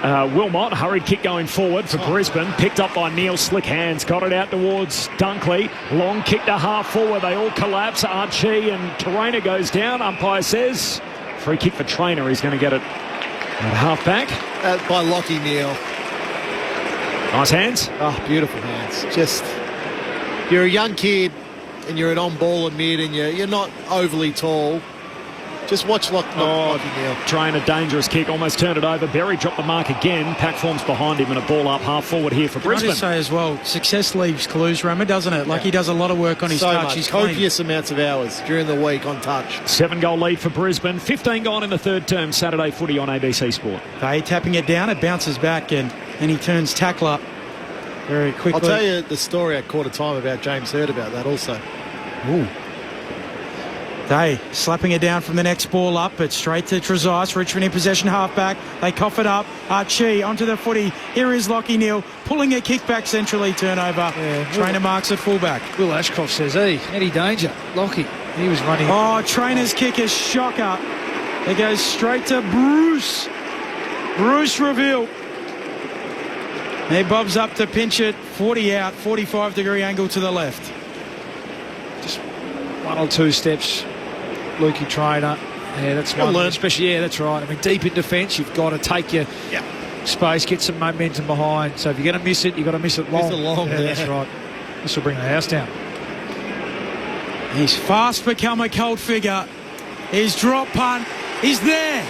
Wilmot. Hurried kick going forward for Brisbane. Picked up by Neil. Slick hands. Got it out towards Dunkley. Long kick to half forward. They all collapse. Archie and Trainer goes down. Umpire says free kick for Trainer. He's going to get it at half back. By Lockie Neal. Nice hands. Oh, beautiful hands. Just, you're a young kid and you're an on-ball and mid and you're not overly tall. Just watch Lockie Neal. Trying a dangerous kick, almost turned it over. Berry dropped the mark again. Pack forms behind him and a ball up half forward here for Brisbane. I just say as well, success leaves clues, Rammer, doesn't it? Like he does a lot of work on his touch. Much. He's copious amounts of hours during the week on touch. 7-goal lead for Brisbane. 15 gone in the third term. Saturday footy on ABC Sport. They tapping it down. It bounces back and he turns tackler very quickly. I'll tell you the story at quarter time about James Hird about that also. Ooh. They slapping it down from the next ball up, but straight to Trezise. Richmond in possession, halfback. They cough it up. Archie onto the footy. Here is Lockie Neal pulling a kick back centrally. Turnover. Yeah, Trainer marks at fullback. Will Ashcroft says, any danger. Lockie, he was running. Oh, Trainer's kick is shocker. It goes straight to Bruce. Bruce Reveal. He bobs up to pinch it. 40 out, 45-degree angle to the left. Just one or two steps. Lukey Trainer. Yeah, that's one. Especially, yeah, that's right. I mean, deep in defence, you've got to take your space, get some momentum behind. So if you're going to miss it, you've got to miss it long. Yeah, that's right. This will bring the house down. He's fast become a cult figure. His drop punt is there.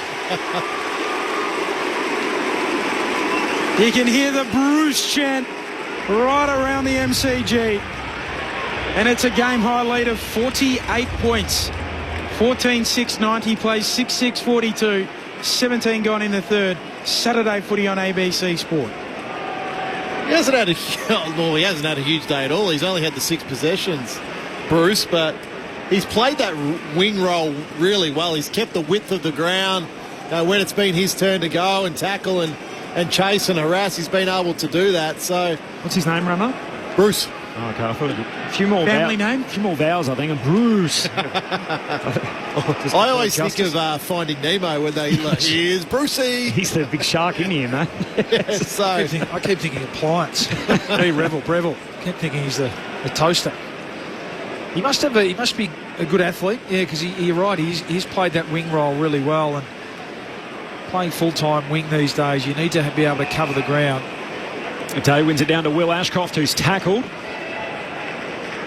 You can hear the Bruce chant right around the MCG. And it's a game-high lead of 48 points. 14-6-90 plays 6-6-42. 17 gone in the third. Saturday footy on ABC Sport. He hasn't had a huge day at all. He's only had the 6 possessions, Bruce, but he's played that wing role really well. He's kept the width of the ground. When it's been his turn to go and tackle and chase and harass, he's been able to do that. So, what's his name, Runner? Bruce. Oh, okay, I thought a few more family name. A few more vowels, I think. And Bruce. I always think of Finding Nemo when they here's Brucey. He's the big shark in here, mate. Yeah, so I keep thinking appliance. Hey, Breville. I keep thinking he's the toaster. He must be a good athlete. Yeah, because you're right. He's played that wing role really well, and playing full-time wing these days, you need to be able to cover the ground. Day wins it down to Will Ashcroft, who's tackled.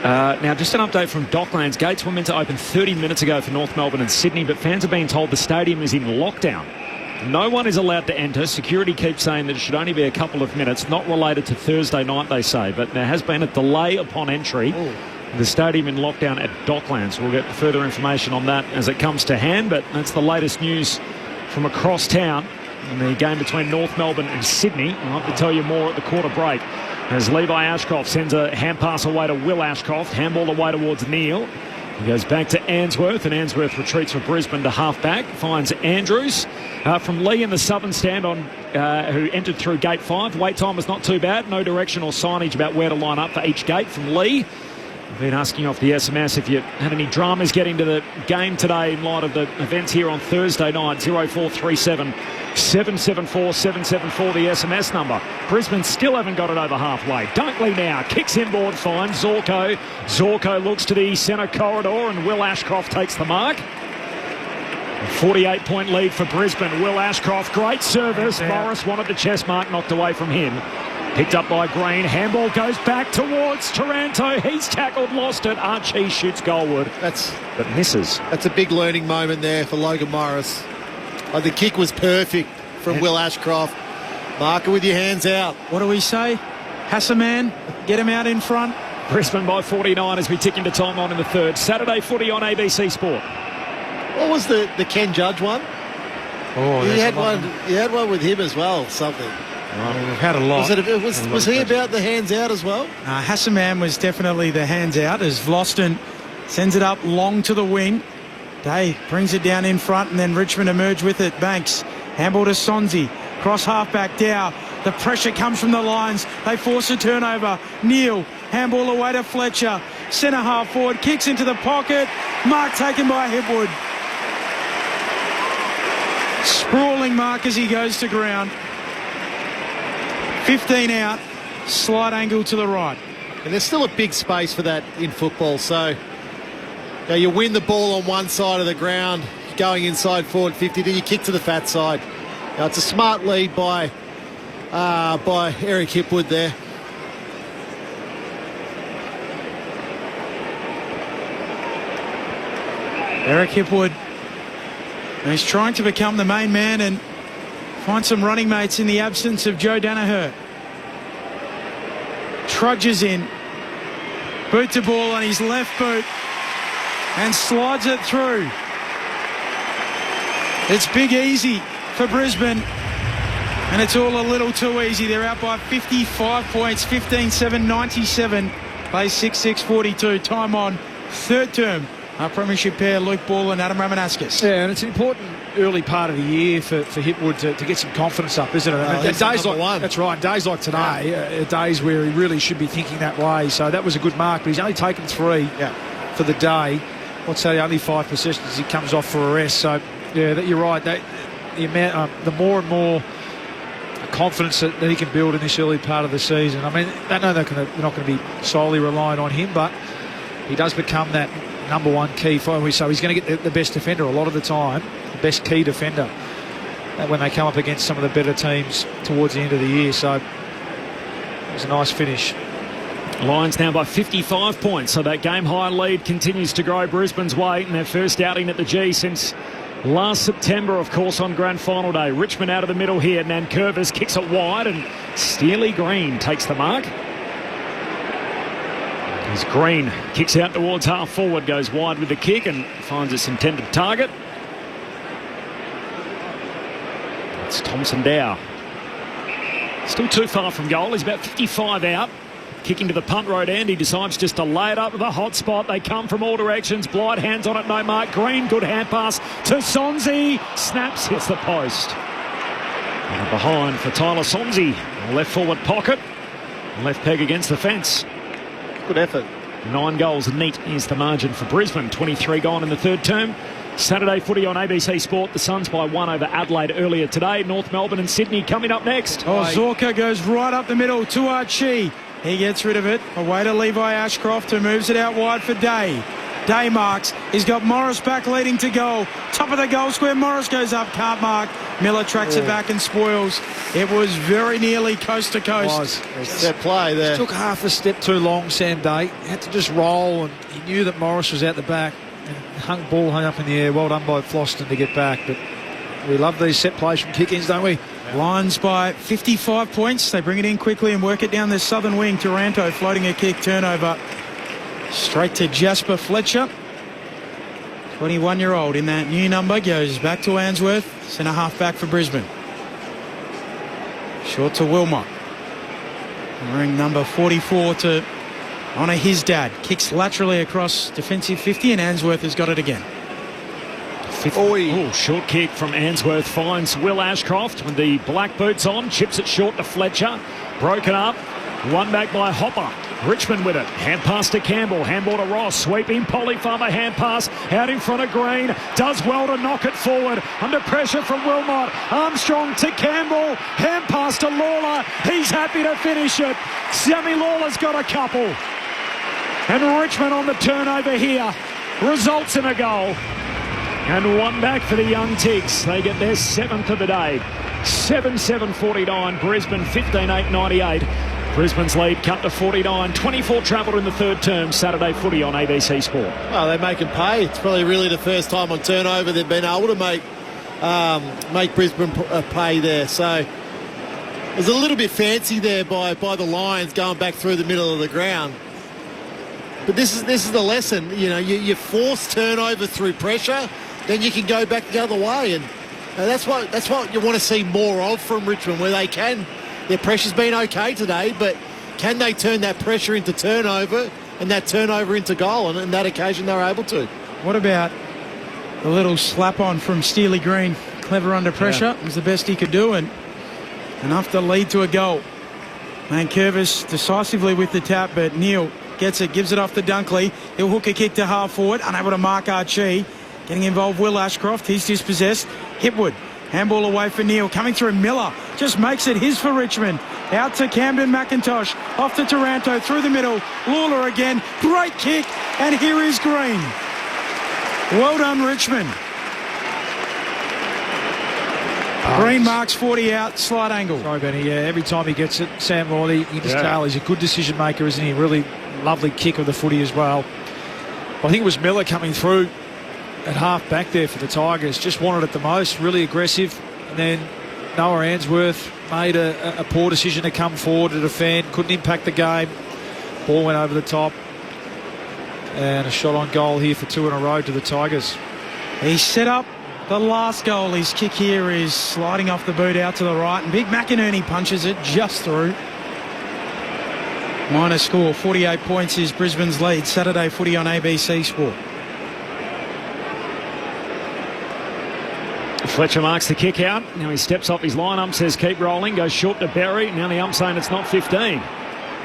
Now, just an update from Docklands. Gates were meant to open 30 minutes ago for North Melbourne and Sydney, but fans are being told the stadium is in lockdown. No one is allowed to enter. Security keeps saying that it should only be a couple of minutes, not related to Thursday night, they say. But there has been a delay upon entry. Ooh. The stadium in lockdown at Docklands. We'll get further information on that as it comes to hand, but that's the latest news from across town in the game between North Melbourne and Sydney. I'll have to tell you more at the quarter break. As Levi Ashcroft sends a hand pass away to Will Ashcroft, handball away towards Neal. He goes back to Answorth, and Answorth retreats for Brisbane to half-back. Finds Andrews from Lee in the southern stand who entered through gate 5. Wait time was not too bad. No direction or signage about where to line up for each gate from Lee. I've been asking off the SMS if you had any dramas getting to the game today in light of the events here on Thursday night. 0437 774 774 the SMS number. Brisbane still haven't got it over halfway. Dunkley now kicks inboard, finds Zorko. Zorko looks to the centre corridor and Will Ashcroft takes the mark. 48-point lead for Brisbane. Will Ashcroft, great service. Morris wanted the chest mark knocked away from him. Picked up by Green. Handball goes back towards Taranto. He's tackled, lost it. Archie shoots goalward, but misses. That's a big learning moment there for Logan Morris. The kick was perfect from Will Ashcroft. Mark it with your hands out. What do we say? Hassaman, get him out in front. Brisbane by 49 as we tick into time on in the third. Saturday footy on ABC Sport. What was the Ken Judge one? Oh, he had one with him as well, something. Well, we've had a lot. Was he about the hands out as well? Hassaman was definitely the hands out as Vlosten sends it up long to the wing. Day brings it down in front and then Richmond emerge with it. Banks, handball to Sonzi, cross halfback Dow. The pressure comes from the Lions. They force a turnover. Neal, handball away to Fletcher. Centre half forward, kicks into the pocket. Mark taken by Hipwood. Sprawling Mark as he goes to ground. 15 out, slight angle to the right. And there's still a big space for that in football. So you win the ball on one side of the ground, going inside forward 50, then you kick to the fat side. It's a smart lead by Eric Hipwood there. Eric Hipwood And he's trying to become the main man and find some running mates in the absence of Joe Danaher. Trudges in. Boot the ball on his left boot and slides it through. It's big easy for Brisbane, and it's all a little too easy. They're out by 55 points, 15-7, 97. Play 6-6-42. Time on. Third term. Our premiership pair, Luke Ball and Adam Ramanauskas. Yeah, and it's an important early part of the year for Hipwood to get some confidence up, isn't it? Days like one. That's right. Days like today, days where he really should be thinking that way. So that was a good mark, but he's only taken 3 for the day. What's that? Only 5 possessions. He comes off for a rest. So yeah, you're right. The more and more confidence that he can build in this early part of the season. I mean, I know they're not going to be solely relying on him, but he does become that number one key for. So he's going to get the best defender a lot of the time, the best key defender when they come up against some of the better teams towards the end of the year. So it was a nice finish. Lions now by 55 points, so that game high lead continues to grow Brisbane's way in their first outing at the G since last September, of course, on grand final day. Richmond out of the middle here. Nankervis kicks it wide and Steely Green takes the mark. As Green kicks out towards half forward, goes wide with the kick and finds its intended target. It's Thompson Dow. Still too far from goal. He's about 55 out. Kicking to the punt road end. He decides just to lay it up to the hot spot. They come from all directions. Blight hands on it, no mark. Green, good hand pass to Sonzi. Snaps, hits the post. And behind for Tyler Sonzi. Left forward pocket. Left peg against the fence. Good effort. 9 goals neat is the margin for Brisbane. 23 gone in the third term. Saturday footy on ABC Sport. The Suns by 1 over Adelaide earlier today. North Melbourne and Sydney coming up next. Zorka goes right up the middle to Archie. He gets rid of it. Away to Levi Ashcroft, who moves it out wide for Day. Day marks. He's got Morris back leading to goal. Top of the goal square. Morris goes up. Can't mark. Miller tracks it back and spoils. It was very nearly coast to coast. That play there. Took half a step too long, Sam Day. Had to just roll, and he knew that Morris was out the back. And ball hung up in the air. Well done by Floston to get back. But we love these set plays from kick-ins, don't we? Lions by 55 points. They bring it in quickly and work it down the southern wing. Taranto floating a kick, turnover. Straight to Jasper Fletcher. 21-year-old in that new number goes back to Ainsworth. Centre half back for Brisbane. Short to Wilmot. Wearing number 44 to honour his dad. Kicks laterally across defensive 50 and Ainsworth has got it again. Short kick from Ainsworth finds Will Ashcroft with the black boots on. Chips it short to Fletcher. Broken up. One back by Hopper. Richmond with it. Hand pass to Campbell. Handball to Ross. Sweeping Polly Farmer. Hand pass out in front of Green. Does well to knock it forward. Under pressure from Wilmot. Armstrong to Campbell. Hand pass to Lawler. He's happy to finish it. Sammy Lawler's got a couple. And Richmond on the turnover here. Results in a goal. And one back for the young Tigs. They get their 7th of the day. 7-7-49. Brisbane 15-8-98. Brisbane's lead cut to 49. 24 travelled in the third term. Saturday footy on ABC Sport. Oh, they make them pay. It's probably really the first time on turnover they've been able to make Brisbane pay there. So it was a little bit fancy there by the Lions going back through the middle of the ground. But this is the lesson. You know, you force turnover through pressure, then you can go back the other way, and that's what you want to see more of from Richmond, where they can. Their pressure's been okay today, but can they turn that pressure into turnover and that turnover into goal? And on that occasion, they were able to. What about the little slap on from Steely Green? Clever under pressure. It was the best he could do, and enough to lead to a goal. Nankervis decisively with the tap, but Neil gets it, gives it off to Dunkley. He'll hook a kick to half forward, unable to mark Archie. Getting involved, Will Ashcroft. He's dispossessed. Hipwood. Handball away for Neil. Coming through Miller. Just makes it his for Richmond. Out to Camden McIntosh. Off to Taranto. Through the middle. Lawler again. Great kick. And here is Green. Well done, Richmond. Green marks 40 out. Slight angle. Sorry, Benny. Yeah, every time he gets it, Sam Riley, you can just tell he's a good decision maker, isn't he? Really lovely kick of the footy as well. I think it was Miller coming through at half back there for the Tigers. Just wanted it the most, really aggressive. And then Noah Answorth made a poor decision to come forward to defend. Couldn't impact the game. Ball went over the top. And a shot on goal here for 2 in a row to the Tigers. He set up the last goal. His kick here is sliding off the boot out to the right. And Big McInerney punches it just through. Minor score, 48 points is Brisbane's lead. Saturday footy on ABC Sport. Fletcher marks the kick out. Now he steps off his line. Ump says keep rolling. Goes short to Berry. Now the ump saying it's not 15.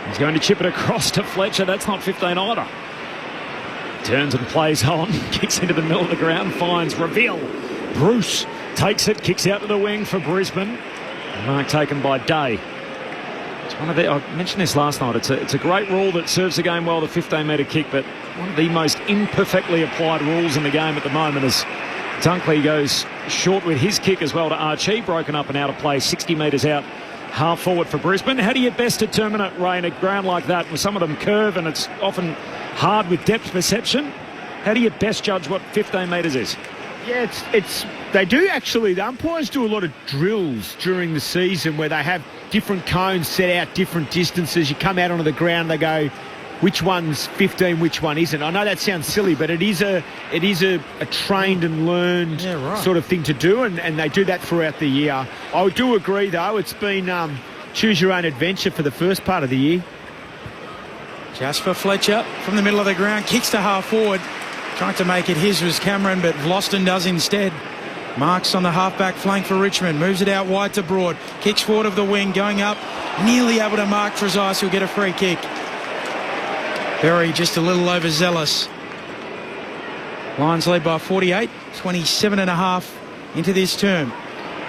He's going to chip it across to Fletcher. That's not 15 either. Turns and plays on. Kicks into the middle of the ground. Finds Reveal. Bruce takes it. Kicks out to the wing for Brisbane. Mark taken by Day. I mentioned this last night. It's a great rule that serves the game well, the 15-metre kick, but one of the most imperfectly applied rules in the game at the moment is Dunkley goes short with his kick as well to Archie, broken up and out of play, 60 metres out, half forward for Brisbane. How do you best determine it, Ray, in a ground like that, where some of them curve and it's often hard with depth perception? How do you best judge what 15 metres is? Yeah, they do actually. The umpires do a lot of drills during the season where they have different cones set out different distances. You come out onto the ground, they go, which one's 15, which one isn't. I know that sounds silly, but it is a trained and learned sort of thing to do, and they do that throughout the year. I do agree, though. It's been choose your own adventure for the first part of the year. Jasper Fletcher from the middle of the ground, kicks to half forward. Trying to make it his was Cameron, but Vlosten does instead. Marks on the half-back flank for Richmond. Moves it out wide to Broad. Kicks forward of the wing, going up. Nearly able to mark Trezise, who'll get a free kick. Berry just a little overzealous. Lions lead by 48, 27.5 into this term.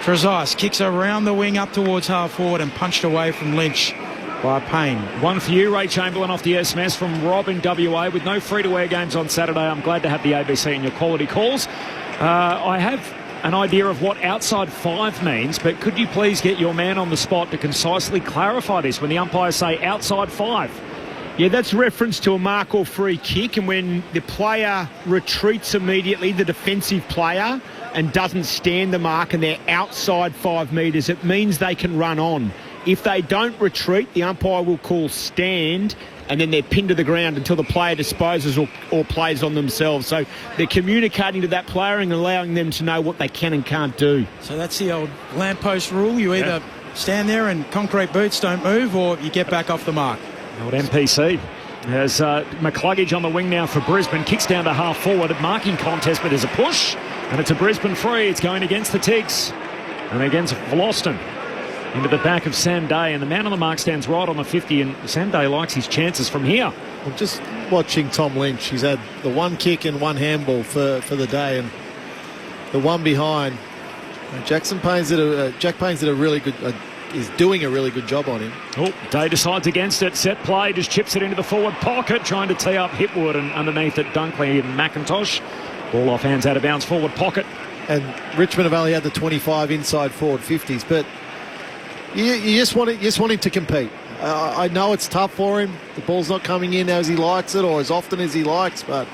Trezise kicks around the wing up towards half-forward and punched away from Lynch by Payne. One for you, Ray Chamberlain, off the SMS from Rob in WA. With no free-to-air games on Saturday, I'm glad to have the ABC in your quality calls. I have an idea of what outside 5 means, but could you please get your man on the spot to concisely clarify this when the umpires say outside 5? Yeah, that's reference to a mark or free kick, and when the player retreats immediately, the defensive player, and doesn't stand the mark and they're outside 5 metres, it means they can run on. If they don't retreat, the umpire will call stand, and then they're pinned to the ground until the player disposes or plays on themselves. So they're communicating to that player and allowing them to know what they can and can't do. So that's the old lamppost rule. You either stand there and concrete boots don't move, or you get back off the mark. Old MPC. There's McCluggage on the wing now for Brisbane. Kicks down to half forward at marking contest, but there's a push, and it's a Brisbane free. It's going against the Tigs and against Vlosten. Into the back of Sam Day, and the man on the mark stands right on the 50, and Sam Day likes his chances from here. Well, just watching Tom Lynch, he's had the one kick and one handball for the day, and the one behind. Jack Payne's did a really good, is doing a really good job on him. Oh, Day decides against it. Set play, just chips it into the forward pocket, trying to tee up Hipwood, and underneath it Dunkley and McIntosh. Ball off hands, out of bounds, forward pocket. And Richmond have only had the 25 inside forward 50s, but you just want him to compete. I know it's tough for him. The ball's not coming in as he likes it or as often as he likes, but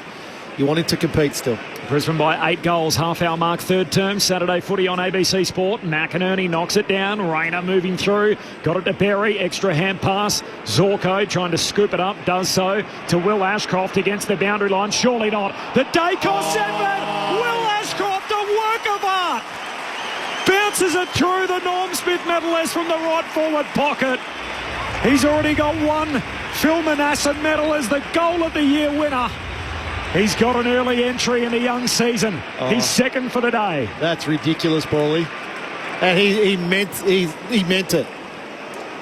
you want him to compete still. Brisbane by 8 goals, half-hour mark, third term. Saturday footy on ABC Sport. McInerney knocks it down. Rayner moving through. Got it to Berry. Extra hand pass. Zorko trying to scoop it up. Does so to Will Ashcroft against the boundary line. Surely not. The Dacos setback. Will Ashcroft, a work of art. Bounces it through the Norm Smith medalist from the right forward pocket. He's already got one Phil Manasseh medal as the goal of the year winner. He's got an early entry in the young season. He's second for the day. That's ridiculous, Paulie. And he meant it.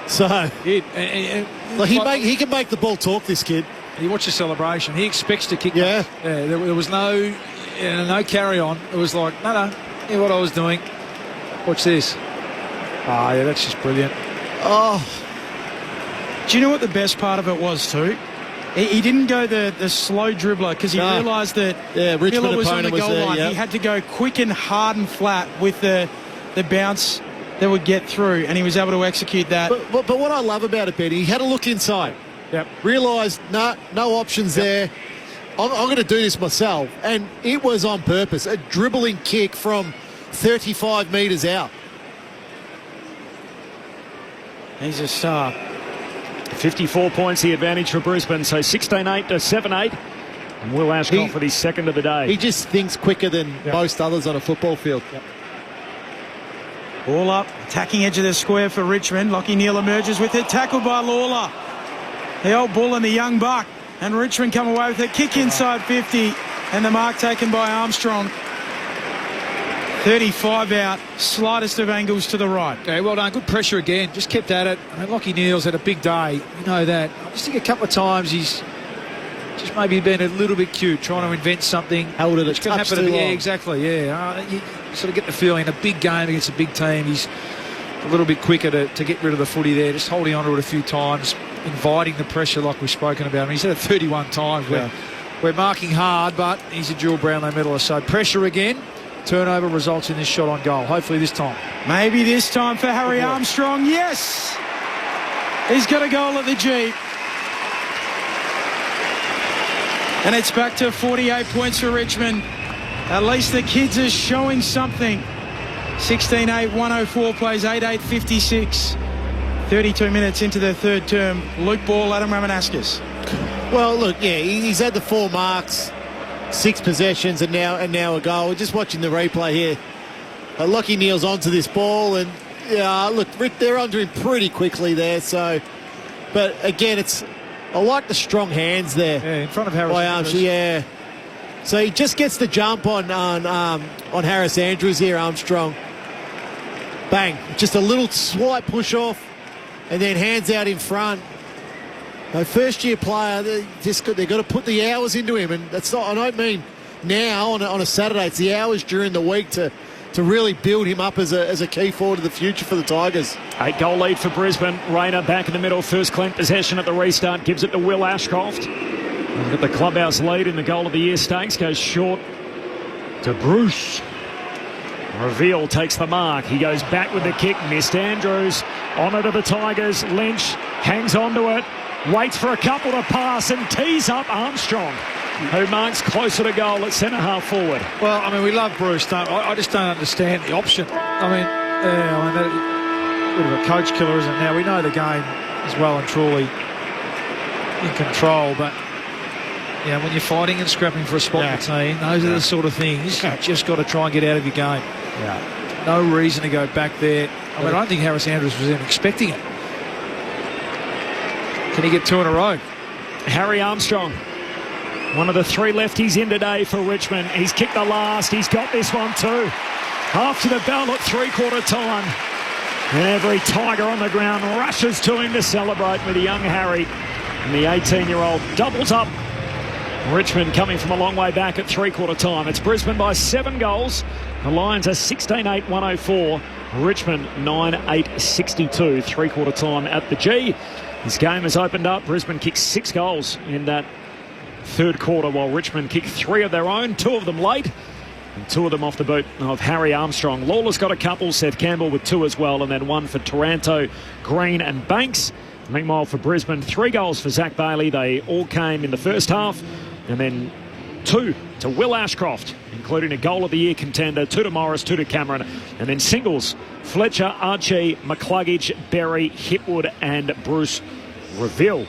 So he can make the ball talk, this kid. You watch the celebration. He expects to kick. Yeah. There was no carry on. It was like, no. Here's what I was doing. Watch this. Yeah, that's just brilliant. Do you know what the best part of it was too? He didn't go the slow dribbler because he realised that Miller was on the goal line. Yep. He had to go quick and hard and flat with the bounce that would get through, and he was able to execute that. But what I love about it, Betty, he had a look inside. Yep. Realised no options there. I'm going to do this myself. And it was on purpose. A dribbling kick from 35 metres out. He's a star. 54 points the advantage for Brisbane, so 16-8 to 7-8. And Will Ashcroft for his second of the day. He just thinks quicker than most others on a football field. Ball up, attacking edge of the square for Richmond. Lachie Neale emerges with it, tackled by Lawler. The old bull and the young buck. And Richmond come away with a kick inside 50. And the mark taken by Armstrong. 35 out, slightest of angles to the right. Yeah, well done. Good pressure again. Just kept at it. I mean, Lachie Neale's had a big day. You know that. I just think a couple of times he's just maybe been a little bit cute, trying to invent something. Held it a touch too long. Yeah, exactly. Yeah, you sort of get the feeling a big game against a big team, he's a little bit quicker to get rid of the footy there, just holding on to it a few times, inviting the pressure like we've spoken about. I mean, he's had it 31 times. We're marking hard, but he's a dual Brownlow medalist. So pressure again. Turnover results in this shot on goal. Hopefully this time. Maybe this time for Harry Armstrong. Yes! He's got a goal at the G. And it's back to 48 points for Richmond. At least the kids are showing something. 16-8, 104 plays, 8-8, 56. 32 minutes into their third term. Luke Ball, Adam Ramanauskas. Well, look, yeah, he's had the 4 marks. 6 possessions and now a goal. We're just watching the replay here. Lachie Neale's onto this ball and look, they're under him pretty quickly there. So, but again, I like the strong hands there. Yeah, in front of Harris Andrews. Yeah. So he just gets the jump on Harris Andrews here, Armstrong. Bang! Just a little slight push off, and then hands out in front. A first-year player, they've got to put the hours into him, and that's not. I don't mean now on a Saturday. It's the hours during the week to really build him up as a key forward of the future for the Tigers. 8-goal lead for Brisbane. Rayner back in the middle. First clean possession at the restart. Gives it to Will Ashcroft. We've got the clubhouse lead in the goal of the year stakes. Goes short to Bruce. Reveal takes the mark. He goes back with the kick. Missed Andrews. Honour to the Tigers. Lynch hangs on to it. Waits for a couple to pass and tees up Armstrong, who marks closer to goal at centre-half forward. Well, I mean, we love Bruce. I just don't understand the option. I mean, a bit of a coach killer, isn't it? Now, we know the game is well and truly in control, but when you're fighting and scrapping for a spot in the team, those are the sort of things you've just got to try and get out of your game. No reason to go back there. I mean, I don't think Harris Andrews was even expecting it. Can he get 2 in a row? Harry Armstrong, one of the 3 lefties in today for Richmond. He's kicked the last. He's got this one too. After the bell at 3/4 time. And every Tiger on the ground rushes to him to celebrate with the young Harry. And the 18-year-old doubles up. Richmond coming from a long way back at 3/4 time. It's Brisbane by 7 goals. The Lions are 16-8, 104. Richmond 9-8, 62. 3/4 time at the G. This game has opened up. Brisbane kicked 6 goals in that third quarter, while Richmond kicked 3 of their own, 2 of them late, and 2 of them off the boot of Harry Armstrong. Lawler's got a couple, Seth Campbell with 2 as well, and then 1 for Taranto, Green and Banks. Meanwhile, for Brisbane, 3 goals for Zach Bailey. They all came in the first half, and then 2 to Will Ashcroft, including a goal of the year contender, 2 to Morris, 2 to Cameron, and then singles, Fletcher, Archie, McCluggage, Berry, Hipwood and Bruce Reveal.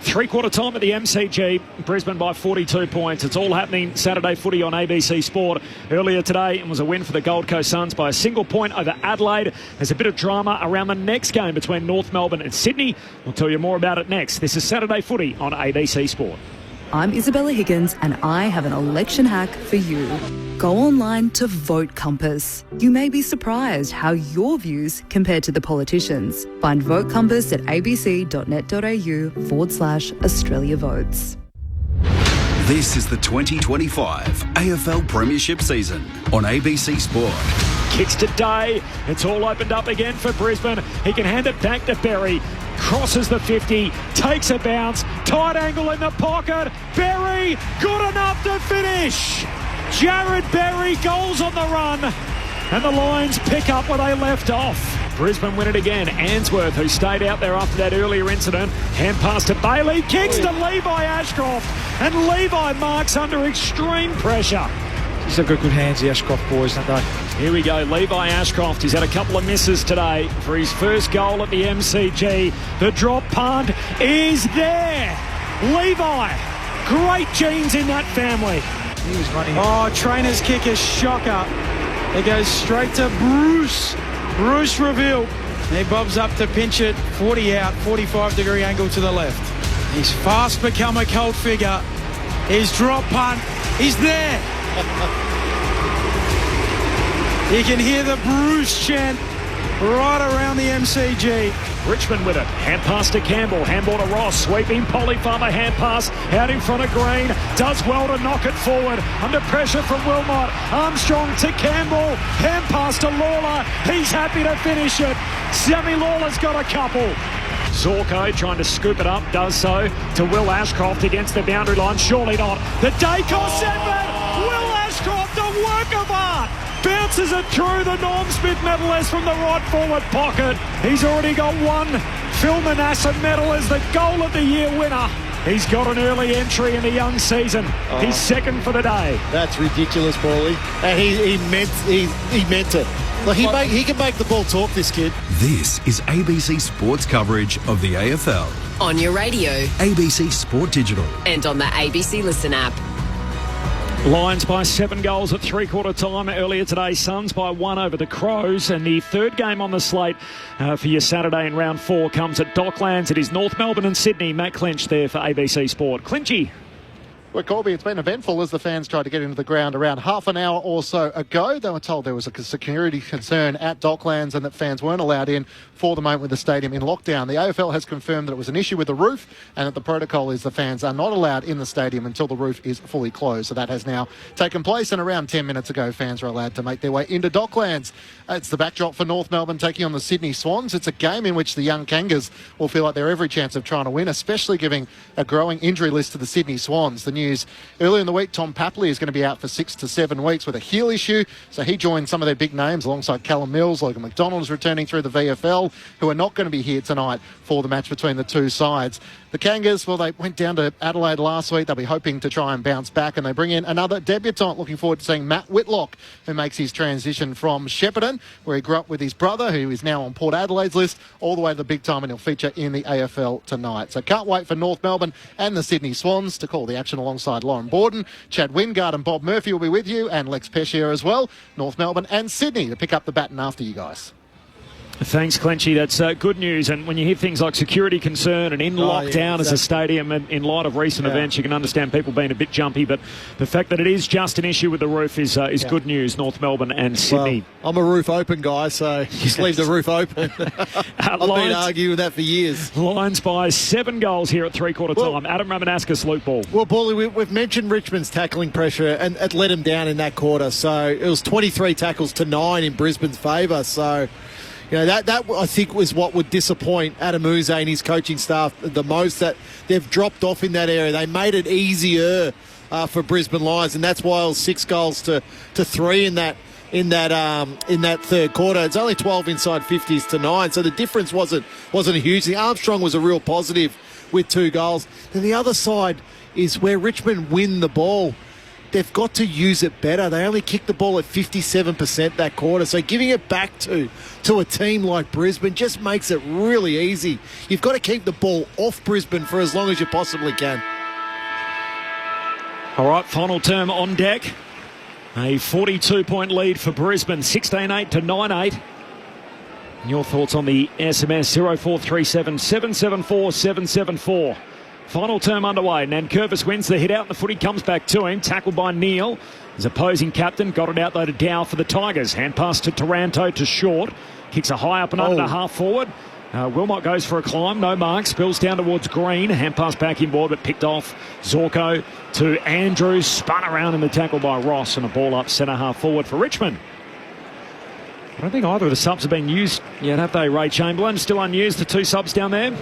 3/4 time at the MCG, Brisbane by 42 points. It's all happening Saturday footy on ABC Sport. Earlier today, it was a win for the Gold Coast Suns by a single point over Adelaide. There's a bit of drama around the next game between North Melbourne and Sydney. We'll tell you more about it next. This is Saturday footy on ABC Sport. I'm Isabella Higgins and I have an election hack for you. Go online to Vote Compass. You may be surprised how your views compare to the politicians. Find Vote Compass at abc.net.au/Australia Votes. This is the 2025 AFL Premiership season on ABC Sport. Kicks today. It's all opened up again for Brisbane. He can hand it back to Berry. Crosses the 50, takes a bounce, tight angle in the pocket. Berry, good enough to finish. Jared Berry, goals on the run. And the Lions pick up where they left off. Brisbane win it again. Answorth, who stayed out there after that earlier incident. Hand pass to Bailey, kicks to Levi Ashcroft. and Levi marks under extreme pressure. He's got good hands, the Ashcroft boys, don't they? Here we go, Levi Ashcroft. He's had a couple of misses today for his first goal at the MCG. The drop punt is there. Levi, great genes in that family. He was running. Oh, trainer's kick is shocker. It goes straight to Bruce. Bruce revealed. He bobs up to pinch it, 40 out, 45-degree angle to the left. He's fast become a cult figure. His drop punt is there. You can hear the Bruce chant right around the MCG. Richmond with it. Hand pass to Campbell. Handball to Ross. Sweeping Polly Farmer. Hand pass out in front of Green. Does well to knock it forward. Under pressure from Wilmot. Armstrong to Campbell. Hand pass to Lawler. He's happy to finish it. Sammy Lawler's got a couple. Zorko trying to scoop it up. Does so to Will Ashcroft against the boundary line. Surely not. The Dacos segment. Will Ashcroft, a work of art. Bounces it through the Norm Smith medalist from the right forward pocket. He's already got one Phil Manasseh medal as the goal of the year winner. He's got an early entry in the young season. He's second for the day. That's ridiculous, Paulie. And he meant it. Like he can make the ball talk, this kid. This is ABC Sports coverage of the AFL. On your radio. ABC Sport Digital. And on the ABC Listen app. Lions by 7 goals at three-quarter time earlier today. Suns by 1 over the Crows. And the third game on the slate for your Saturday in round 4 comes at Docklands. It is North Melbourne and Sydney. Matt Clinch there for ABC Sport. Clinchy. Well, Corby, it's been eventful as the fans tried to get into the ground around half an hour or so ago. They were told there was a security concern at Docklands and that fans weren't allowed in for the moment with the stadium in lockdown. The AFL has confirmed that it was an issue with the roof and that the protocol is the fans are not allowed in the stadium until the roof is fully closed. So that has now taken place, and around 10 minutes ago, fans were allowed to make their way into Docklands. It's the backdrop for North Melbourne taking on the Sydney Swans. It's a game in which the young Kangas will feel like they're every chance of trying to win, especially giving a growing injury list to the Sydney Swans. The news earlier in the week, Tom Papley is going to be out for 6 to 7 weeks with a heel issue. So he joined some of their big names alongside Callum Mills. Logan McDonald is returning through the VFL, who are not going to be here tonight for the match between the two sides. The Kangas, well, they went down to Adelaide last week. They'll be hoping to try and bounce back, and they bring in another debutant. Looking forward to seeing Matt Whitlock, who makes his transition from Shepparton, where he grew up with his brother, who is now on Port Adelaide's list, all the way to the big time, and he'll feature in the AFL tonight. So can't wait for North Melbourne and the Sydney Swans to call the action alongside Lauren Borden. Chad Wingard and Bob Murphy will be with you, and Lex Pescier as well. North Melbourne and Sydney to pick up the baton after you guys. Thanks, Clenchy. That's good news. And when you hear things like security concern and in lockdown as a stadium, and in light of recent events, you can understand people being a bit jumpy. But the fact that it is just an issue with the roof is good news, North Melbourne and Sydney. Well, I'm a roof open guy, so just leave the roof open. I've been arguing with that for years. Lions by 7 goals here at three-quarter time. Adam Ramanaskas, Luke Ball. Well, Paulie, we've mentioned Richmond's tackling pressure, and it let him down in that quarter. So it was 23 tackles to 9 in Brisbane's favour. So, you know, that I think was what would disappoint Adam Uze and his coaching staff the most, that they've dropped off in that area. They made it easier for Brisbane Lions, and that's why it was 6 goals to 3 in that third quarter. It's only 12 inside 50s to 9, so the difference wasn't a huge thing. Armstrong was a real positive with 2 goals. Then the other side is where Richmond win the ball. They've got to use it better. They only kicked the ball at 57% that quarter. So giving it back to a team like Brisbane just makes it really easy. You've got to keep the ball off Brisbane for as long as you possibly can. All right, final term on deck. A 42-point lead for Brisbane, 16-8 to 9-8. Your thoughts on the SMS 0437 774 774. Final term underway. Nankervis wins the hit out and the footy comes back to him. Tackled by Neal. His opposing captain got it out though to Dow for the Tigers. Hand pass to Taranto to Short. Kicks a high up and under to half forward. Wilmot goes for a climb. No mark. Spills down towards Green. Hand pass back inboard but picked off. Zorko to Andrews. Spun around in the tackle by Ross, and a ball up centre half forward for Richmond. I don't think either of the subs have been used yet, have they? Ray Chamberlain still unused. The 2 subs down there.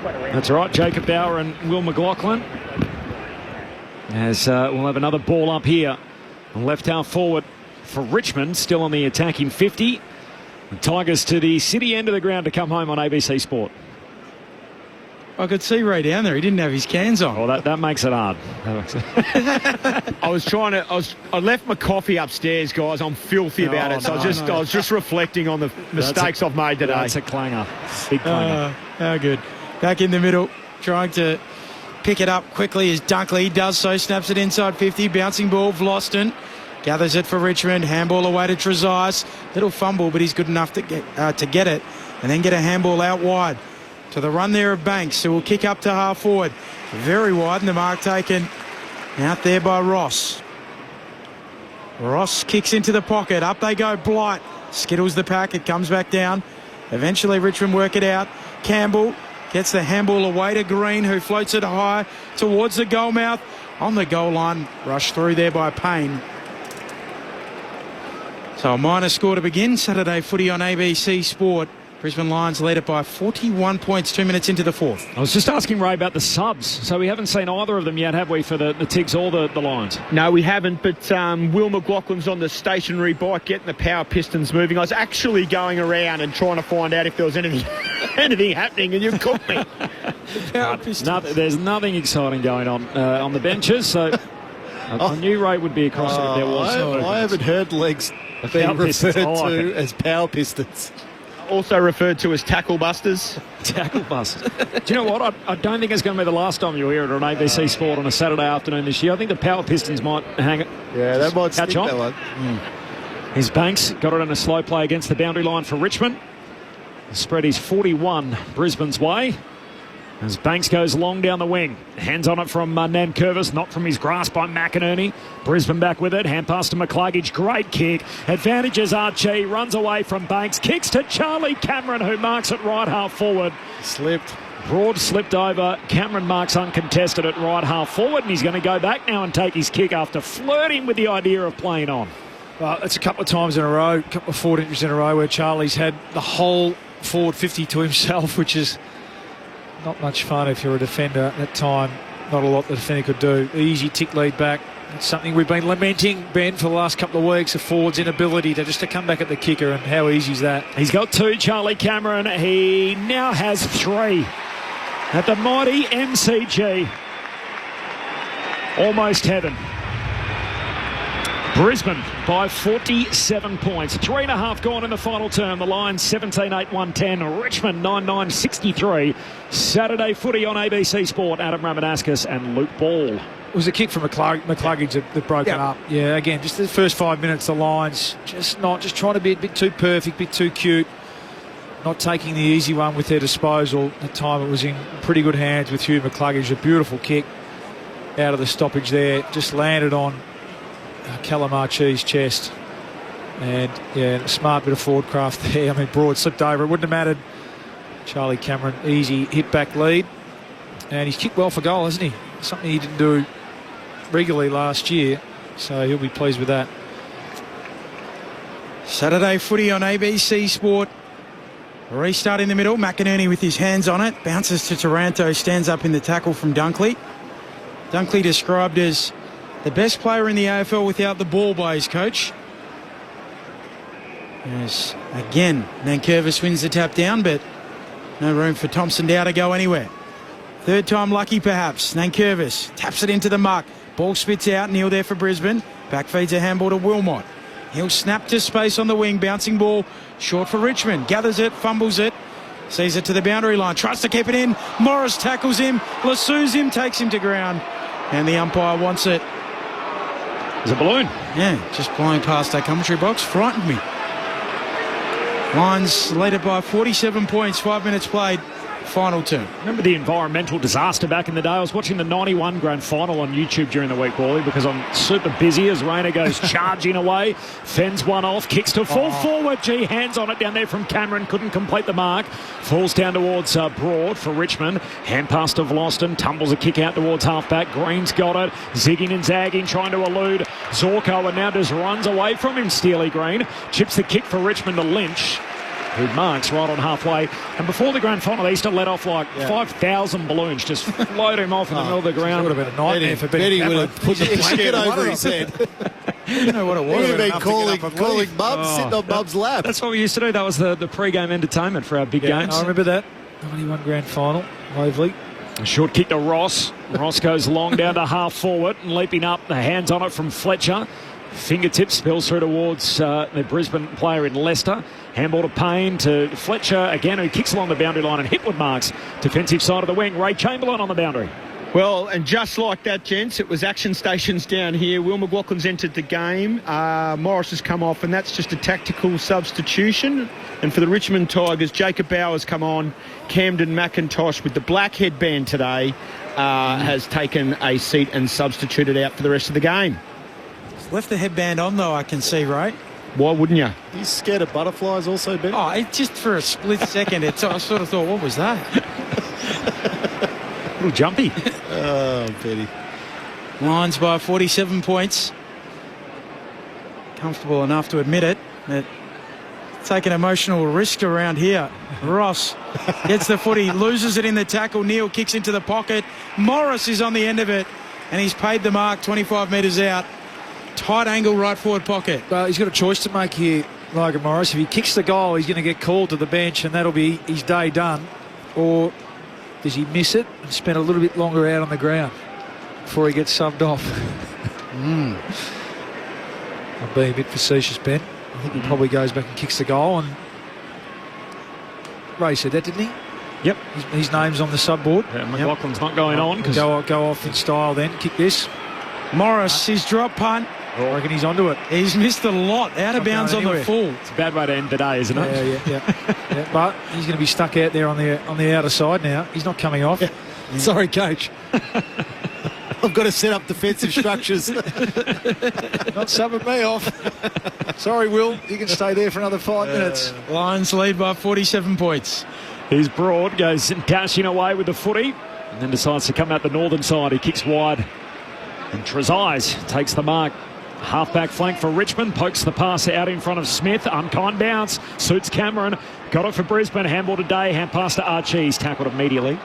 That's right, Jacob Bauer and Will McLaughlin. As we'll have another ball up here. Left half forward for Richmond, still on the attacking 50. The Tigers to the city end of the ground to come home on ABC Sport. I could see Ray down there. He didn't have his cans on. Well, that makes it hard. I left my coffee upstairs, guys. I'm filthy about it. So I was just reflecting on the mistakes I've made today. That's a clanger. Big clanger. How good. Back in the middle, trying to pick it up quickly as Dunkley. He does so, snaps it inside 50. Bouncing ball, Vloston. Gathers it for Richmond. Handball away to Trezise. Little fumble, but he's good enough to get it. And then get a handball out wide. To the run there of Banks, who will kick up to half forward. Very wide, and the mark taken out there by Ross. Ross kicks into the pocket. Up they go, Blight. Skittles the pack. It comes back down. Eventually, Richmond work it out. Campbell gets the handball away to Green, who floats it high towards the goal mouth. On the goal line, rushed through there by Payne. So a minor score to begin. Saturday footy on ABC Sport. Brisbane Lions lead it by 41 points 2 minutes into the fourth. I was just asking Ray about the subs. So we haven't seen either of them yet, have we, for the Tigs or the Lions? No, we haven't, but Will McLaughlin's on the stationary bike getting the power pistons moving. I was actually going around and trying to find out if there was anything happening, and you cooked me. There's nothing exciting going on the benches, so I knew Ray would be across it if there was. I haven't heard legs being referred to as power pistons. Also referred to as tackle busters. Tackle busters. Do you know what? I don't think it's going to be the last time you'll hear it on ABC Sport on a Saturday afternoon this year. I think the power pistons might hang it. Yeah, that might catch on. That one. Here's Banks. Got it in a slow play against the boundary line for Richmond. The spread is 41 Brisbane's way. As Banks goes long down the wing. Hands on it from Nankervis, not from his grasp by McInerney. Brisbane back with it. Hand pass to McCluggage. Great kick. Advantages Archie. Runs away from Banks. Kicks to Charlie Cameron, who marks it right half forward. Slipped. Broad slipped over. Cameron marks uncontested at right half forward, and he's going to go back now and take his kick after flirting with the idea of playing on. Well, it's a couple of times in a row, a couple of forward entries in a row where Charlie's had the whole forward 50 to himself, which is not much fun if you're a defender at that time. Not a lot the defender could do. Easy tick lead back. It's something we've been lamenting, Ben, for the last couple of weeks, the forward's inability to come back at the kicker, and how easy is that? He's got two, Charlie Cameron. He now has three at the mighty MCG. Almost heaven. Brisbane by 47 points. 3.5 gone in the final term. The Lions 17-8-110. Richmond 9-9-63. Saturday footy on ABC Sport. Adam Ramanauskas and Luke Ball. It was a kick from McCluggage that broke it up. Yeah, again, just the first 5 minutes, the Lions just trying to be a bit too perfect, a bit too cute. Not taking the easy one with their disposal. At the time it was in pretty good hands with Hugh McCluggage. A beautiful kick out of the stoppage there. Just landed on Callum Archie's chest. And, yeah, a smart bit of forward craft there. I mean, Broad slipped over. It wouldn't have mattered. Charlie Cameron, easy hit-back lead. And he's kicked well for goal, hasn't he? Something he didn't do regularly last year. So he'll be pleased with that. Saturday footy on ABC Sport. Restart in the middle. McInerney with his hands on it. Bounces to Taranto. Stands up in the tackle from Dunkley. Dunkley described as the best player in the AFL without the ball by his coach. Yes, again, Nankervis wins the tap down, but no room for Thompson Dow to go anywhere. Third time lucky perhaps. Nankervis taps it into the muck. Ball spits out. Neil there for Brisbane. Back feeds a handball to Wilmot. He'll snap to space on the wing. Bouncing ball short for Richmond. Gathers it, fumbles it. Sees it to the boundary line. Tries to keep it in. Morris tackles him. Lassues him. Takes him to ground. And the umpire wants it. There's a balloon. Yeah, just blowing past our commentary box. Frightened me. Lions lead it by 47 points. 5 minutes played. Final term. Remember the environmental disaster back in the day? I was watching the 91 grand final on YouTube during the week, Wally, because I'm super busy as Rayner goes charging away. Fends one off, kicks to full forward. Gee, hands on it down there from Cameron. Couldn't complete the mark. Falls down towards Broad for Richmond. Hand pass to Vloston. Tumbles a kick out towards halfback. Green's got it. Zigging and zagging, trying to elude Zorko, and now just runs away from him, Steely Green. Chips the kick for Richmond to Lynch, who marks right on halfway. And before the grand final, they used to let off like 5,000 balloons, just float him off in the middle of the ground. It would have been a nightmare for Benny. Benny would have put the blanket over his head. You know what it was. He would have been calling Bubs, sitting on Bubs' lap. That's what we used to do. That was the pre-game entertainment for our big games. I remember that. 91 grand final, Waverley. A short kick to Ross. Ross goes long down to half forward and leaping up. The hands on it from Fletcher. Fingertips spills through towards the Brisbane player in Leicester. Handball to Payne to Fletcher again, who kicks along the boundary line and Hipwood marks. Defensive side of the wing. Ray Chamberlain on the boundary. Well, and just like that, gents, it was action stations down here. Will McLaughlin's entered the game. Morris has come off, and that's just a tactical substitution. And for the Richmond Tigers, Jacob Bauer's come on. Camden McIntosh with the black headband today has taken a seat and substituted out for the rest of the game. He's left the headband on, though, I can see, right? Why wouldn't you? He's scared of butterflies also, Ben? Oh, just for a split second. I sort of thought, what was that? Little jumpy. Oh, Betty. Lions by 47 points. Comfortable enough to admit it. But take an emotional risk around here. Ross gets the footy, loses it in the tackle. Neal kicks into the pocket. Morris is on the end of it, and he's paid the mark 25 metres out. Tight angle right forward pocket. Well, he's got a choice to make here, Logan Morris. If he kicks the goal, he's going to get called to the bench, and that'll be his day done. Or does he miss it and spend a little bit longer out on the ground before he gets subbed off? I'm being a bit facetious, Ben. I think he probably goes back and kicks the goal. And Ray said that, didn't he? Yep. His name's on the subboard. Yeah, McLaughlin's not going on. Go off in style then. Kick this. Morris, his drop punt. I reckon he's onto it. He's missed a lot. Out of bounds on the full. It's a bad way to end the day, isn't it? Yeah. But he's going to be stuck out there on the outer side now. He's not coming off. Yeah. Sorry, coach. I've got to set up defensive structures. Not subbing me off. Sorry, Will. You can stay there for another 5 minutes. Lions lead by 47 points. He's Broad, goes dashing away with the footy and then decides to come out the northern side. He kicks wide. And Trezise takes the mark. Half-back flank for Richmond. Pokes the pass out in front of Smith. Unkind bounce. Suits Cameron. Got it for Brisbane. Handball to Day. Hand pass to Archie. He's tackled immediately.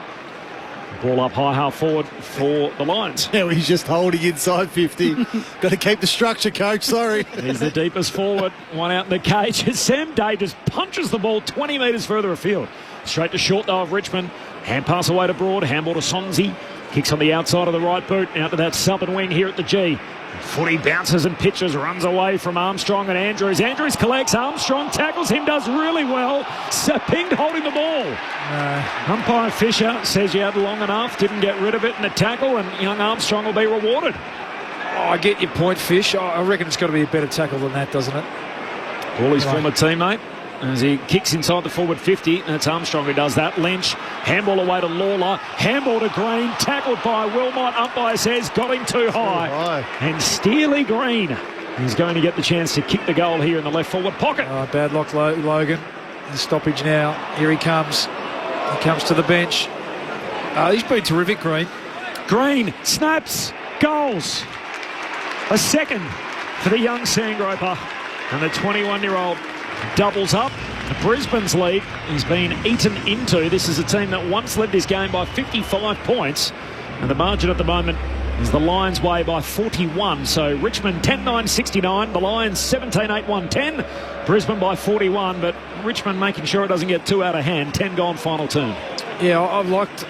Ball up high, half forward for the Lions. Yeah, he's just holding inside 50. Got to keep the structure, coach. Sorry. He's the deepest forward. One out in the cage. Sam Day just punches the ball 20 metres further afield. Straight to short, though, of Richmond. Hand pass away to Broad. Handball to Sonzi. Kicks on the outside of the right boot. Out to that southern wing here at the G. Footy bounces and pitches, runs away from Armstrong and Andrews. Andrews collects. Armstrong tackles him, does really well. Saping holding the ball. Umpire Fisher says you had long enough, didn't get rid of it in the tackle, and young Armstrong will be rewarded. I get your point, Fish. I reckon it's got to be a better tackle than that, doesn't it? His former teammate. As he kicks inside the forward 50, and it's Armstrong who does that. Lynch, handball away to Lawler, handball to Green, tackled by Wilmot. Umpire says got him too high. And Steely Green is going to get the chance to kick the goal here in the left forward pocket. Bad luck, Logan. The stoppage now. Here he comes. He comes to the bench. He's been terrific, Green. Green snaps, goals. A second for the young Sandgroper, and the 21-year-old doubles up. Brisbane's lead has been eaten into. This is a team that once led this game by 55 points, and the margin at the moment is the Lions' way by 41. So Richmond 10-9-69, the Lions 17-8-1-10, Brisbane by 41, but Richmond making sure it doesn't get too out of hand. 10 gone, final turn. Yeah, I've liked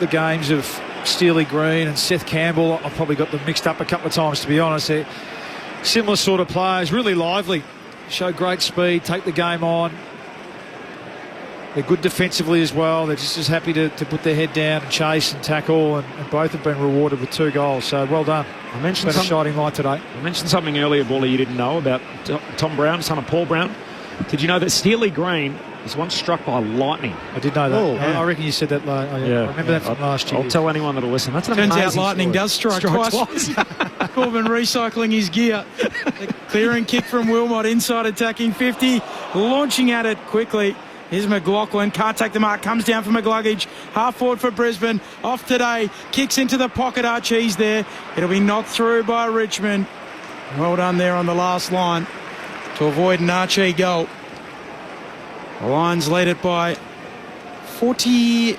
the games of Steely Green and Seth Campbell. I've probably got them mixed up a couple of times, to be honest. They're similar sort of players, really lively. Show great speed, take the game on. They're good defensively as well. They're just as happy to put their head down and chase and tackle, and both have been rewarded with 2 goals. So well done. I mentioned a shining light today. I mentioned something earlier, Wally, you didn't know about Tom Brown, son of Paul Brown. Did you know that Steely Green was once struck by lightning? I did know that. Oh, yeah. I reckon you said that. I remember that from last year. I'll tell anyone that'll listen. That's an Turns amazing out lightning story. does strike twice. Corbin recycling his gear. The clearing kick from Wilmot, inside attacking 50, launching at it quickly. Here's McLaughlin, can't take the mark, comes down for McLuggage, half forward for Brisbane, off today, kicks into the pocket, Archie's there. It'll be knocked through by Richmond. Well done there on the last line to avoid an Archie goal. The Lions lead it by 42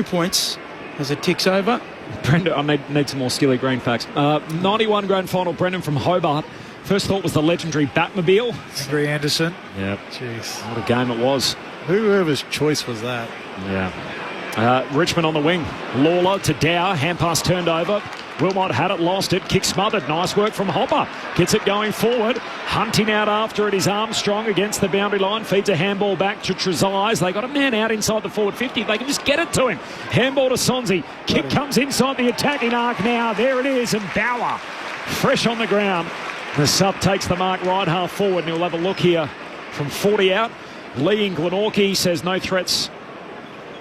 points as it ticks over. Brendan, I need some more Steely Green facts. 91 grand final, Brendan from Hobart. First thought was the legendary Batmobile. Andrew Anderson. Yep. Jeez. What a game it was. Whoever's choice was that? Yeah. Richmond on the wing. Lawler to Dow. Hand pass turned over. Wilmot had it, lost it. Kick smothered. Nice work from Hopper. Gets it going forward. Hunting out after it is Armstrong against the boundary line. Feeds a handball back to Trezise. They got a man out inside the forward 50. They can just get it to him. Handball to Sonzi. Kick comes inside the attacking arc now. There it is. And Bauer fresh on the ground. The sub takes the mark right half forward. And he'll have a look here from 40 out. Lee in Glenorchy says no threats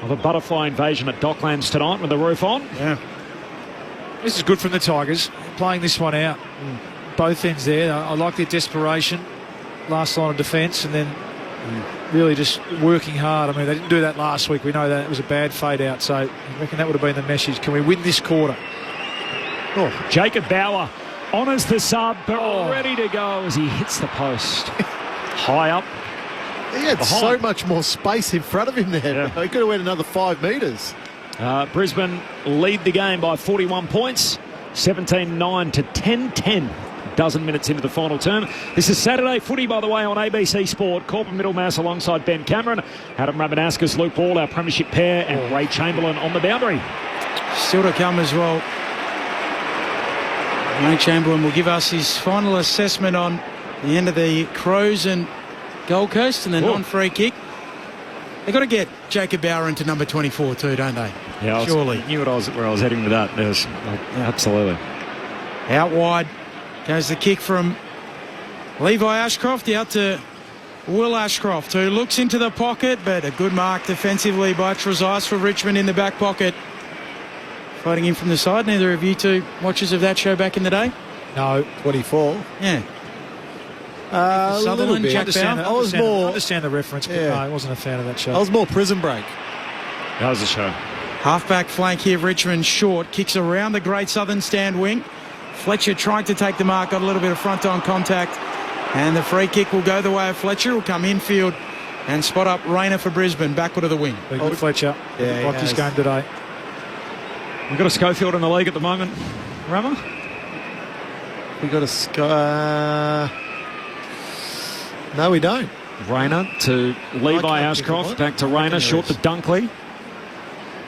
of a butterfly invasion at Docklands tonight with the roof on. Yeah. This is good from the Tigers, playing this one out. Both ends there. I like their desperation, last line of defence, and then really just working hard. I mean, they didn't do that last week. We know that it was a bad fade out, so I reckon that would have been the message. Can we win this quarter? Oh, Jacob Bauer honours the sub, but ready to go as he hits the post. High up. He had so much more space in front of him there. Yeah. He could have went another 5 metres. Brisbane lead the game by 41 points, 17-9 to 10-10. Dozen minutes into the final term. This is Saturday footy, by the way, on ABC Sport. Corbin Middlemass alongside Ben Cameron, Adam Ramanaskas, Luke Ball, our premiership pair, and Ray Chamberlain on the boundary. Still to come as well. Ray Chamberlain will give us his final assessment on the end of the Crows and Gold Coast and the non-free kick. They've got to get Jacob Bauer into number 24 too, don't they? Yeah, surely. I knew where I was heading with that. Absolutely. Out wide goes the kick from Levi Ashcroft out to Will Ashcroft, who looks into the pocket, but a good mark defensively by Trezise for Richmond in the back pocket. Fighting in from the side. Neither of you two watchers of that show back in the day? No, 24. Yeah. Sutherland, Jack Bauer. I understand the reference, but no, I wasn't a fan of that show. I was more Prison Break. That was the show. Halfback flank here, Richmond short. Kicks around the Great Southern stand wing. Fletcher trying to take the mark, got a little bit of front-on contact. And the free kick will go the way of Fletcher. Will come infield and spot up Rayner for Brisbane, backward of the wing. Good Fletcher. Yeah, like his game today. We've got a Schofield in the league at the moment. Rama? We got a No, we don't. Rayner to Levi Ashcroft. Back to Rayner. Short to Dunkley.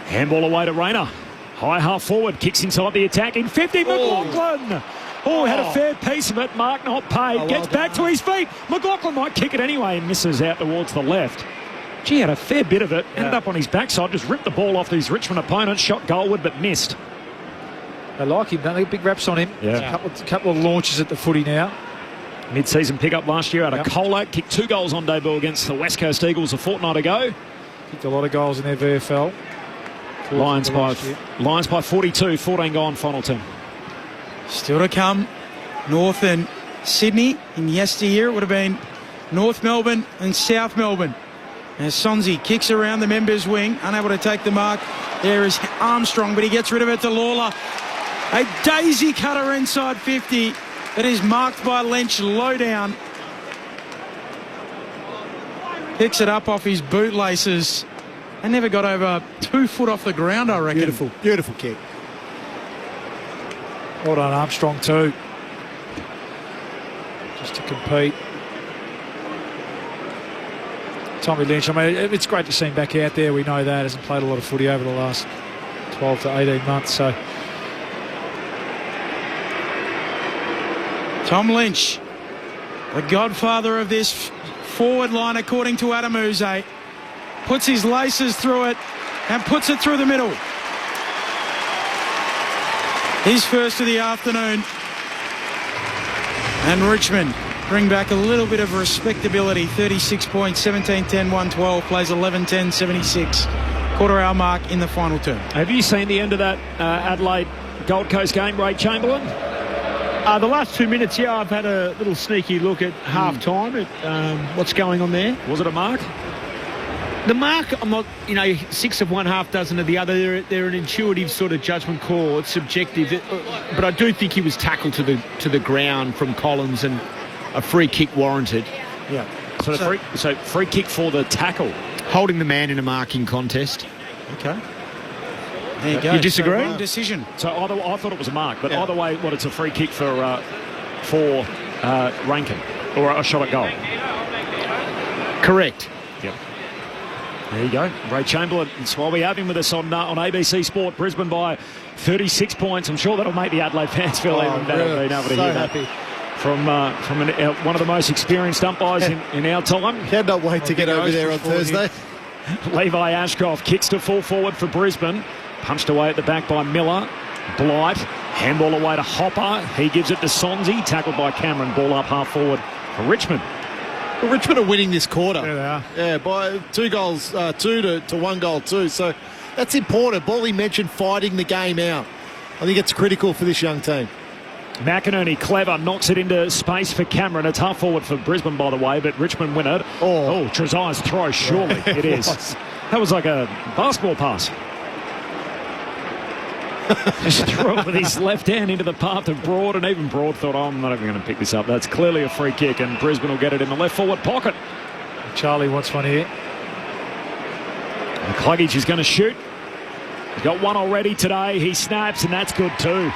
Handball away to Rayner. High half forward. Kicks inside the attack. In 50, McLaughlin. Had a fair piece of it. Mark not paid. Gets back to his feet. McLaughlin might kick it anyway. Misses out towards the left. Gee, had a fair bit of it. Ended up on his backside. Just ripped the ball off his Richmond opponent. Shot goalward but missed. They like him, don't they? Big raps on him. Yeah. A couple of launches at the footy now. Mid-season pickup last year out of Colac. Kicked 2 goals on debut against the West Coast Eagles a fortnight ago. Kicked a lot of goals in their VFL. Lions by 42, 14 gone final term. Still to come. North and Sydney. In yesteryear, it would have been North Melbourne and South Melbourne. As Sonzi kicks around the members' wing, unable to take the mark. There is Armstrong, but he gets rid of it to Lawler. A daisy cutter inside 50. It is marked by Lynch low down. Picks it up off his bootlaces. They never got over 2 foot off the ground, I reckon. Beautiful kick. Well done, Armstrong too. Just to compete. Tommy Lynch, I mean, it's great to see him back out there. We know that. Hasn't played a lot of footy over the last 12 to 18 months, so... Tom Lynch, the godfather of this forward line, according to Adam Uze, puts his laces through it and puts it through the middle. His first of the afternoon. And Richmond bring back a little bit of respectability. 36 points, 17-10, 112, plays 11-10, 76. Quarter hour mark in the final term. Have you seen the end of that Adelaide Gold Coast game, Ray Chamberlain? The last 2 minutes, I've had a little sneaky look at half-time at what's going on there. Was it a mark? The mark, I'm not, 6 of one, half dozen of the other. They're an intuitive sort of judgment call. It's subjective. But I do think he was tackled to the ground from Collins and a free kick warranted. Yeah. So free kick for the tackle. Holding the man in a marking contest. Okay. There you go. You disagree? So decision. So I thought it was a mark, but either way, it's a free kick for Rankin or a shot at goal. Correct. Yep. There you go. Ray Chamberlain. That's why we have him with us on ABC Sport. Brisbane by 36 points. I'm sure that'll make the Adelaide fans feel even better being able to hear happy. that from one of the most experienced umpires in our time. Cannot wait to get over there on Thursday. Levi Ashcroft kicks to full forward for Brisbane. Punched away at the back by Miller. Blight. Handball away to Hopper. He gives it to Sonzi. Tackled by Cameron. Ball up half forward for Richmond. Well, Richmond are winning this quarter. There they are. Yeah, by 2 goals, 2 to 1 goal, too. So that's important. Bally mentioned fighting the game out. I think it's critical for this young team. McInerney, clever, knocks it into space for Cameron. It's half forward for Brisbane, by the way, but Richmond win it. Oh, Trezai's throw, surely. It is. That was like a basketball pass. Just threw it with his left hand into the path of Broad, and even Broad thought, I'm not even going to pick this up. That's clearly a free kick, and Brisbane will get it in the left forward pocket. Charlie wants one here. McCluggage is going to shoot. He's got one already today. He snaps, and that's good too.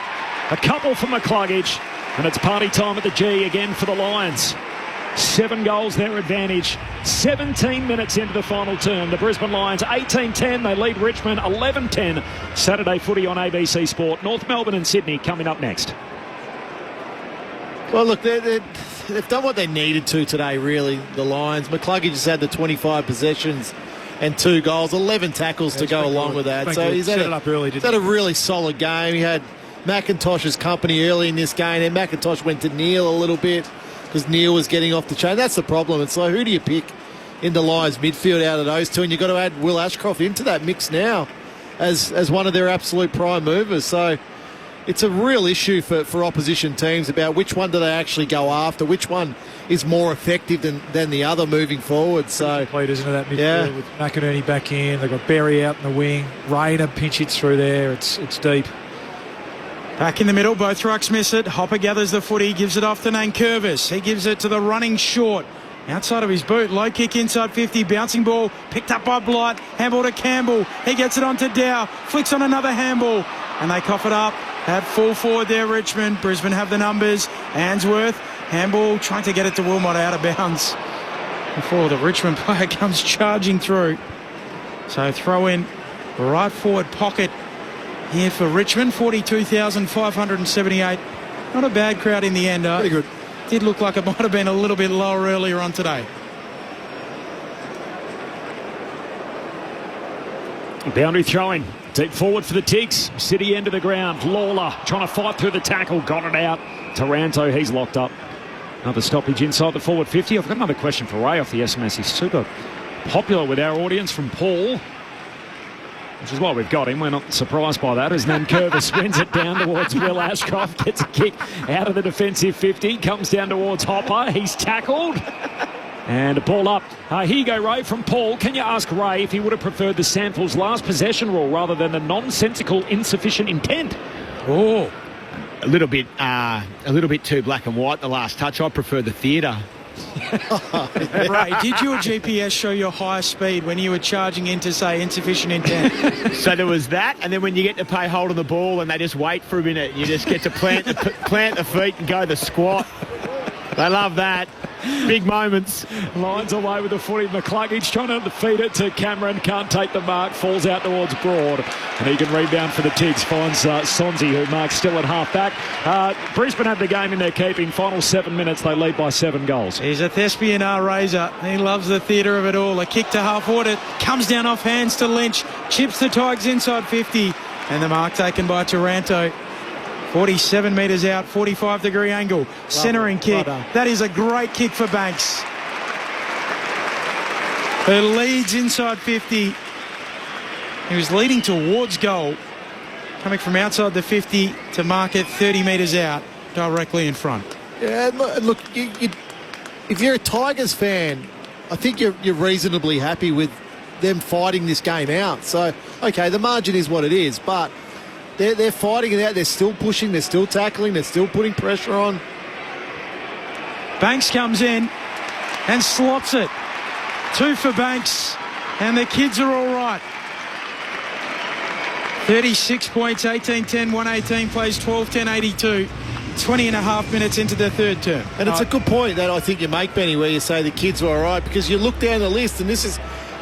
A couple for McCluggage, and it's party time at the G again for the Lions. 7 goals their advantage. 17 minutes into the final term. The Brisbane Lions 18-10. They lead Richmond 11-10. Saturday footy on ABC Sport. North Melbourne and Sydney coming up next. Well, look, they've done what they needed to today, really, the Lions. McCluggage has had the 25 possessions and 2 goals, 11 tackles to go along with that. So he's had a really solid game. He had McIntosh's company early in this game, and McIntosh went to Neil a little bit because Neil was getting off the chain. That's the problem. It's like, who do you pick in the Lions midfield out of those two? And you've got to add Will Ashcroft into that mix now as one of their absolute prime movers. So it's a real issue for opposition teams about which one do they actually go after, which one is more effective than the other moving forward. So played, isn't it, that midfield with McInerney back in. They've got Berry out in the wing. Rayner pinch hits through there. It's deep. Back in the middle, both rucks miss it. Hopper gathers the footy, gives it off to Nankervis. He gives it to the running short. Outside of his boot, low kick inside 50, bouncing ball, picked up by Blight, handball to Campbell. He gets it onto Dow, flicks on another handball, and they cough it up. Have full forward there, Richmond. Brisbane have the numbers. Answorth, handball, trying to get it to Wilmot out of bounds before the Richmond player comes charging through. So throw in right forward pocket here for Richmond, 42,578. Not a bad crowd in the end. Pretty good. Did look like it might have been a little bit lower earlier on today. Boundary throwing. Deep forward for the Tigs. City end of the ground. Lawler trying to fight through the tackle. Got it out. Taranto, he's locked up. Another stoppage inside the forward 50. I've got another question for Ray off the SMS. He's super popular with our audience from Paul, which is why we've got him. We're not surprised by that, as Nankervis wins it down towards Will Ashcroft, gets a kick out of the defensive 50, comes down towards Hopper. He's tackled. And a ball up. Here you go, Ray, from Paul. Can you ask Ray if he would have preferred the Samfels last possession rule rather than the nonsensical insufficient intent? Oh, a little bit too black and white, the last touch. I prefer the theatre. Ray, did your GPS show your higher speed when you were charging in to say insufficient intent? So there was that, and then when you get to pay hold of the ball and they just wait for a minute, you just get to plant the feet and go the squat. They love that. Big moments. Lions away with the footy. McCluggage trying to feed it to Cameron. Can't take the mark. Falls out towards Broad. And he can rebound for the Tigs. Finds Sonzi, who marks still at half back. Brisbane have the game in their keeping. Final 7 minutes. They lead by 7 goals. He's a thespian razor. He loves the theatre of it all. A kick to half forward. It comes down off hands to Lynch. Chips the Tigers inside 50. And the mark taken by Taranto. 47 metres out, 45-degree angle, centering kick. That is a great kick for Banks. Who leads inside 50. He was leading towards goal, coming from outside the 50 to mark it 30 metres out, directly in front. Yeah, look, if you're a Tigers fan, I think you're reasonably happy with them fighting this game out. So, okay, the margin is what it is, but they're fighting it out. They're still pushing. They're still tackling. They're still putting pressure on. Banks comes in and slots it. 2 for Banks, and the kids are all right. 36 points, 18-10, 118, plays 12-10-82. 20 and a half minutes into the third term. And it's a good point that I think you make, Benny, where you say the kids are all right, because you look down the list and this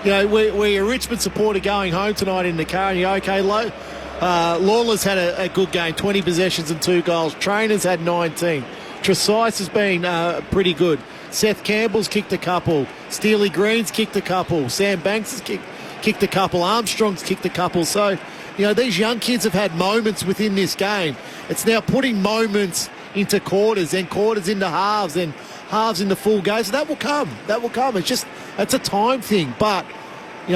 we're a Richmond supporter going home tonight in the car, and you go, okay, Lawler's had a good game, 20 possessions and 2 goals. Trainer's had 19. Tresice has been pretty good. Seth Campbell's kicked a couple. Steely Green's kicked a couple. Sam Banks has kicked a couple. Armstrong's kicked a couple. So, these young kids have had moments within this game. It's now putting moments into quarters, and quarters into halves, and halves into full games. So that will come. It's a time thing. But,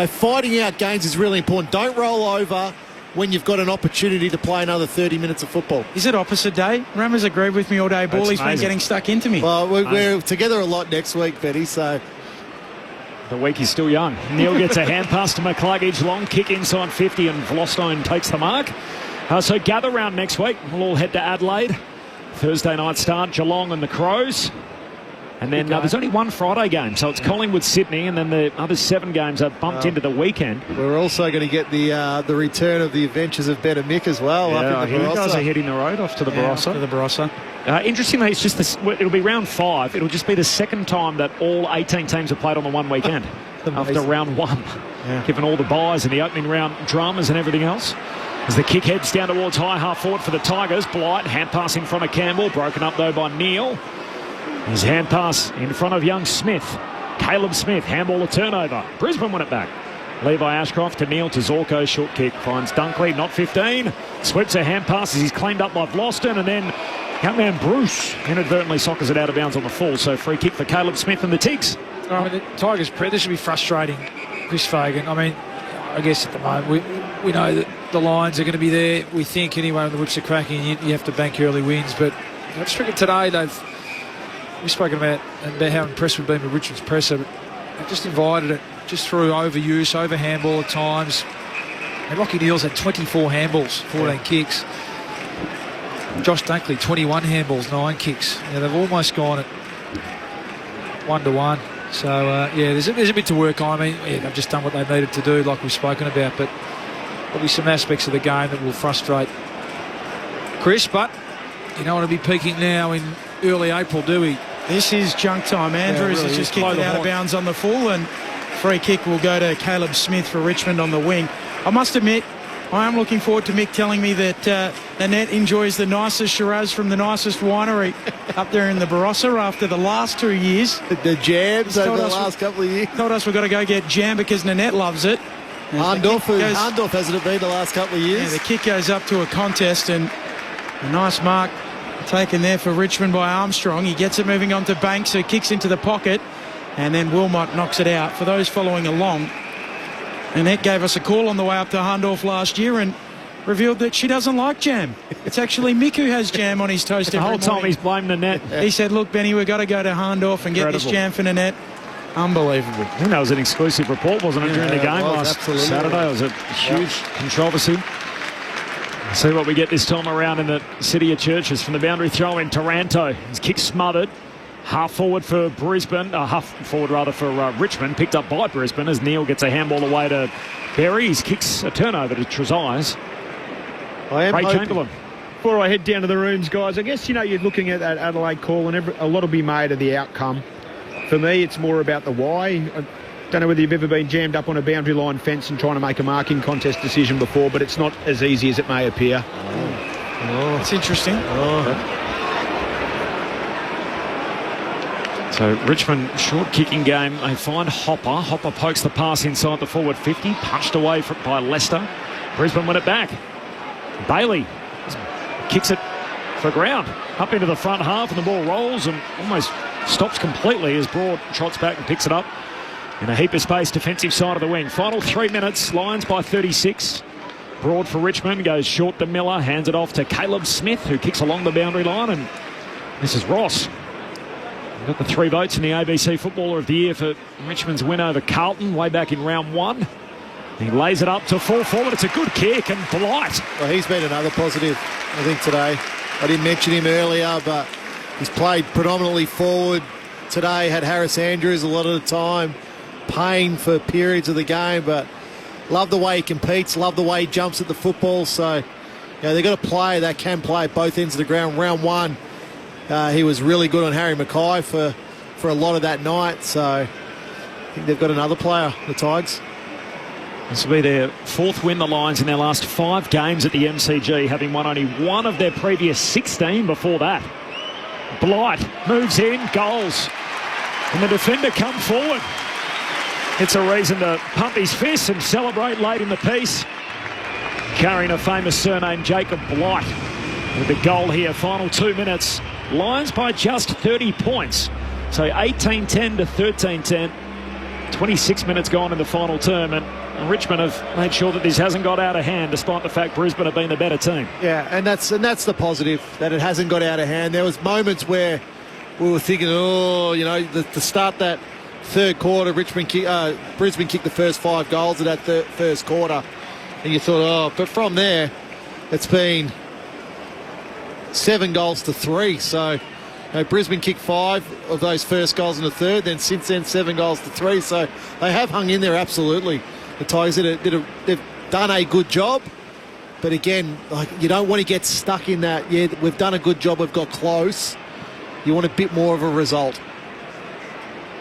fighting out games is really important. Don't roll over when you've got an opportunity to play another 30 minutes of football. Is it opposite day? Rammer's agreed with me all day. Ballie's been getting stuck into me. Well, we're together a lot next week, Betty, so... The week is still young. Neil gets a hand pass to McCluggage. Long kick inside 50, and Vlostone takes the mark. So gather round next week. We'll all head to Adelaide. Thursday night start, Geelong and the Crows. And then there's only one Friday game, so it's Collingwood, Sydney, and then the other 7 games are bumped into the weekend. We're also going to get the return of the adventures of Ben and Mick as well. Yeah, up in the you guys are hitting the road off to the Barossa. Interestingly, it's just it'll be round 5. It'll just be the second time that all 18 teams have played on the one weekend after round 1, given all the buys and the opening round dramas and everything else. As the kick heads down towards high half forward for the Tigers, Blight, hand pass in front of Campbell, broken up though by Neil. His hand pass in front of young Smith. Caleb Smith, handball a turnover. Brisbane won it back. Levi Ashcroft to Neil to Zorko, short kick. Finds Dunkley, not 15. Sweeps a hand pass as he's cleaned up by Vloston, and then young man Bruce inadvertently soccers it out of bounds on the full. So free kick for Caleb Smith and the Tigs. I mean, the Tigers, this should be frustrating, Chris Fagan. I mean, I guess at the moment we know that the Lions are going to be there. We think anyway, on the whips are cracking, you have to bank early wins. But I just reckon today we've spoken about how impressed we've been with Richmond's presser, but they've just invited it just through overuse, over handball at times. And Rocky Neal's had 24 handballs, 14 kicks. Josh Dunkley, 21 handballs, 9 kicks. They've almost gone at 1-1. So, there's a bit to work on. I mean, they've just done what they needed to do, like we've spoken about, but there'll be some aspects of the game that will frustrate Chris, but you don't want to be peaking now in early April, do we? This is junk time. Andrews has just kicked it out of bounds on the full, and free kick will go to Caleb Smith for Richmond on the wing. I must admit, I am looking forward to Mick telling me that Nanette enjoys the nicest Shiraz from the nicest winery up there in the Barossa after the last 2 years. The jams over the last couple of years. Told us we've got to go get jam because Nanette loves it. Arndorf hasn't it been the last couple of years? Yeah, the kick goes up to a contest, and a nice mark taken there for Richmond by Armstrong. He gets it moving on to Banks, who kicks into the pocket, and then Wilmot knocks it out. For those following along, Nanette gave us a call on the way up to Hahndorf last year and revealed that she doesn't like jam. It's actually Mick who has jam on his toast every morning. The whole time he's blamed Nanette. He said, look, Benny, we've got to go to Hahndorf and get this jam for Nanette. Unbelievable. I think that was an exclusive report, wasn't it, during the game last Saturday? It was a huge controversy. See what we get this time around in the City of Churches. From the boundary throw in, Taranto. His kick smothered. Half forward for Brisbane. Half forward rather for Richmond. Picked up by Brisbane as Neil gets a handball away to Berry. His kicks a turnover to Tresize. Ray Chamberlain. Before I head down to the rooms, guys, I guess, you're looking at that Adelaide call and a lot will be made of the outcome. For me, it's more about the why. I don't know whether you've ever been jammed up on a boundary line fence and trying to make a marking contest decision before, but it's not as easy as it may appear. That's interesting. So Richmond short kicking game. They find Hopper. Hopper pokes the pass inside the forward 50. Punched away by Leicester. Brisbane win it back. Bailey kicks it for ground. Up into the front half, and the ball rolls and almost stops completely as Broad trots back and picks it up in a heap of space, defensive side of the wing. Final 3 minutes, Lions by 36. Broad for Richmond, goes short to Miller, hands it off to Caleb Smith, who kicks along the boundary line, and this is Ross. We've got the 3 votes in the ABC Footballer of the Year for Richmond's win over Carlton way back in round 1. He lays it up to full forward. It's a good kick, and Blight. Well, he's been another positive, I think, today. I didn't mention him earlier, but he's played predominantly forward today. Had Harris Andrews a lot of the time, paying for periods of the game, but love the way he competes, love the way he jumps at the football. So, they've got a player that can play at both ends of the ground. Round 1, he was really good on Harry Mackay for a lot of that night. So, I think they've got another player, the Tigers. This will be their 4th win, the Lions, in their last 5 games at the MCG, having won only one of their previous 16 before that. Blight moves in, goals. And the defender come forward. It's a reason to pump his fist and celebrate late in the piece. Carrying a famous surname, Jacob Blight, with the goal here. Final 2 minutes. Lions by just 30 points. So 18-10 to 13-10. 26 minutes gone in the final term, and Richmond have made sure that this hasn't got out of hand, despite the fact Brisbane have been the better team. Yeah, and that's the positive, that it hasn't got out of hand. There was moments where we were thinking, to start that third quarter, Brisbane kicked the first 5 goals of that first quarter, and you thought, but from there, it's been 7 goals to 3. So Brisbane kicked 5 of those first goals in the third, then since then 7 goals to 3. So they have hung in there, absolutely. The Tigers they've done a good job, but again, you don't want to get stuck in that. Yeah, we've done a good job, we've got close. You want a bit more of a result.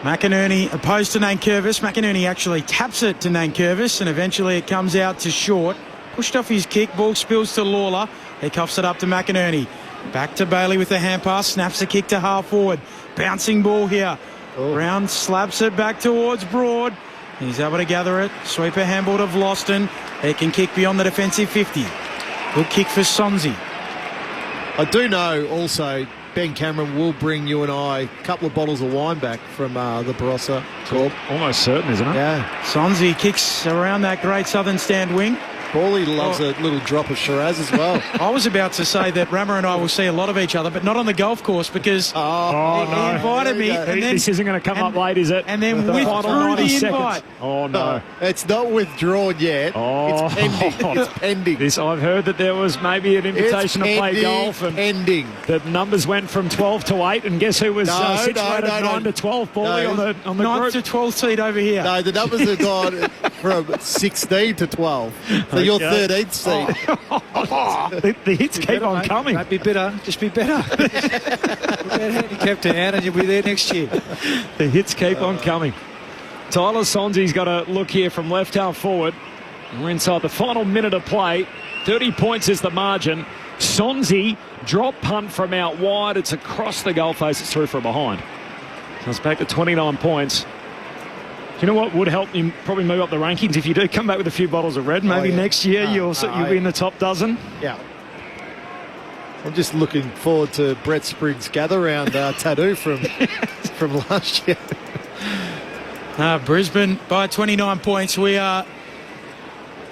McInerney opposed to Nankervis. McInerney actually taps it to Nankervis, and eventually it comes out to short. Pushed off his kick, ball spills to Lawler. He cuffs it up to McInerney. Back to Bailey with the hand pass, snaps the kick to half forward. Bouncing ball here. Brown slaps it back towards Broad. He's able to gather it. Sweeper handball to Vloston. He can kick beyond the defensive 50. Good kick for Sonzi. I do know also Ben Cameron will bring you and I a couple of bottles of wine back from the Barossa Corp. Almost certain, isn't it? Yeah. Sonzi kicks around that great southern stand wing. Paulie loves a little drop of Shiraz as well. I was about to say that Rammer and I will see a lot of each other, but not on the golf course, because he invited me. And then, this isn't going to come up late, is it? And then withdrew the invite. Oh, no. It's not withdrawn yet. It's pending. It's pending. I've heard that there was maybe an invitation to play golf. And pending. The numbers went from 12 to 8, and guess who was situated 9 to 12, Paulie, on the 9th group? to 12th seat over here. No, the numbers have gone from 16 to 12. So you're 13th seat. The hits keep on coming. Don't be bitter. Just be better. Handicap down and you'll be there next year. The hits keep on coming. Tyler Sonzi's got a look here from left half forward. We're inside the final minute of play. 30 points is the margin. Sonzi, drop punt from out wide. It's across the goal face. It's through from behind. So it's back to 29 points. You know what would help you probably move up the rankings if you do come back with a few bottles of red? Maybe next year you'll be in the top dozen. Yeah. I'm just looking forward to Brett Spriggs' gather-round tattoo from last year. Brisbane by 29 points. We are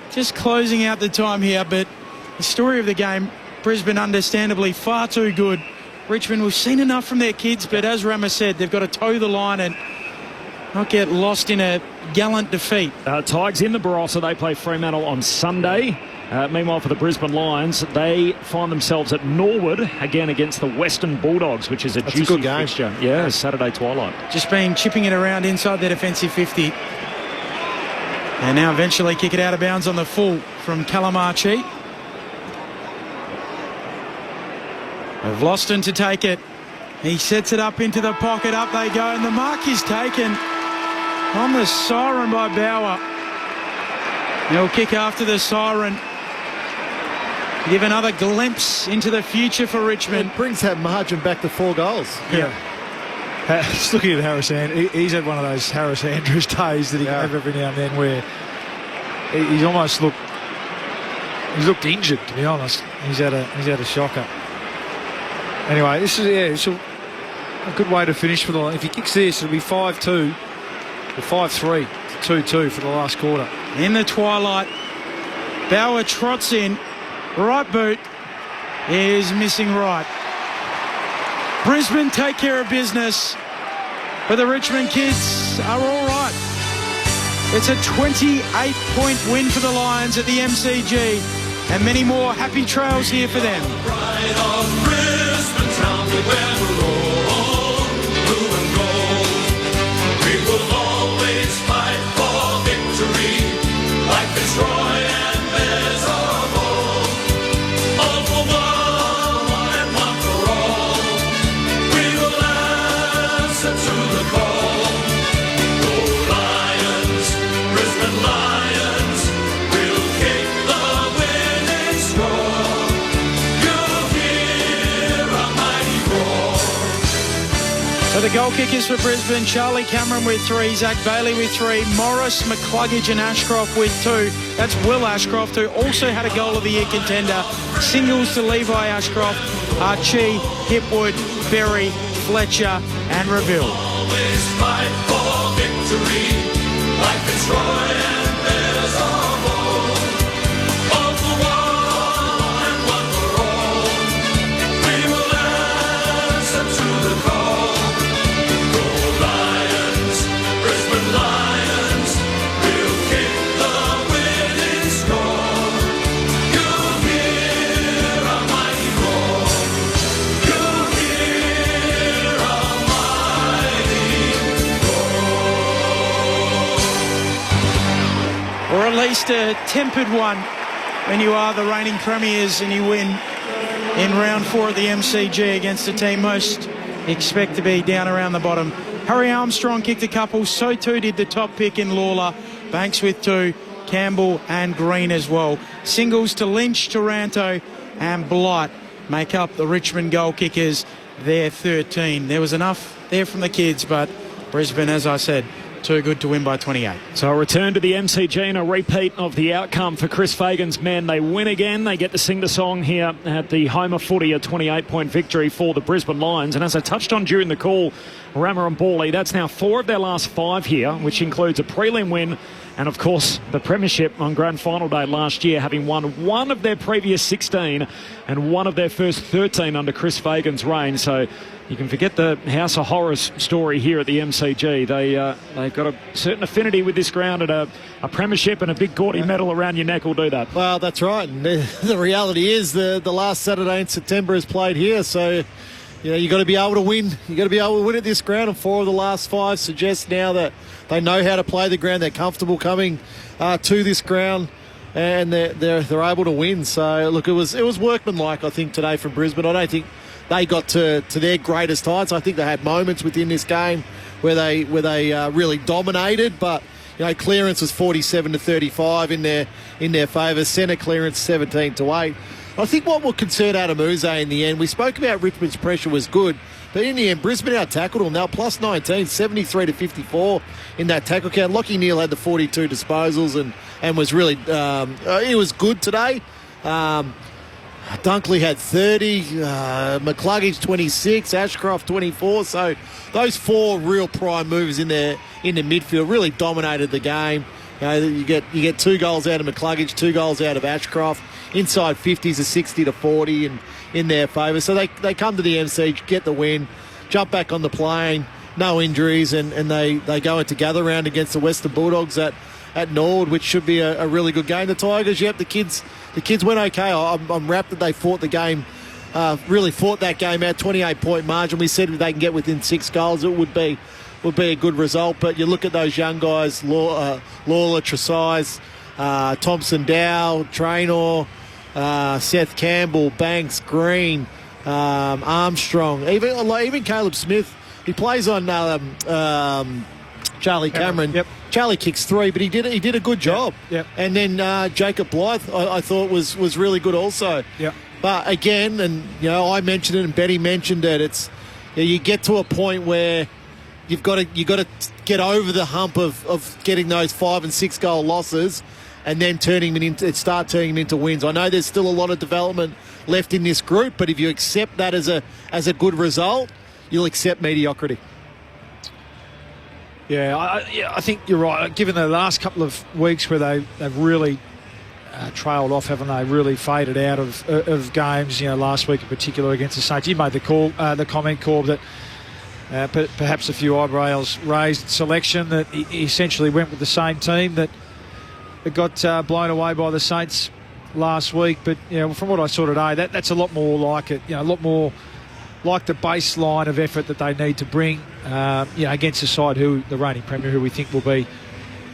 just closing out the time here, but the story of the game, Brisbane understandably far too good. Richmond, we've seen enough from their kids, but as Rama said, they've got to toe the line and not get lost in a gallant defeat. Tigers in the Barossa. They play Fremantle on Sunday. Meanwhile, for the Brisbane Lions, they find themselves at Norwood again against the Western Bulldogs, which is a juicy good game. fixture. Yeah, Saturday twilight. Just been chipping it around inside their defensive 50. And now eventually kick it out of bounds on the full from Calamarchi. Vloston to take it. He sets it up into the pocket. Up they go, and the mark is taken on the siren by Bauer. He'll kick after the siren. Give another glimpse into the future for Richmond. It brings that margin back to 4 goals. Yeah. Just looking at Harris Andrews, he's had one of those Harris Andrews days that he have every now and then where he's almost looked injured, to be honest. He's had a shocker. Anyway, this is a good way to finish for the. If he kicks this, it'll be 5-2 or 5-3, 2-2 for the last quarter. In the twilight, Bauer trots in. Right boot is missing right. Brisbane take care of business, but the Richmond kids are all right. It's a 28-point win for the Lions at the MCG, and many more happy trails here for them. The goal kickers for Brisbane, Charlie Cameron with 3, Zach Bailey with 3, Morris, McCluggage and Ashcroft with 2. That's Will Ashcroft, who also had a goal of the year contender. Singles to Levi Ashcroft, Archie, Hipwood, Berry, Fletcher and Reville. Always fight for victory, like Fitzroy and there's a ball. All for one and one for all. We will answer to the call. Go Lions, Brisbane Lions, we'll kick the winning score. You'll hear a mighty roar. You'll hear a Or at least a tempered one when you are the reigning premiers and you win in round 4 of the MCG against a team most expect to be down around the bottom. Harry Armstrong kicked a couple, so too did the top pick in Lawler. Banks with 2, Campbell and Green as well. Singles to Lynch, Taranto and Blight make up the Richmond goal kickers. They're 13. There was enough there from the kids, but Brisbane, as I said, too good to win by 28. So a return to the MCG and a repeat of the outcome for Chris Fagan's men. They win again. They get to sing the song here at the home of footy, a 28-point victory for the Brisbane Lions. And as I touched on during the call, Rammer and Bawley, that's now 4 of their last 5 here, which includes a prelim win and, of course, the premiership on grand final day last year, having won 1 of their previous 16 and 1 of their first 13 under Chris Fagan's reign. So you can forget the House of Horrors story here at the MCG. They've got a certain affinity with this ground, and a premiership and a big gaudy medal around your neck will do that. Well, that's right. And the reality is the last Saturday in September is played here, so you know you got to be able to win. You got to be able to win at this ground, and 4 of the last 5 suggest now that they know how to play the ground. They're comfortable coming to this ground, and they're able to win. So look, it was workmanlike, I think, today from Brisbane. I don't think they got to their greatest heights. I think they had moments within this game where they really dominated, but you know, clearance was 47-35 in their favour. Centre clearance 17-8. I think what will concern Adamuze in the end, we spoke about Richmond's pressure was good, but in the end, Brisbane out-tackled them. They were plus 19, 73-54 in that tackle count. Lockie Neal had the 42 disposals and was really, he was good today. Dunkley had 30, McCluggage 26, Ashcroft 24. So those 4 real prime movers in the midfield really dominated the game. You know, you get 2 goals out of McCluggage, 2 goals out of Ashcroft. Inside 50s are 60-40 and in their favour. So they come to the MC, get the win, jump back on the plane, no injuries, and they go into gather round against the Western Bulldogs at Norwood, which should be a really good game. The Tigers, yep, the kids went okay. I'm rapt that they fought the game, really fought that game out, 28-point margin. We said if they can get within 6 goals, it would be a good result. But you look at those young guys, Lawler, Tresize, Thompson Dow, Traynor, Seth Campbell, Banks, Green, Armstrong, even Caleb Smith. He plays on Charlie Cameron. Yep. Charlie kicks 3, but he did a good job. Yep. And then Jacob Blythe, I thought was really good also. Yep. But again, and you know, I mentioned it and Betty mentioned it. It's you get to a point where you've got to get over the hump of getting those 5 and 6 goal losses, and then turning them into wins. I know there's still a lot of development left in this group, but if you accept that as a good result, you'll accept mediocrity. Yeah, I think you're right. Given the last couple of weeks where they've really trailed off, haven't they? Really faded out of games. You know, last week in particular against the Saints. You made the comment, Corb, that perhaps a few eyebrows raised selection, that he essentially went with the same team that got blown away by the Saints last week. But you know, from what I saw today, that's a lot more like it. You know, a lot more like the baseline of effort that they need to bring, against a side the reigning premier, who we think will be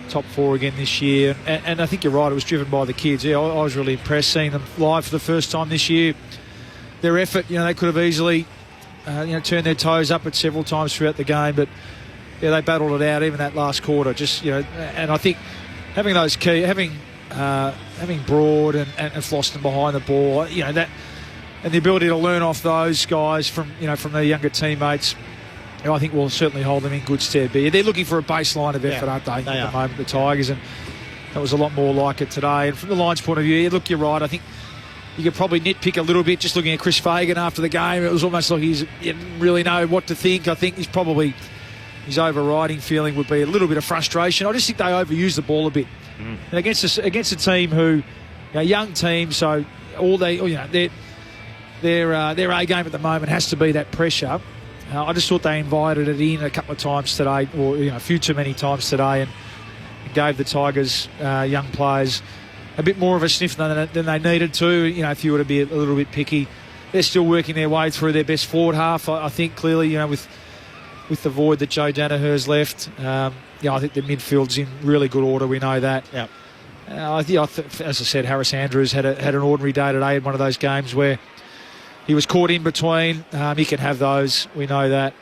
top 4 again this year. And I think you're right, it was driven by the kids. Yeah, I was really impressed seeing them live for the first time this year. Their effort, you know, they could have easily, turned their toes up at several times throughout the game, but yeah, they battled it out even that last quarter. Just, you know, and I think having those having Broad and Floston behind the ball, you know, that. And the ability to learn off those guys from their younger teammates, who I think will certainly hold them in good stead. But they're looking for a baseline of effort, aren't they, at the moment, the Tigers, and that was a lot more like it today. And from the Lions' point of view, look, you're right. I think you could probably nitpick a little bit just looking at Chris Fagan after the game. It was almost like he didn't really know what to think. I think his overriding feeling would be a little bit of frustration. I just think they overused the ball a bit. And against a team who, young team, so their A game at the moment has to be that pressure. I just thought they invited it in a couple of times today, or a few too many times today, and gave the Tigers young players a bit more of a sniff than they needed to. If you were to be a little bit picky, they're still working their way through their best forward half. I think clearly, with the void that Joe Danaher's left, I think the midfield's in really good order. We know that. Yeah. As I said, Harris Andrews had an ordinary day today in one of those games where he was caught in between. He can have those. We know that.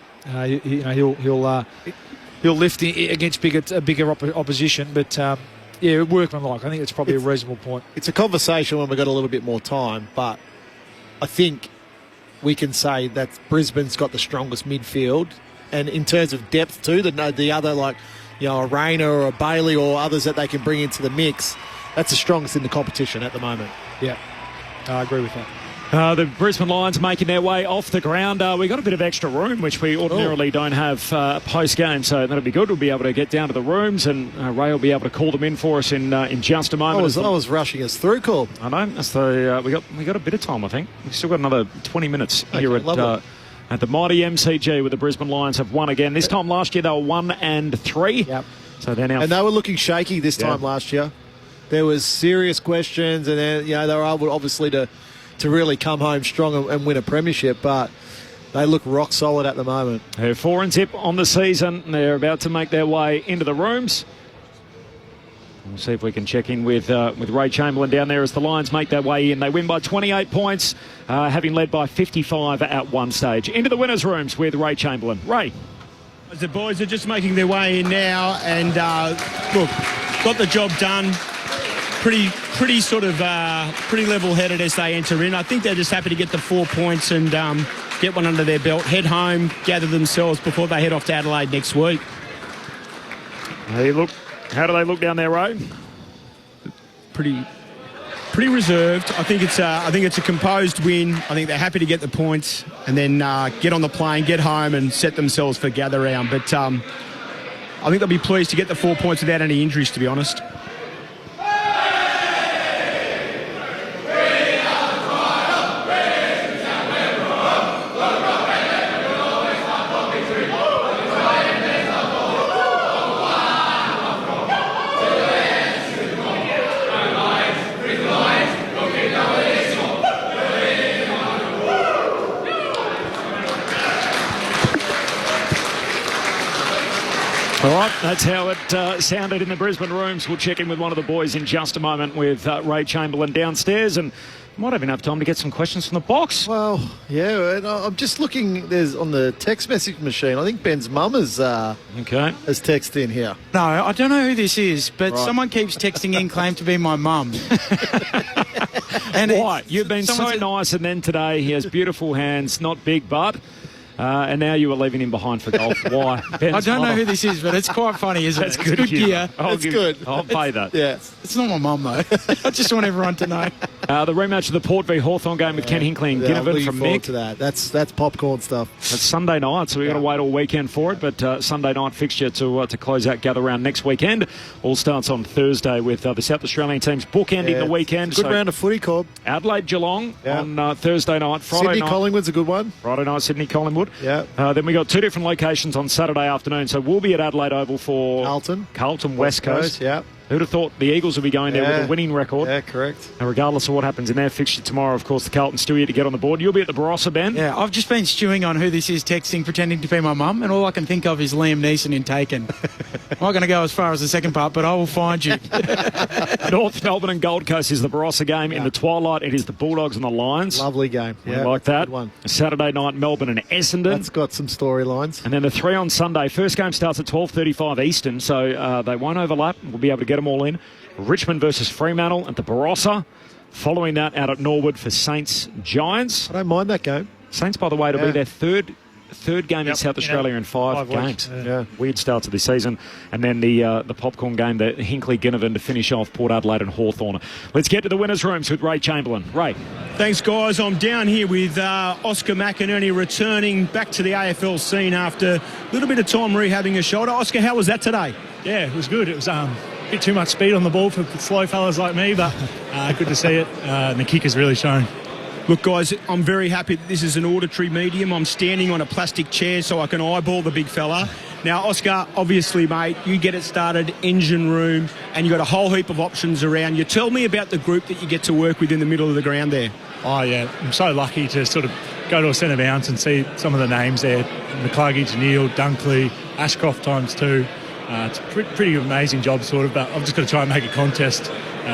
He'll lift against bigger opposition, but workmanlike. I think it's probably a reasonable point. It's a conversation when we've got a little bit more time, but I think we can say that Brisbane's got the strongest midfield, and in terms of depth too, the other a Rayner or a Bailey or others that they can bring into the mix, that's the strongest in the competition at the moment. Yeah, I agree with that. The Brisbane Lions making their way off the ground. We got a bit of extra room, which we ordinarily don't have post-game, so that'll be good. We'll be able to get down to the rooms, and Ray will be able to call them in for us in just a moment. I was rushing us through, Cole. I know. We got a bit of time, I think. We've still got another 20 minutes here at the mighty MCG, where the Brisbane Lions have won again. This time last year they were 1-3. Yep. So they're now... And they were looking shaky this time last year. There was serious questions, and then they were able, obviously, to really come home strong and win a premiership, but they look rock solid at the moment. They're 4-0 on the season. They're about to make their way into the rooms. We'll see if we can check in with Ray Chamberlain down there as the Lions make their way in. They win by 28 points, having led by 55 at one stage. Into the winners' rooms with Ray Chamberlain. Ray. The boys are just making their way in now, and look, got the job done. Pretty level-headed as they enter in. I think they're just happy to get the 4 points and get one under their belt, head home, gather themselves before they head off to Adelaide next week. How do they look down there, Ray? Pretty reserved. I think it's a composed win. I think they're happy to get the points and then get on the plane, get home, and set themselves for gather round. But I think they'll be pleased to get the 4 points without any injuries, to be honest. All right, that's how it sounded in the Brisbane rooms. We'll check in with one of the boys in just a moment with Ray Chamberlain downstairs, and might have enough time to get some questions from the box. Well, yeah, and I'm just looking. There's on the text message machine. I think Ben's mum has texted in here. No, I don't know who this is, but someone keeps texting in claim to be my mum. And why? You've been so nice, and then today he has beautiful hands, not big, but... and now you are leaving him behind for golf. Why? I don't know who this is, but it's quite funny, isn't it? It's good gear. It's good. I'll pay that. Yeah. It's not my mum, though. I just want everyone to know. The rematch of the Port v Hawthorn game with Ken Hinkley and Ginnivan from Mick. To that. That's popcorn stuff. That's Sunday night, so we've got to wait all weekend for it. But Sunday night fixture to close out gather round next weekend. All starts on Thursday with the South Australian teams bookending the weekend. Good round of footy called. Adelaide Geelong on Thursday night. Friday Sydney night. Collingwood's a good one. Friday night Sydney Collingwood. Yeah. Then we got two different locations on Saturday afternoon. So we'll be at Adelaide Oval for Carlton West Coast. Yeah. Who'd have thought the Eagles would be going there with a winning record? Yeah, correct. And regardless of what happens in their fixture tomorrow, of course, the Carlton's still here to get on the board. You'll be at the Barossa, Ben. Yeah, I've just been stewing on who this is texting, pretending to be my mum, and all I can think of is Liam Neeson in Taken. I'm not going to go as far as the second part, but I will find you. North Melbourne and Gold Coast is the Barossa game. In the twilight, it is the Bulldogs and the Lions. Lovely game. Yeah, like that. Good one. Saturday night, Melbourne and Essendon. That's got some storylines. And then the 3 on Sunday. First game starts at 12:35 Eastern, so they won't overlap. We'll be able to get them all in. Richmond versus Fremantle at the Barossa. Following that, out at Norwood for Saints Giants. I don't mind that game. Saints, by the way, it'll be their third third game in South Australia in 5 games. Yeah. Weird start to the season. And then the popcorn game, the Hinkley-Ginnivan to finish off Port Adelaide and Hawthorn. Let's get to the winners' rooms with Ray Chamberlain. Ray. Thanks, guys. I'm down here with Oscar McInerney returning back to the AFL scene after a little bit of time rehabbing his shoulder. Oscar, how was that today? Yeah, it was good. It was a bit too much speed on the ball for slow fellas like me, but good to see it. And the kick has really shown. Look, guys, I'm very happy that this is an auditory medium. I'm standing on a plastic chair so I can eyeball the big fella. Now, Oscar, obviously, mate, you get it started, engine room, and you've got a whole heap of options around you. Tell me about the group that you get to work with in the middle of the ground there. Oh, yeah. I'm so lucky to sort of go to a centre bounce and see some of the names there. McCluggage, Neil, Dunkley, Ashcroft times 2. It's a pretty amazing job, sort of, but I've just got to try and make a contest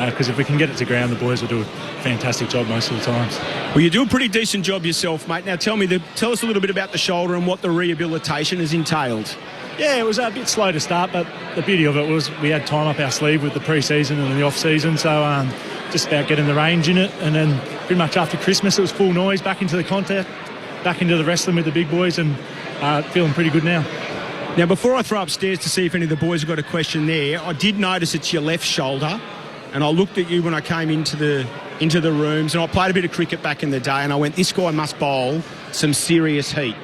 because if we can get it to ground, the boys will do a fantastic job most of the times. Well, you do a pretty decent job yourself, mate. Now, tell us a little bit about the shoulder and what the rehabilitation has entailed. Yeah, it was a bit slow to start, but the beauty of it was we had time up our sleeve with the pre-season and the off-season, so just about getting the range in it. And then pretty much after Christmas, it was full noise, back into the contact, back into the wrestling with the big boys, and feeling pretty good now. Now, before I throw upstairs to see if any of the boys have got a question there, I did notice it's your left shoulder, and I looked at you when I came into the rooms, and I played a bit of cricket back in the day, and I went, this guy must bowl some serious heat.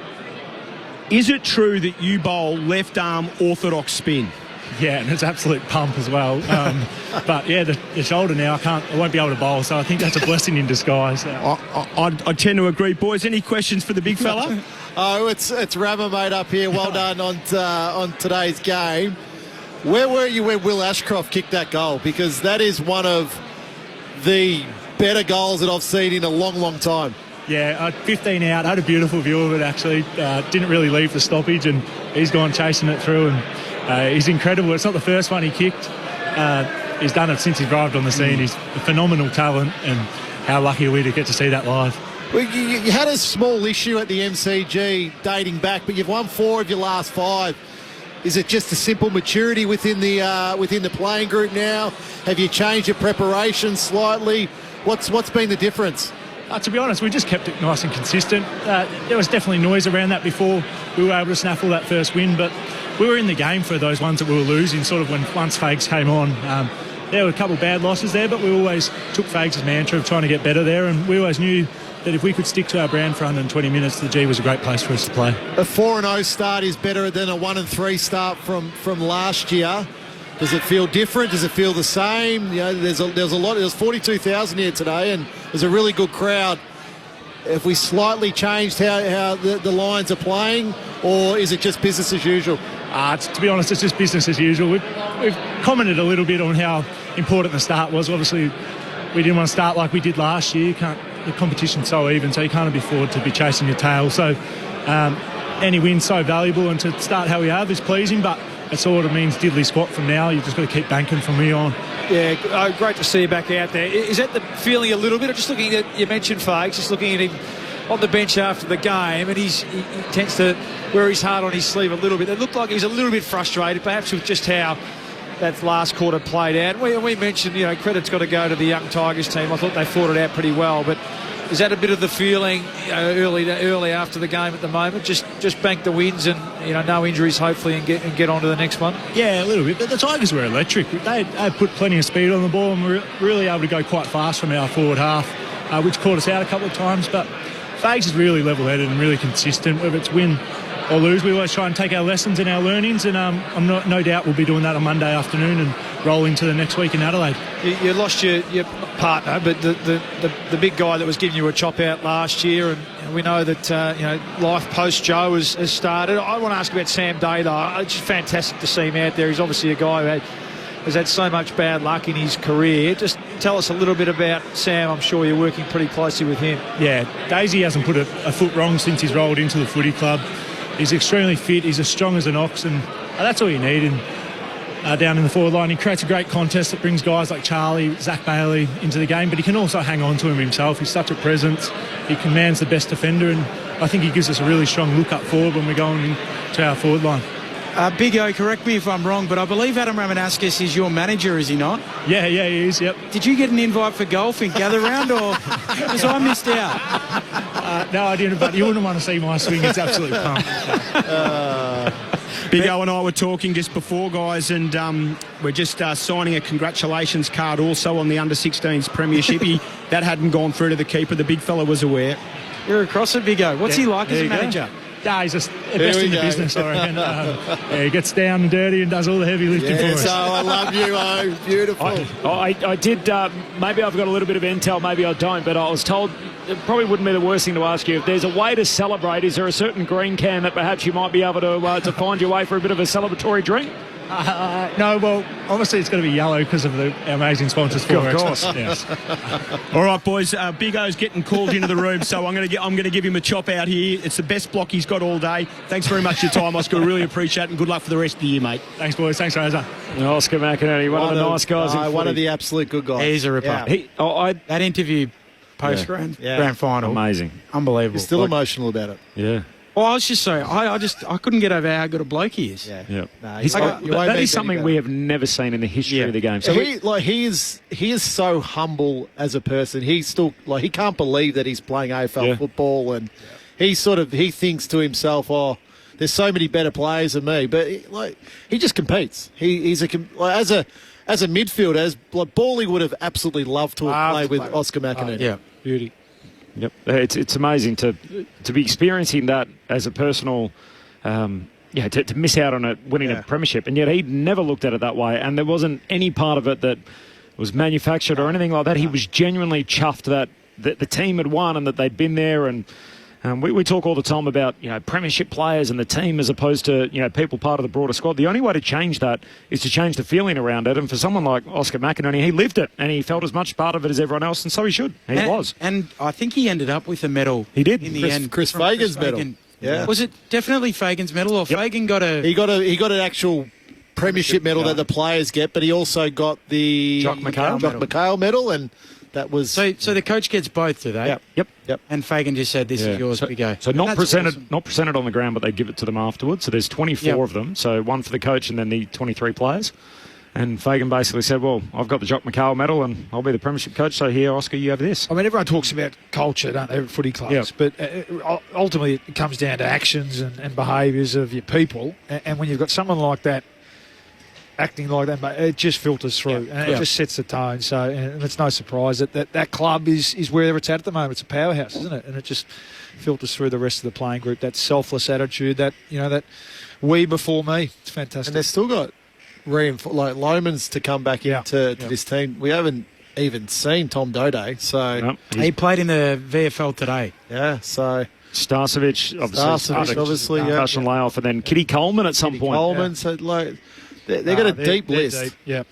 Is it true that you bowl left-arm orthodox spin? Yeah, and it's absolute pump as well. But, yeah, the shoulder now, I won't be able to bowl, so I think that's a blessing in disguise. I tend to agree. Boys, any questions for the big fella? Oh, it's Rammer, mate, up here. Well done on today's game. Where were you when Will Ashcroft kicked that goal? Because that is one of the better goals that I've seen in a long, long time. Yeah, 15 out. I had a beautiful view of it, actually. Didn't really leave the stoppage, and he's gone chasing it through, and he's incredible. It's not the first one he kicked. He's done it since he's arrived on the scene. He's a phenomenal talent, and how lucky are we to get to see that live. Well, you had a small issue at the MCG dating back, but you've won 4 of your last 5. Is it just a simple maturity within the playing group now? Have you changed your preparation slightly? What's been the difference? To be honest, we just kept it nice and consistent. There was definitely noise around that before we were able to snaffle that first win, but we were in the game for those ones that we were losing, sort of once Fags came on. There were a couple of bad losses there, but we always took Fags' mantra of trying to get better there, and we always knew that if we could stick to our brand for 120 minutes, the G was a great place for us to play. A 4-0 start is better than a 1-3 start from last year. Does it feel different? Does it feel the same? You know, there's a lot. There's 42,000 here today, and there's a really good crowd. Have we slightly changed how the Lions are playing, or is it just business as usual? To be honest, it's just business as usual. We've commented a little bit on how important the start was. Obviously, we didn't want to start like we did last year. The competition's so even, so you can't be forward to be chasing your tail. So any win's so valuable, and to start how we have is pleasing, but it sort of means diddly squat from now. You've just got to keep banking from here on. Yeah, great to see you back out there. Is that the feeling a little bit? Just looking at, you mentioned Fags, just looking at him on the bench after the game, and he tends to wear his heart on his sleeve a little bit. It looked like he was a little bit frustrated, perhaps with just how that last quarter played out. We mentioned, credit's got to go to the young Tigers team. I thought they fought it out pretty well, but is that a bit of the feeling early after the game at the moment? Just bank the wins and no injuries hopefully, and get on to the next one. Yeah, a little bit. But the Tigers were electric. They put plenty of speed on the ball, and were really able to go quite fast from our forward half, which caught us out a couple of times. But Fags is really level-headed and really consistent. Whether it's win or lose, we always try and take our lessons and our learnings, and I'm no doubt we'll be doing that on Monday afternoon and roll into the next week in Adelaide. You lost your partner, but the big guy that was giving you a chop out last year, and we know that life post Joe has started. I want to ask about Sam Day, though. It's just fantastic to see him out there. He's obviously a guy who has had so much bad luck in his career. Just tell us a little bit about Sam. I'm sure you're working pretty closely with him. Yeah, Daisy hasn't put a foot wrong since he's rolled into the footy club. He's extremely fit. He's as strong as an ox, and that's all you need. And down in the forward line, he creates a great contest that brings guys like Charlie, Zach Bailey into the game, but he can also hang on to him himself. He's such a presence. He commands the best defender, and I think he gives us a really strong look up forward when we're going into our forward line. Big O, correct me if I'm wrong, but I believe Adam Ramanauskas is your manager, is he not? Yeah, he is, yep. Did you get an invite for golf in Gather Round, or because I missed out? No, I didn't, but you wouldn't want to see my swing. It's absolutely pumped. Big O and I were talking just before, guys, and we're just signing a congratulations card also on the under-16s premiership. That hadn't gone through to the keeper. The big fella was aware. You're across it, Big O. What's he like as a manager? Yeah, he's just the best in the business, I reckon. He gets down and dirty and does all the heavy lifting for us. So I love you, O. Beautiful. I did, maybe I've got a little bit of intel, maybe I don't, but I was told it probably wouldn't be the worst thing to ask you. If there's a way to celebrate, is there a certain green can that perhaps you might be able to find your way for a bit of a celebratory drink? No, well, obviously it's going to be yellow because of the amazing sponsors for it. Of course. Yes. All right, boys. Big O's getting called into the room, so I'm going to give him a chop out here. It's the best block he's got all day. Thanks very much for your time, Oscar. Really appreciate it, and good luck for the rest of the year, mate. Thanks, boys. Thanks, Rosa. Oscar McInerney, one of the nice guys in footy. One of the absolute good guys. He's a ripper. Yeah. That interview post-grand final. Amazing. Unbelievable. He's still emotional about it. Yeah. Well, I was just saying, I couldn't get over how good a bloke he is. Yeah. No, that is something we have never seen in the history of the game. So he is so humble as a person. He's still he can't believe that he's playing AFL football, and he thinks to himself, "Oh, there's so many better players than me." But he just competes. As a midfielder, Bally would have absolutely loved to have played with Oscar McInerney. Yeah, beauty. Yep, it's amazing to be experiencing that as a personal, to miss out on it, winning a premiership, and yet he never looked at it that way, and there wasn't any part of it that was manufactured or anything like that. He was genuinely chuffed that the team had won and that they'd been there, and we talk all the time about premiership players and the team as opposed to people part of the broader squad. The only way to change that is to change the feeling around it. And for someone like Oscar McInerney, he lived it and he felt as much part of it as everyone else, and so he should. He was. And I think he ended up with a medal. He did in the end. Chris Fagan's medal. Yeah. Was it definitely Fagan's medal, or Fagan got a? He got an actual premiership medal that the players get, but he also got the Jock McHale medal, and that was so the coach gets both, do they? Yep. And Fagan just said, "This is yours, Big O." So not presented on the ground, but they give it to them afterwards. So there's 24 of them. So one for the coach and then the 23 players. And Fagan basically said, "Well, I've got the Jock McHale medal and I'll be the premiership coach. So here, Oscar, you have this." I mean, everyone talks about culture, don't they, at footy clubs? But ultimately, it comes down to actions and behaviours of your people. And when you've got someone like that acting like that, it just filters through and it just sets the tone. So, and it's no surprise that club is where it's at the moment. It's a powerhouse, isn't it? And it just filters through the rest of the playing group. That selfless attitude, that we before me. It's fantastic. And they've still got Lomans to come back into this team. We haven't even seen Tom Dode, so he played in the VFL today. Yeah, so. Starcevic, obviously, concussion layoff, and then Kitty Coleman at some point. Coleman, so they've got a deep list. Yeah.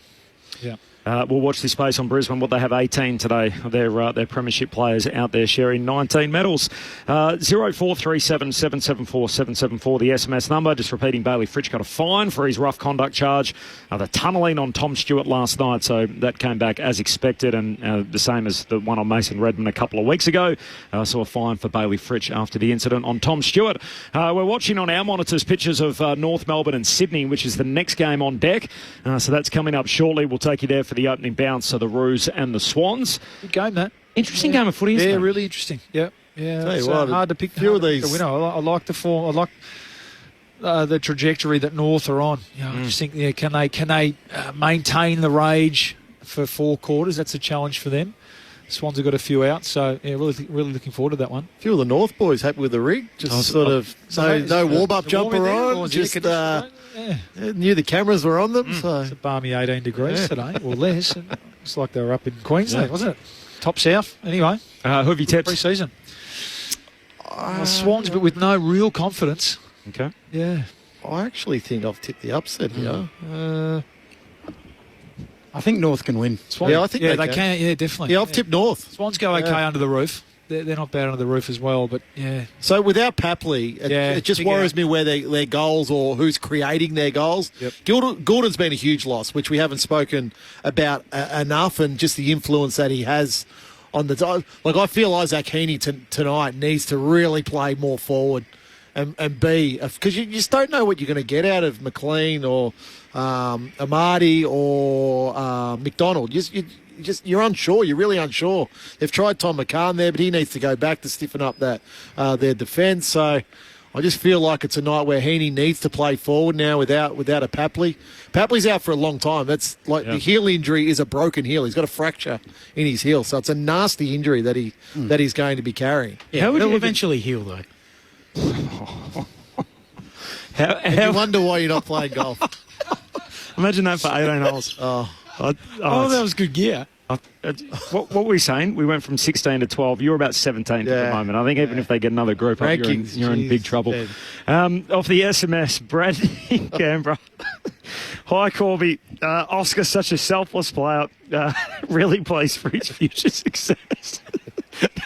We'll watch this space on Brisbane. What they have 18 today. Their premiership players out there sharing 19 medals. 0437 774 774, the SMS number. Just repeating, Bailey Fritsch got a fine for his rough conduct charge. The tunnelling on Tom Stewart last night, so that came back as expected, and the same as the one on Mason Redmond a couple of weeks ago. So a fine for Bailey Fritsch after the incident on Tom Stewart. We're watching on our monitors pictures of North Melbourne and Sydney, which is the next game on deck. So that's coming up shortly. We'll take you there for the opening bounce of the Roos and the Swans. Good game, that. Interesting game of footy, isn't it? Yeah, really interesting. Yeah. It's what, hard to pick few of these. The winner. I like the form. I like the trajectory that North are on. I just think, can they maintain the rage for 4 quarters? That's a challenge for them. Swans have got a few out, so really looking forward to that one. A few of the North boys happy with the rig, just no warm-up jumper on, just knew the cameras were on them. So it's a balmy 18 degrees today, or less. And it's like they were up in Queensland, wasn't it? Top south, anyway. Who have you tipped? Pre-season. Swans, but with no real confidence. Okay. Yeah. I actually think I've tipped the upset here. I think North can win. Swans, I think they can. Yeah, definitely. Yeah, I've tipped North. Swans go okay under the roof. They're not bad under the roof as well, but So without Papley, it just worries me where their goals or who's creating their goals. Yep. Gordon's been a huge loss, which we haven't spoken about enough, and just the influence that he has on the. I feel Isaac Heaney tonight needs to really play more forward. and B, because you just don't know what you're going to get out of McLean or Amadi or McDonald. You're unsure. You're really unsure. They've tried Tom McCann there, but he needs to go back to stiffen up that their defence. So I just feel like it's a night where Heaney needs to play forward now without a Papley. Papley's out for a long time. That's like the heel injury is a broken heel. He's got a fracture in his heel, so it's a nasty injury that he's going to be carrying. Yeah, he'll eventually heal though. You wonder why you're not playing golf. Imagine that for 18 holes. That was good gear. What were we saying? We went from 16 to 12. You're about 17 at the moment. I think even if they get another group up, you're in big trouble. Off the SMS, Brad in Canberra. Hi, Corby. Oscar's such a selfless player. Really plays for his future success.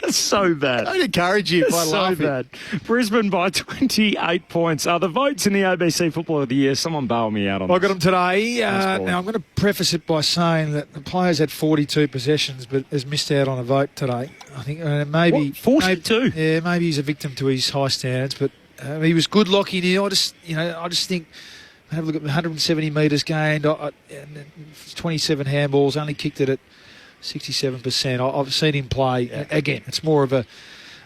That's so bad. I'd encourage you by laughing. So bad. Brisbane by 28 points. The votes in the ABC Footballer of the Year. Someone bail me out on I this. got them today. Now, I'm going to preface it by saying that the players had 42 possessions, but has missed out on a vote today. I think maybe... What? 42? Maybe he's a victim to his high standards, but he was good locking in. I just think... Have a look at the 170 metres gained, 27 handballs, only kicked it at 67%. I've seen him play. Again, it's more of a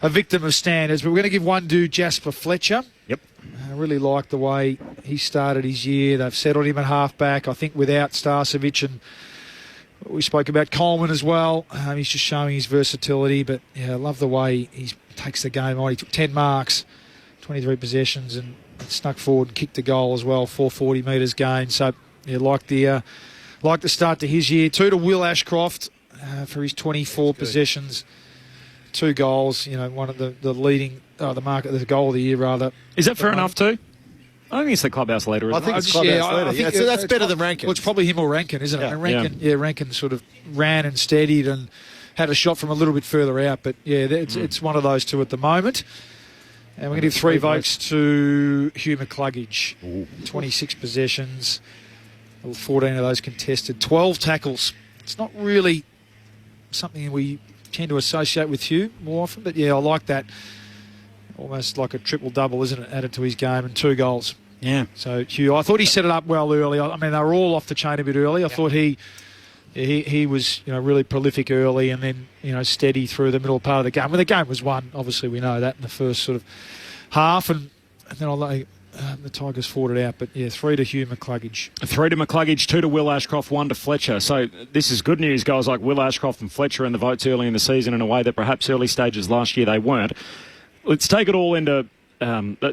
victim of standards. But we're going to give one to Jasper Fletcher. Yep. I really like the way he started his year. They've settled him at half-back. I think without Starcevic, and we spoke about Coleman as well. He's just showing his versatility. But, I love the way he takes the game on. He took 10 marks, 23 possessions, and snuck forward and kicked a goal as well, 440 metres gained. So, like the start to his year. 2 to Will Ashcroft for his 24 possessions, 2 goals. One of the leading, the goal of the year rather. Is that fair enough too? I think it's the clubhouse leader. Isn't I think it's clubhouse leader. So that's better than Rankin. Well, it's probably him or Rankin, isn't it? And Rankin sort of ran and steadied and had a shot from a little bit further out. But it's one of those two at the moment. And we're going to give 3 votes to Hugh McCluggage. 26 possessions, 14 of those contested, 12 tackles. It's not really something we tend to associate with Hugh more often, but I like that. Almost like a triple-double, isn't it, added to his game, and 2 goals. Yeah. So Hugh, I thought he set it up well early. I mean, they were all off the chain a bit early. I thought he was really prolific early and then steady through the middle part of the game. When the game was won, obviously we know that in the first sort of half, and then the Tigers fought it out. But 3 to Hugh McCluggage. 3 to McCluggage, 2 to Will Ashcroft, 1 to Fletcher. So this is good news, guys like Will Ashcroft and Fletcher in the votes early in the season in a way that perhaps early stages last year they weren't. Let's take it all into...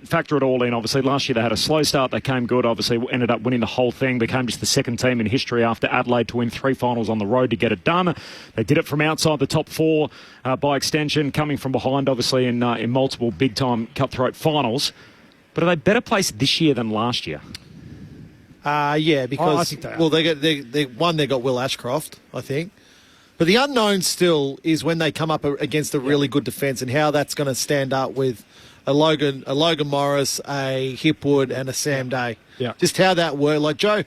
factor it all in. Obviously, last year they had a slow start. They came good. Obviously, ended up winning the whole thing. Became just the second team in history after Adelaide to win 3 finals on the road to get it done. They did it from outside the top 4 by extension, coming from behind, obviously, in multiple big-time cutthroat finals. But are they better placed this year than last year? Because I think they are. they got Will Ashcroft, I think. But the unknown still is when they come up against a really good defence and how that's going to stand up with a Logan Morris, a Hipwood, and a Sam Day. Yeah. Just how that worked. Like Joe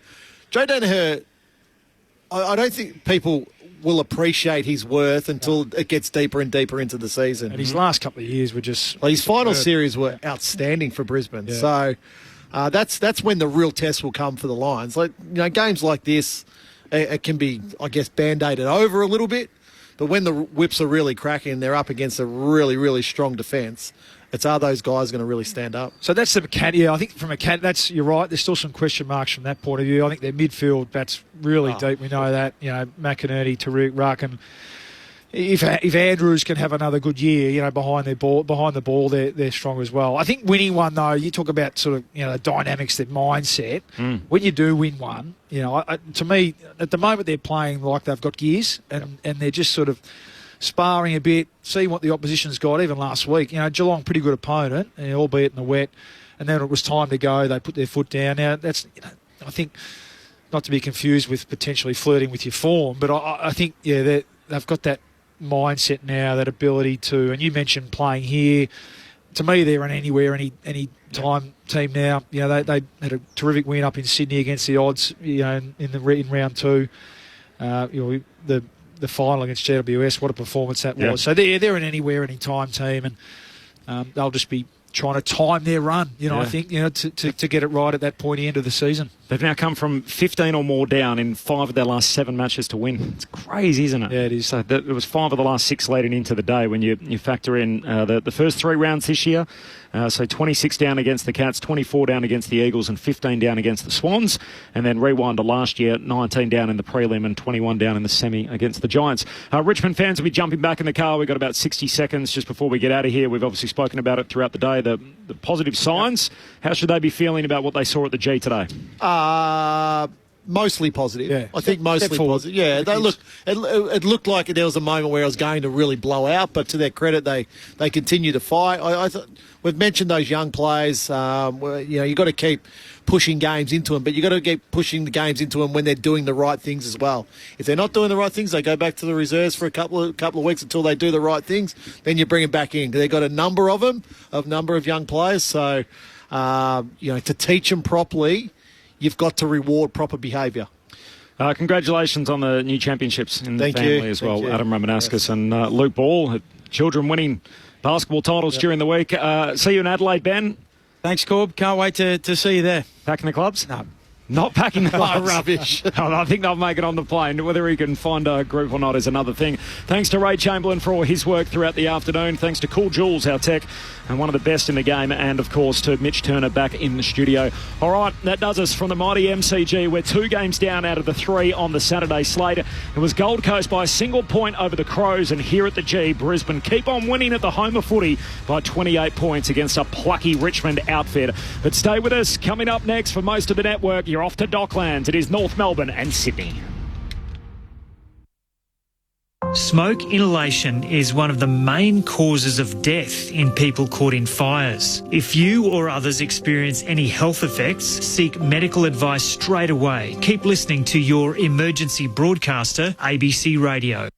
Danaher, I don't think people will appreciate his worth until it gets deeper and deeper into the season. And his last couple of years were just... his final series were outstanding for Brisbane. Yeah. So that's when the real test will come for the Lions. Games like this, it can be, I guess, band-aided over a little bit. But when the whips are really cracking, they're up against a really, really strong defence. Are those guys going to really stand up? So that's the mechanic. Yeah, I think from you're right. There's still some question marks from that point of view. I think their midfield, that's really deep. We know that. McInerney, Tariq, Ruck, if Andrews can have another good year, behind the ball, they're strong as well. I think winning one though, you talk about sort of dynamics, their mindset. When you do win one, to me at the moment they're playing like they've got gears and they're just sort of sparring a bit, see what the opposition's got. Even last week, Geelong, pretty good opponent, albeit in the wet, and then it was time to go. They put their foot down. Now that's, I think, not to be confused with potentially flirting with your form, but I think they've got that mindset now, that ability to. And you mentioned playing here. To me, they're an anywhere, any time team now. They had a terrific win up in Sydney against the odds. In round 2. The final against GWS, what a performance that was. So they're an anywhere, any time team, and they'll just be trying to time their run, I think, to get it right at that pointy end of the season. They've now come from 15 or more down in 5 of their last 7 matches to win. It's crazy, isn't it? Yeah, it is. So it was 5 of the last 6 leading into the day when you factor in the first 3 rounds this year. So 26 down against the Cats, 24 down against the Eagles and 15 down against the Swans. And then rewind to last year, 19 down in the prelim and 21 down in the semi against the Giants. Richmond fans will be jumping back in the car. We've got about 60 seconds just before we get out of here. We've obviously spoken about it throughout the day, the positive signs. How should they be feeling about what they saw at the G today? Mostly positive. Yeah. I think mostly positive. Yeah, it looked like there was a moment where it was going to really blow out, but to their credit, they continue to fight. I thought we've mentioned those young players. You've got to keep pushing games into them, but you've got to keep pushing the games into them when they're doing the right things as well. If they're not doing the right things, they go back to the reserves for a couple of weeks until they do the right things. Then you bring them back in. They've got a number of them, number of young players. So, to teach them properly, you've got to reward proper behaviour. Congratulations on the new championships in the family as well, Adam Ramanauskas and Luke Ball. Children winning basketball titles during the week. See you in Adelaide, Ben. Thanks, Corb. Can't wait to see you there. Packing the clubs? No. Not packing the clubs. Rubbish. I think they'll make it on the plane. Whether he can find a group or not is another thing. Thanks to Ray Chamberlain for all his work throughout the afternoon. Thanks to Cool Jules, our tech, and one of the best in the game. And, of course, to Mitch Turner back in the studio. All right, that does us from the mighty MCG. We're 2 games down out of the 3 on the Saturday slate. It was Gold Coast by a single point over the Crows. And here at the G, Brisbane keep on winning at the home of footy by 28 points against a plucky Richmond outfit. But stay with us. Coming up next for most of the network, you're off to Docklands. It is North Melbourne and Sydney. Smoke inhalation is one of the main causes of death in people caught in fires. If you or others experience any health effects, seek medical advice straight away. Keep listening to your emergency broadcaster, ABC Radio.